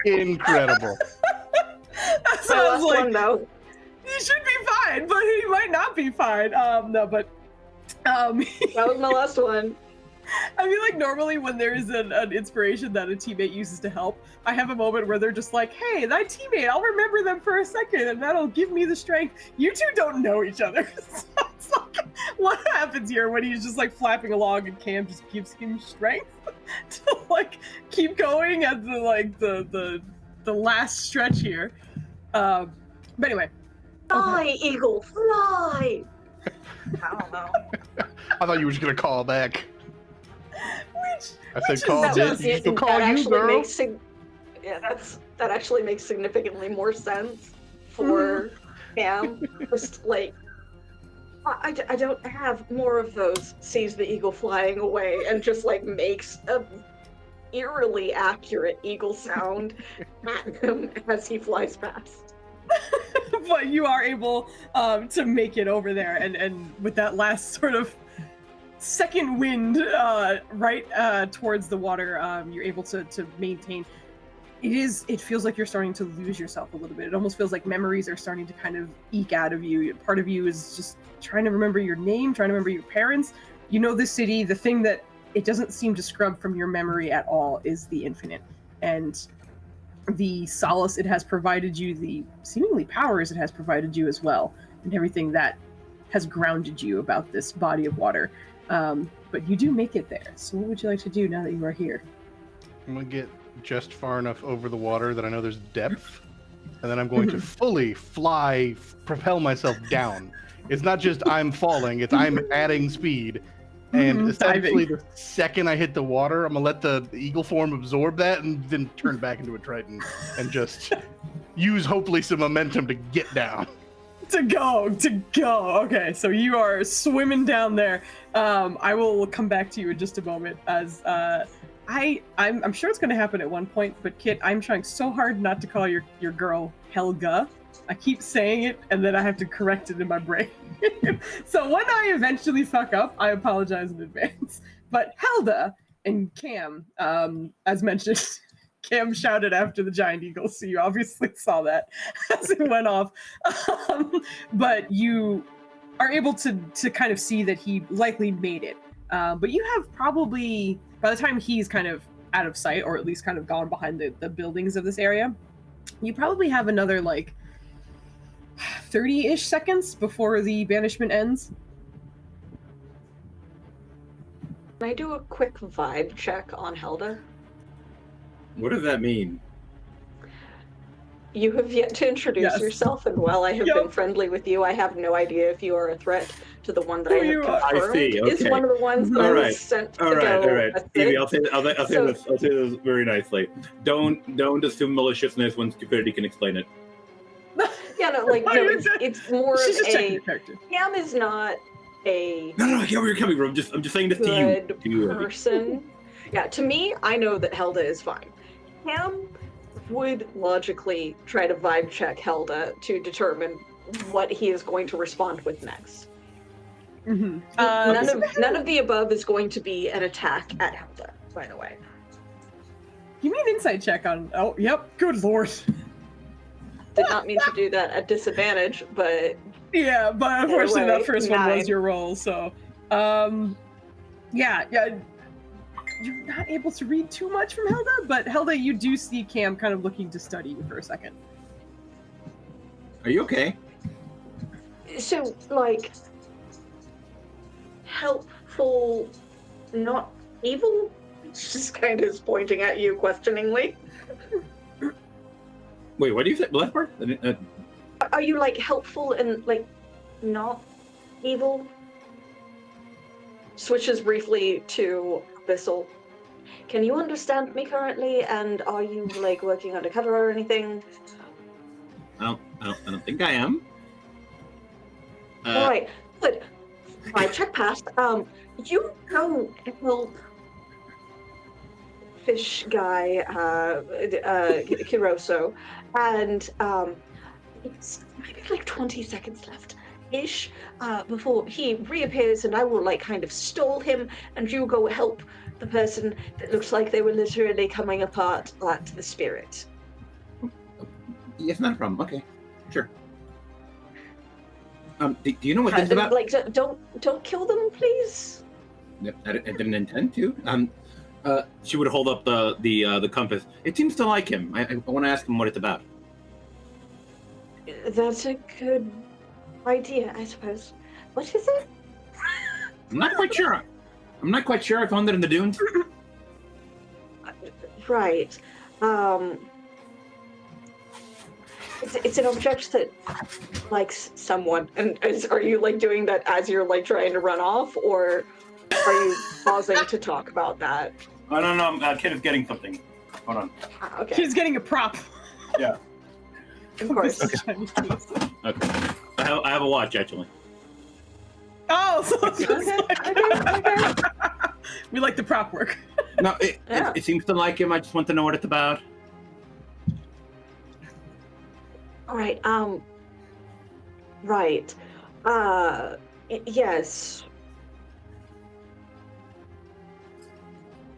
Incredible. So I was like, one, though. he should be fine, but he might not be fine. No, but... That was my last one. I feel like normally when there's an inspiration that a teammate uses to help, I have a moment where they're just like, hey, that teammate, I'll remember them for a second and that'll give me the strength. You two don't know each other. So it's like, what happens here when he's just like flapping along and Cam just gives him strength to like keep going at the last stretch here. But anyway. Fly, eagle, fly! I don't know. I thought you were just gonna call back. I said which call is this. just- You call you, girl. That actually makes significantly more sense for Cam. Just like, I don't have more of those. Sees the eagle flying away and just like makes a eerily accurate eagle sound at him as he flies past. But you are able to make it over there, and with that last sort of second wind right towards the water, you're able to maintain. It feels like you're starting to lose yourself a little bit. It almost feels like memories are starting to kind of eke out of you. Part of you is just trying to remember your name, trying to remember your parents. You know the city. The thing that it doesn't seem to scrub from your memory at all is the infinite. And the solace it has provided you, the seemingly powers it has provided you as well, and everything that has grounded you about this body of water. But you do make it there. So what would you like to do now that you are here? I'm gonna get just far enough over the water that I know there's depth, and then I'm going to fully fly, propel myself down. It's not just I'm falling, it's I'm adding speed. And essentially, the second I hit the water, I'm gonna let the eagle form absorb that and then turn back into a Triton and just use hopefully some momentum to get down. To go. Okay, so you are swimming down there. I will come back to you in just a moment as I'm sure it's going to happen at one point, but Kit, I'm trying so hard not to call your girl Helga. I keep saying it, and then I have to correct it in my brain. So when I eventually fuck up, I apologize in advance. But Helda and Cam, as mentioned, Cam shouted after the giant eagle, so you obviously saw that as it went off. But you are able to kind of see that he likely made it. But you have probably, by the time he's kind of out of sight, or at least kind of gone behind the buildings of this area, you probably have another like 30-ish seconds before the banishment ends. Can I do a quick vibe check on Helda? What does that mean? You have yet to introduce yourself, and while I have been friendly with you, I have no idea if you are a threat to the one that I have confirmed. I see, okay. Is one of the ones that I was sent to go. All right. Evie, I'll say this very nicely. Don't assume maliciousness when stupidity can explain it. Yeah, no, like no, it's more of a. Cam is not a. No, I get where you're coming from. I'm just saying this to you. Person. Yeah, to me, I know that Helda is fine. Cam would logically try to vibe check Helda to determine what he is going to respond with next. Mm-hmm. None of the above is going to be an attack at Helda, by the way. Give me an insight check on. Oh, yep. Good lord. Did not mean to do that at disadvantage, but yeah, but unfortunately anyway, that first one was your roll. So, yeah. You're not able to read too much from Helda, but Helda, you do see Cam kind of looking to study you for a second. Are you okay? So, like, helpful, not evil? Just kind of is pointing at you questioningly. Wait, what do you say? The last part? Are you, like, helpful and, like, not evil? Switches briefly to Abyssal. Can you understand me currently, and are you, like, working undercover or anything? I don't think I am. Alright, good. Alright, check past. You go help fish guy, Kiroso, and, it's maybe like 20 seconds left-ish, before he reappears, and I will, like, kind of stall him, and you go help the person that looks like they were literally coming apart at the spirit. Yes, not a problem. Okay, sure. Do you know what this is about? Like, don't kill them, please. Yep, I didn't intend to. She would hold up the compass. It seems to like him. I want to ask him what it's about. That's a good idea, I suppose. What is it? I'm not quite sure. I'm not quite sure. I found it in the dunes. Right. It's an object that likes someone. And are you like doing that as you're like trying to run off, or are you pausing to talk about that? I don't know. Kid is getting something. Hold on. Okay. She's getting a prop. Yeah. Of course. Okay. I have a watch actually. Oh, so Okay. we like the prop work. No, Yeah. it seems to like him. I just want to know what it's about. All right. Right. Yes.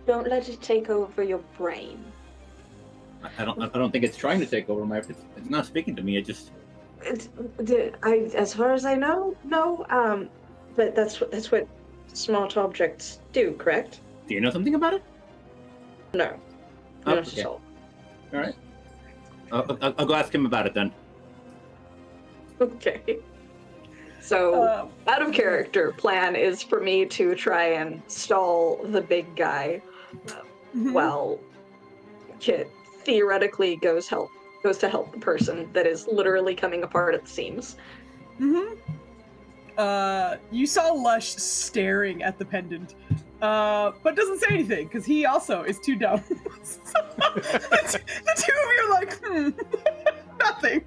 Don't let it take over your brain. I don't think it's trying to take over my. It's not speaking to me. It just. As far as I know, no. But that's what smart objects do, correct? Do you know something about it? No. Oh, Not okay. at all. All right. I'll go ask him about it then. Okay. So, out of character, plan is for me to try and stall the big guy. Well, Kit theoretically goes to help the person that is literally coming apart at the seams. You saw Lush staring at the pendant, but doesn't say anything because he also is too dumb. So, the two of you are like, nothing,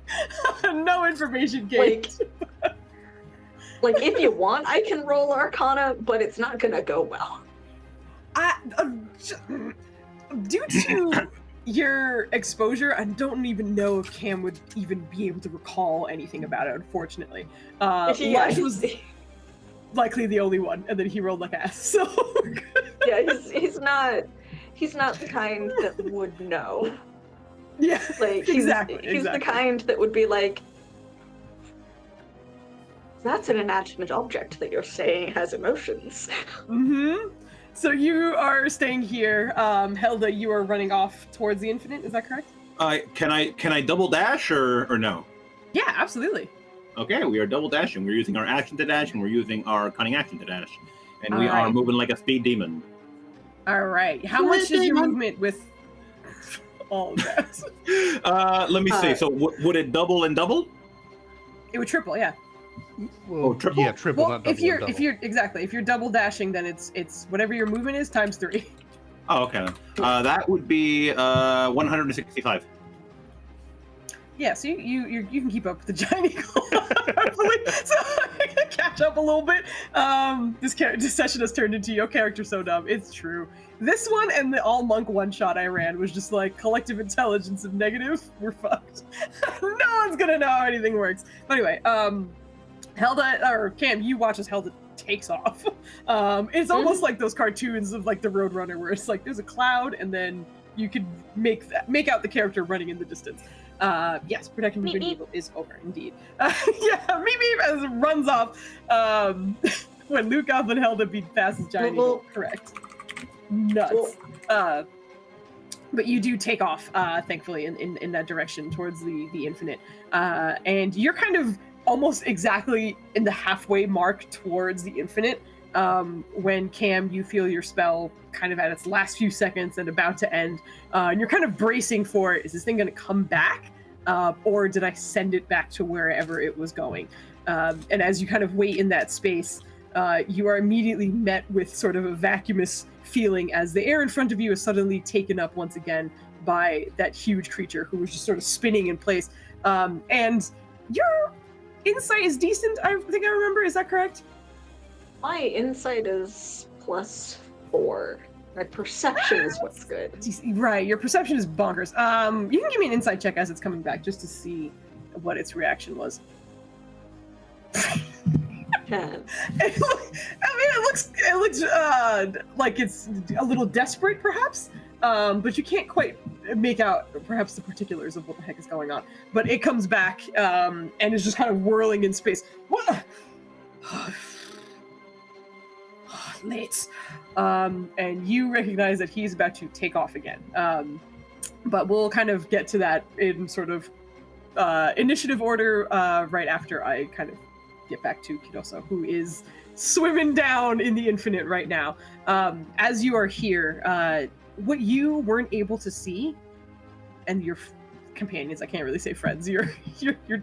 no information gained. Like, if you want, I can roll Arcana, but it's not gonna go well. Due to your exposure, I don't even know if Cam would even be able to recall anything about it, unfortunately. Lush was likely the only one, and then he rolled like ass, so... Yeah, he's not the kind that would know. Yeah, like, he's the kind that would be like, that's an inanimate object that you're saying has emotions. So you are staying here. Helda, you are running off towards the infinite, is that correct? Can I double dash or no? Yeah, absolutely. Okay, we are double dashing. We're using our action to dash, and we're using our cunning action to dash. And we are moving like a speed demon. All right. How much is your movement with all of that? Let me see. So would it double and double? It would triple, yeah. Well, triple? Yeah, triple, Well, not double. if you're double dashing, then it's whatever your movement is times 3. Oh, okay. That would be 165. Yeah, so you can keep up with the giant eagle. So I can catch up a little bit. This session has turned into your character so dumb. It's true. This one and the all monk one shot I ran was just like collective intelligence of negative. We're fucked. No one's gonna know how anything works. But anyway, Helda or Cam, you watch as Helda takes off. It's almost like those cartoons of like the Roadrunner, where it's like there's a cloud and then you can make out the character running in the distance. Yes, protecting the good and evil is over, indeed. Yeah, Meep as it runs off. When Luke Goth and Helda beat fast as giant eagle, correct. Nuts. But you do take off, thankfully, in that direction towards the infinite. And you're kind of almost exactly in the halfway mark towards the infinite. When Cam, you feel your spell kind of at its last few seconds and about to end, and you're kind of bracing for it. Is this thing going to come back, or did I send it back to wherever it was going? And as you kind of wait in that space, you are immediately met with sort of a vacuumous feeling as the air in front of you is suddenly taken up once again by that huge creature who was just sort of spinning in place. And your insight is decent, I think I remember. Is that correct? My insight is +4. My perception is what's good. Right, your perception is bonkers. You can give me an insight check as it's coming back, just to see what its reaction was. 10. It looks like it's a little desperate, perhaps. But you can't quite make out perhaps the particulars of what the heck is going on. But it comes back and is just kind of whirling in space. What? late. And you recognize that he's about to take off again. But we'll kind of get to that in sort of initiative order right after I kind of get back to Kidoso, who is swimming down in the infinite right now. As you are here, what you weren't able to see, and your companions, I can't really say friends, your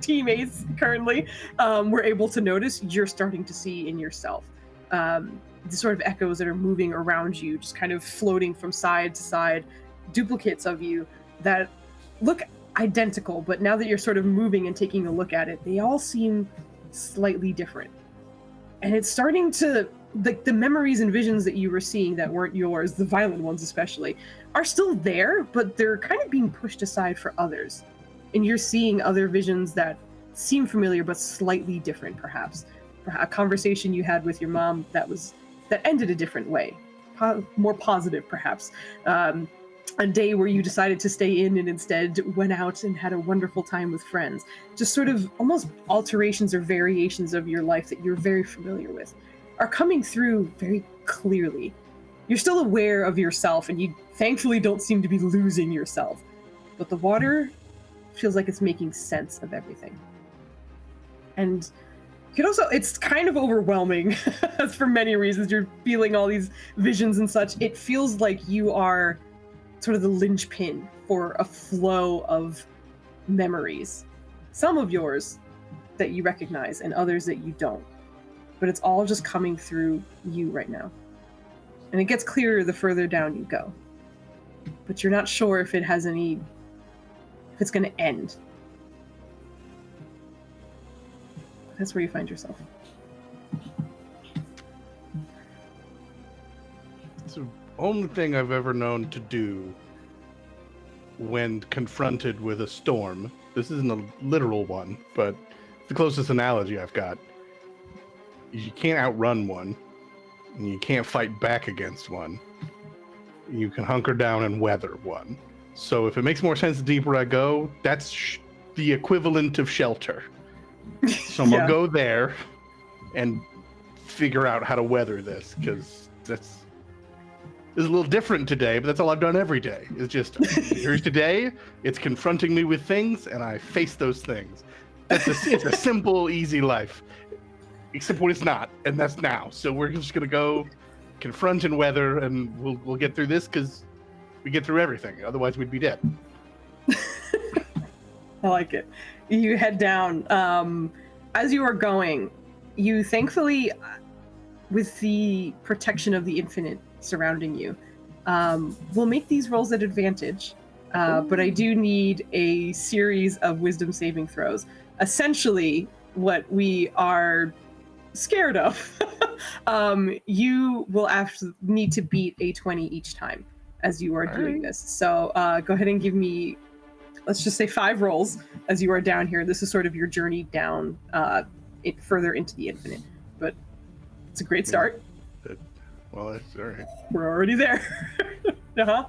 teammates currently were able to notice, you're starting to see in yourself. The sort of echoes that are moving around you, just kind of floating from side to side, duplicates of you that look identical, but now that you're sort of moving and taking a look at it, they all seem slightly different. And it's starting to, the memories and visions that you were seeing that weren't yours, the violent ones especially, are still there, but they're kind of being pushed aside for others. And you're seeing other visions that seem familiar, but slightly different, perhaps. A conversation you had with your mom that ended a different way, more positive, perhaps. A day where you decided to stay in and instead went out and had a wonderful time with friends. Just sort of almost alterations or variations of your life that you're very familiar with are coming through very clearly. You're still aware of yourself, and you thankfully don't seem to be losing yourself. But the water feels like it's making sense of everything. And it's kind of overwhelming for many reasons. You're feeling all these visions and such. It feels like you are sort of the linchpin for a flow of memories. Some of yours that you recognize and others that you don't. But it's all just coming through you right now. And it gets clearer the further down you go. But you're not sure if it's going to end. That's where you find yourself. It's the only thing I've ever known to do when confronted with a storm. This isn't a literal one, but it's the closest analogy I've got. You can't outrun one, and you can't fight back against one. You can hunker down and weather one. So if it makes more sense the deeper I go, that's the equivalent of shelter. So I'm gonna go there and figure out how to weather this, because it's a little different today, but that's all I've done every day. It's just, here's today, it's confronting me with things, and I face those things. It's a simple, easy life. Except when it's not, and that's now. So we're just gonna go confront and weather, and we'll get through this, because we get through everything. Otherwise, we'd be dead. I like it. You head down. As you are going, you thankfully, with the protection of the infinite surrounding you, will make these rolls at advantage. But I do need a series of wisdom saving throws. Essentially, what we are scared of, you will need to beat a 20 each time as you are doing this. So go ahead and give me, let's just say 5 rolls as you are down here. This is sort of your journey down further into the infinite, but it's a great start. Well, that's all right. We're already there. I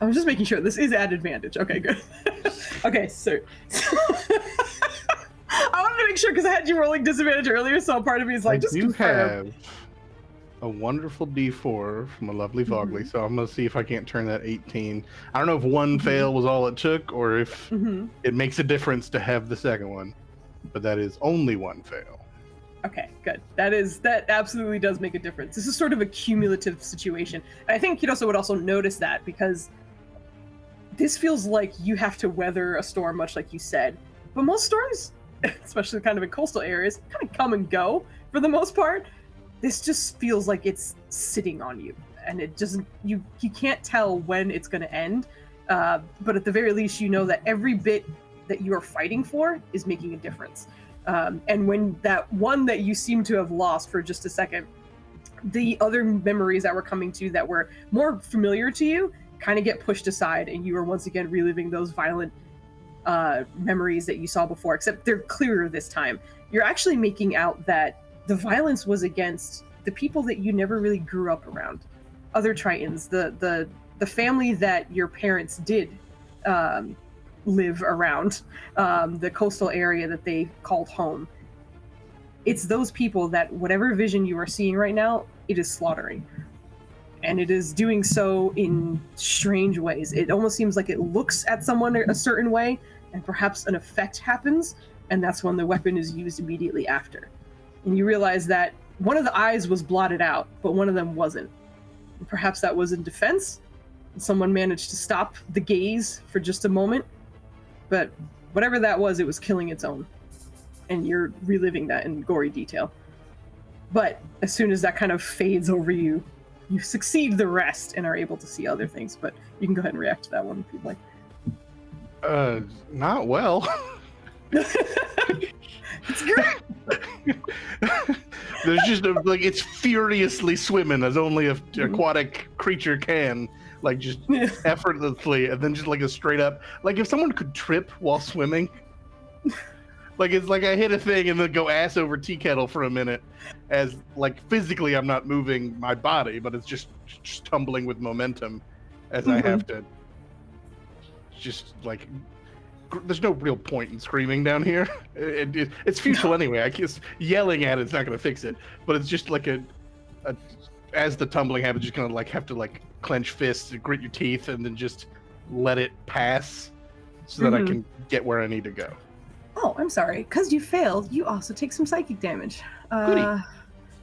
was just making sure this is at advantage. Okay, good. Okay, so I wanted to make sure because I had you rolling disadvantage earlier, so part of me is like, just confirm. Have a wonderful D4 from a lovely Vogley, so I'm gonna see if I can't turn that 18. I don't know if one fail was all it took, or if it makes a difference to have the second one, but that is only one fail. Okay, good. That absolutely does make a difference. This is sort of a cumulative situation. And I think Kidoso would also notice that, because this feels like you have to weather a storm, much like you said. But most storms, especially kind of in coastal areas, kind of come and go for the most part. This just feels like it's sitting on you, and it doesn't. You can't tell when it's going to end. But at the very least, you know that every bit that you are fighting for is making a difference. And when that one that you seem to have lost for just a second, the other memories that were coming to you that were more familiar to you kind of get pushed aside, and you are once again reliving those violent memories that you saw before, except they're clearer this time. You're actually making out that the violence was against the people that you never really grew up around, other Tritons, the family that your parents did live around, the coastal area that they called home. it's those people that whatever vision you are seeing right now, it is slaughtering. And it is doing so in strange ways. It almost seems like it looks at someone a certain way, and perhaps an effect happens, and that's when the weapon is used immediately after. And you realize that one of the eyes was blotted out, but one of them wasn't. And perhaps that was in defense. Someone managed to stop the gaze for just a moment, but whatever that was, it was killing its own. And you're reliving that in gory detail. But as soon as that kind of fades over you, you succeed the rest and are able to see other things. But you can go ahead and react to that one if you'd like. Not well. It's great. There's just like it's furiously swimming as only an aquatic creature can, like just effortlessly, and then just like a straight up, like if someone could trip while swimming, like it's like I hit a thing and then go ass over tea kettle for a minute, as like physically I'm not moving my body, but it's just tumbling with momentum as I have to just like. There's no real point in screaming down here. It's futile anyway. I guess yelling at it's not going to fix it. But it's just like as the tumbling happens, you're going to like have to like clench fists and grit your teeth and then just let it pass so that I can get where I need to go. Oh, I'm sorry. Because you failed, you also take some psychic damage. Goody.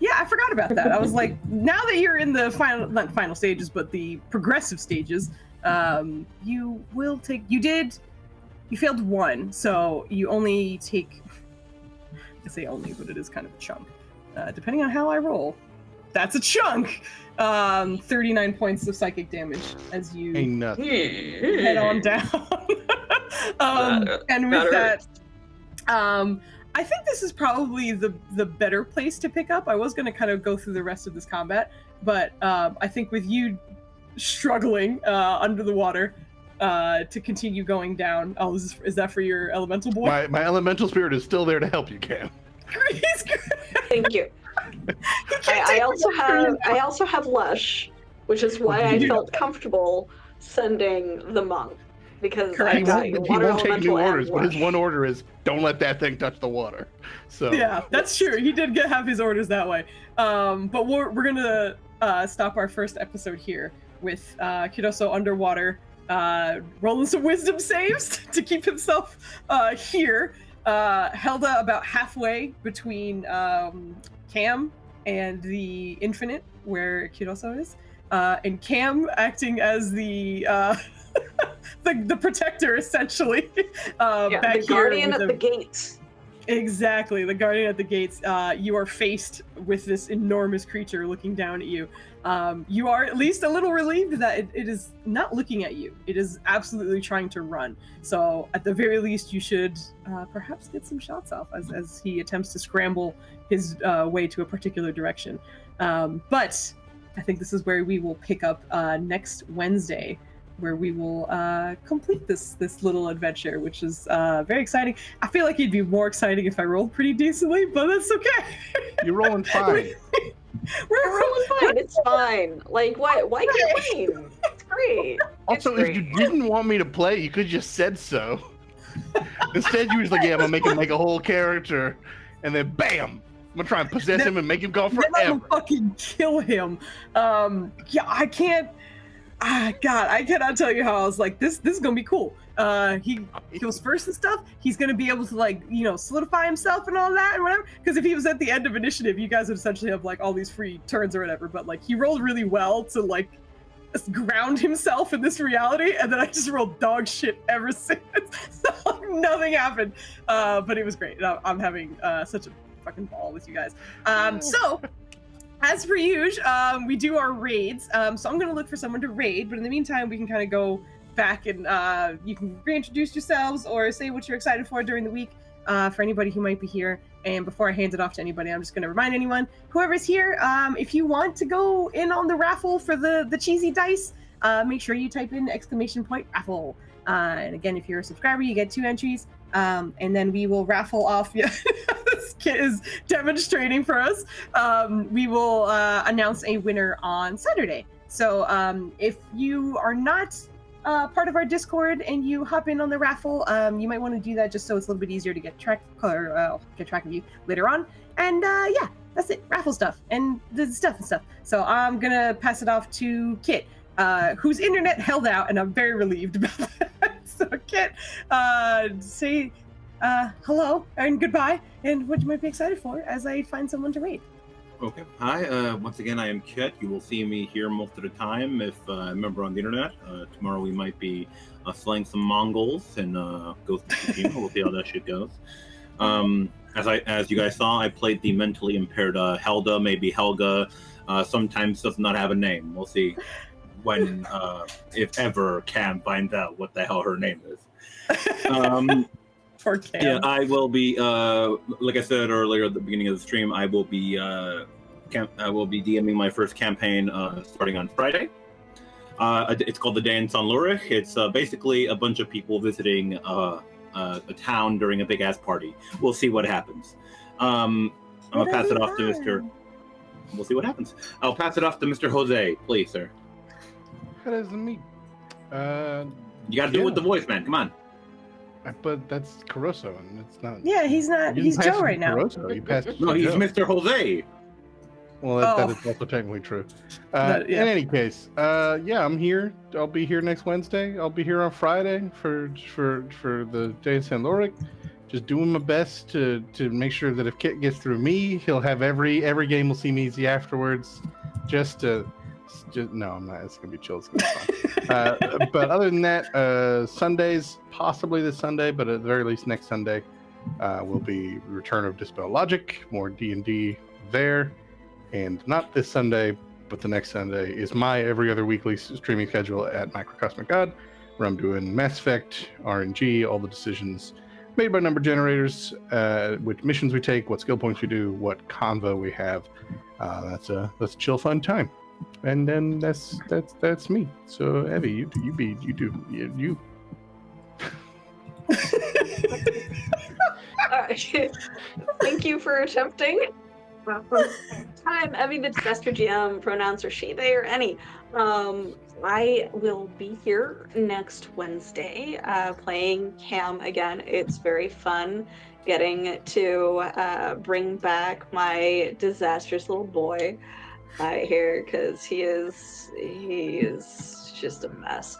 Yeah, I forgot about that. I was like, now that you're in the not final stages, but the progressive stages, you will take. You failed one, so you only take, I say only, but it is kind of a chunk. Depending on how I roll, that's a chunk! 39 points of psychic damage as you head on down. And with that, I think this is probably the better place to pick up. I was going to kind of go through the rest of this combat, but I think with you struggling under the water, to continue going down. Oh, is that for your elemental boy? My elemental spirit is still there to help you, Cam. Thank you. I also have Lush, which is why I felt comfortable sending the monk, because I got he won't take new orders, but his one order is don't let that thing touch the water. So yeah, that's true. He did have his orders that way. But we're gonna stop our first episode here with Kidoso underwater. Rolling some wisdom saves to keep himself here. Helda about halfway between Cam and the Infinite, where Kidoso is, and Cam acting as the the protector, essentially. Back the guardian at the gates. Exactly, the guardian at the gates. You are faced with this enormous creature looking down at you. You are at least a little relieved that it is not looking at you. It is absolutely trying to run. So at the very least, you should perhaps get some shots off as he attempts to scramble his way to a particular direction. But I think this is where we will pick up next Wednesday, where we will complete this little adventure, which is very exciting. I feel like it'd be more exciting if I rolled pretty decently, but that's okay. You're rolling fine. We're rolling fine. It's fine. Like, why complain? It's great. Also, if you didn't want me to play, you could just said so. Instead, you was like, "Yeah, I'm gonna make him make a whole character," and then bam, I'm gonna try and possess him and make him go forever. I'm gonna fucking kill him. Yeah, I can't. God, I cannot tell you how I was like, this is gonna be cool. He goes first and stuff. He's gonna be able to like, solidify himself and all that and whatever. Because if he was at the end of initiative, you guys would essentially have like all these free turns or whatever. But like he rolled really well to like ground himself in this reality, and then I just rolled dog shit ever since. So like, nothing happened. But it was great. I'm having such a fucking ball with you guys. So. As per usual, we do our raids. So I'm going to look for someone to raid, but in the meantime, we can kind of go back and you can reintroduce yourselves or say what you're excited for during the week for anybody who might be here. And before I hand it off to anybody, I'm just going to remind anyone, whoever's here, if you want to go in on the raffle for the cheesy dice, make sure you type in !raffle. And again, if you're a subscriber, you get 2 entries. And then we will raffle off. Yeah, this kid is demonstrating for us. We will announce a winner on Saturday. So if you are not part of our Discord and you hop in on the raffle, you might want to do that just so it's a little bit easier to get track of you later on. And yeah, that's it. Raffle stuff and the stuff and stuff. So I'm gonna pass it off to Kit, whose internet held out, and I'm very relieved about that. So Kit, say hello and goodbye, and what you might be excited for as I find someone to raid. Okay. Hi. Once again, I am Kit. You will see me here most of the time if I remember on the internet. Tomorrow we might be slaying some Mongols and Ghost of Tsushima. We'll see how that shit goes. As you guys saw, I played the mentally impaired Helda, maybe Helga. Sometimes does not have a name. We'll see when, if ever, Cam finds out what the hell her name is. Poor Cam. Yeah, I will be. Like I said earlier at the beginning of the stream, I will be DMing my first campaign starting on Friday. It's called The Day in San Lurich. It's basically a bunch of people visiting a town during a big ass party. We'll see what happens. I'm gonna pass it off to Mr. We'll see what happens. I'll pass it off to Mr. Jose, please, sir. That isn't me. You gotta do it with the voice, man. Come on. But that's Caruso, and it's not. Yeah, he's not. You He's passed Joe it right to now. Caruso. You passed it No, to he's Joe. Mr. Jose. Well, that is also technically true. Yeah. In any case, yeah, I'm here. I'll be here next Wednesday. I'll be here on Friday for the Day in San Lurich. Just doing my best to make sure that if Kit gets through me, he'll have every game will seem easy afterwards. Just no, I'm not. It's gonna be chill. It's gonna be fun. But other than that, Sundays, possibly this Sunday, but at the very least next Sunday, will be Return of Dispel Logic, more D&D there. And not this Sunday, but the next Sunday is my every other weekly streaming schedule at Microcosmic God, where I'm doing Mass Effect, RNG, all the decisions made by number generators, which missions we take, what skill points we do, what convo we have. That's a chill, fun time. And then that's me. So Evie, you do. Thank you for attempting. I'm Evie, the Disaster GM. Pronouns are she, they, or any. I will be here next Wednesday playing Cam again. It's very fun getting to bring back my disastrous little boy here, because he is just a mess.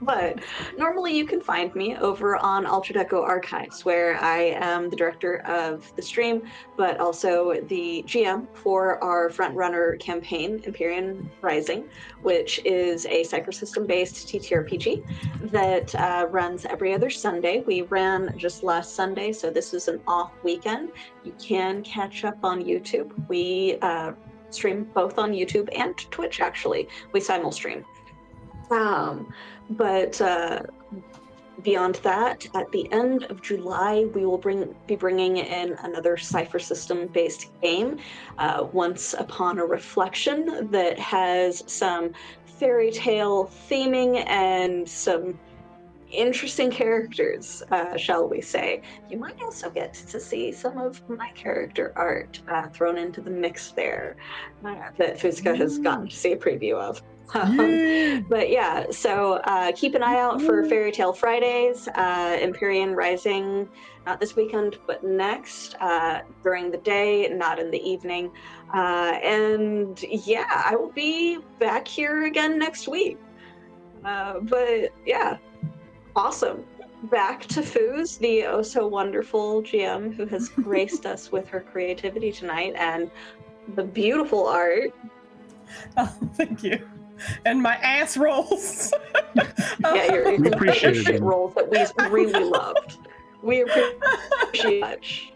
But normally you can find me over on Ultra Deco Archives, where I am the director of the stream, but also the GM for our front-runner campaign, Empyrean Rising, which is a Psychosystem-based TTRPG that runs every other Sunday. We ran just last Sunday, so this is an off weekend. You can catch up on YouTube. We stream both on YouTube and Twitch, actually. We simul-stream. But beyond that, at the end of July, we will be bringing in another Cypher System-based game, Once Upon a Reflection, that has some fairy tale theming and some interesting characters, shall we say. You might also get to see some of my character art thrown into the mix there that Foozca has gotten to see a preview of. But yeah, so keep an eye out for Fairy Tale Fridays, Empyrean Rising, not this weekend, but next, during the day, not in the evening. And yeah, I will be back here again next week. But yeah, awesome. Back to Foos, the oh so wonderful GM who has graced us with her creativity tonight and the beautiful art. Oh, thank you. And my ass rolls. Yeah, your appreciate shit it. rolls that we really loved. We appreciate much.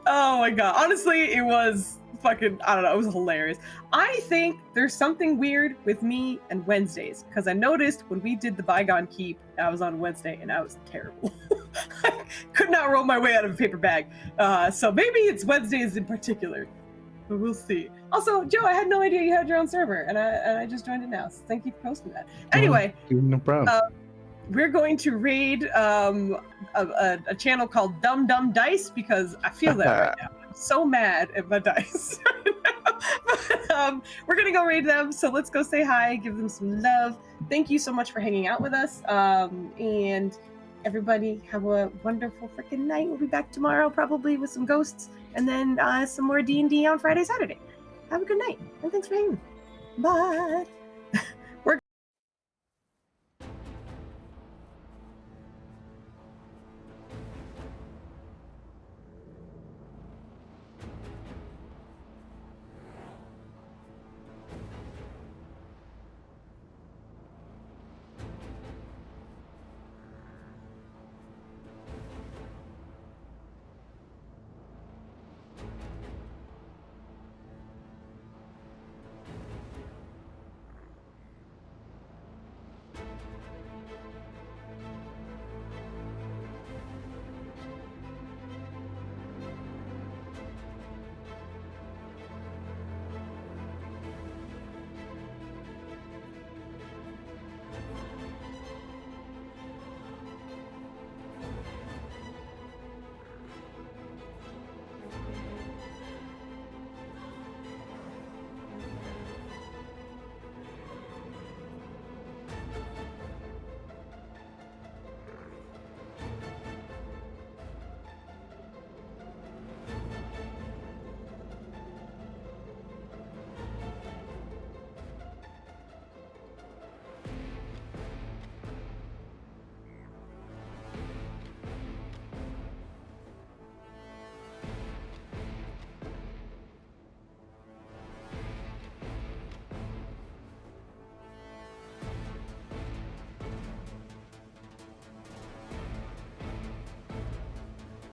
Oh my god. Honestly, it was fucking, I don't know, it was hilarious. I think there's something weird with me and Wednesdays, because I noticed when we did the Bygone Keep, I was on Wednesday and I was terrible. I could not roll my way out of a paper bag. So maybe it's Wednesdays in particular. But we'll see. Also, Joe, I had no idea you had your own server, and I just joined it now. So thank you for posting that. Anyway, No problem. we're going to raid a channel called Dum Dum Dice, because I feel that right now. I'm so mad at my dice right now. But, we're gonna go raid them. So let's go say hi, give them some love. thank you so much for hanging out with us. And everybody have a wonderful freaking night. We'll be back tomorrow, probably with some ghosts, and then some more D&D on Friday, Saturday. Have a good night, and thanks for hanging. Bye.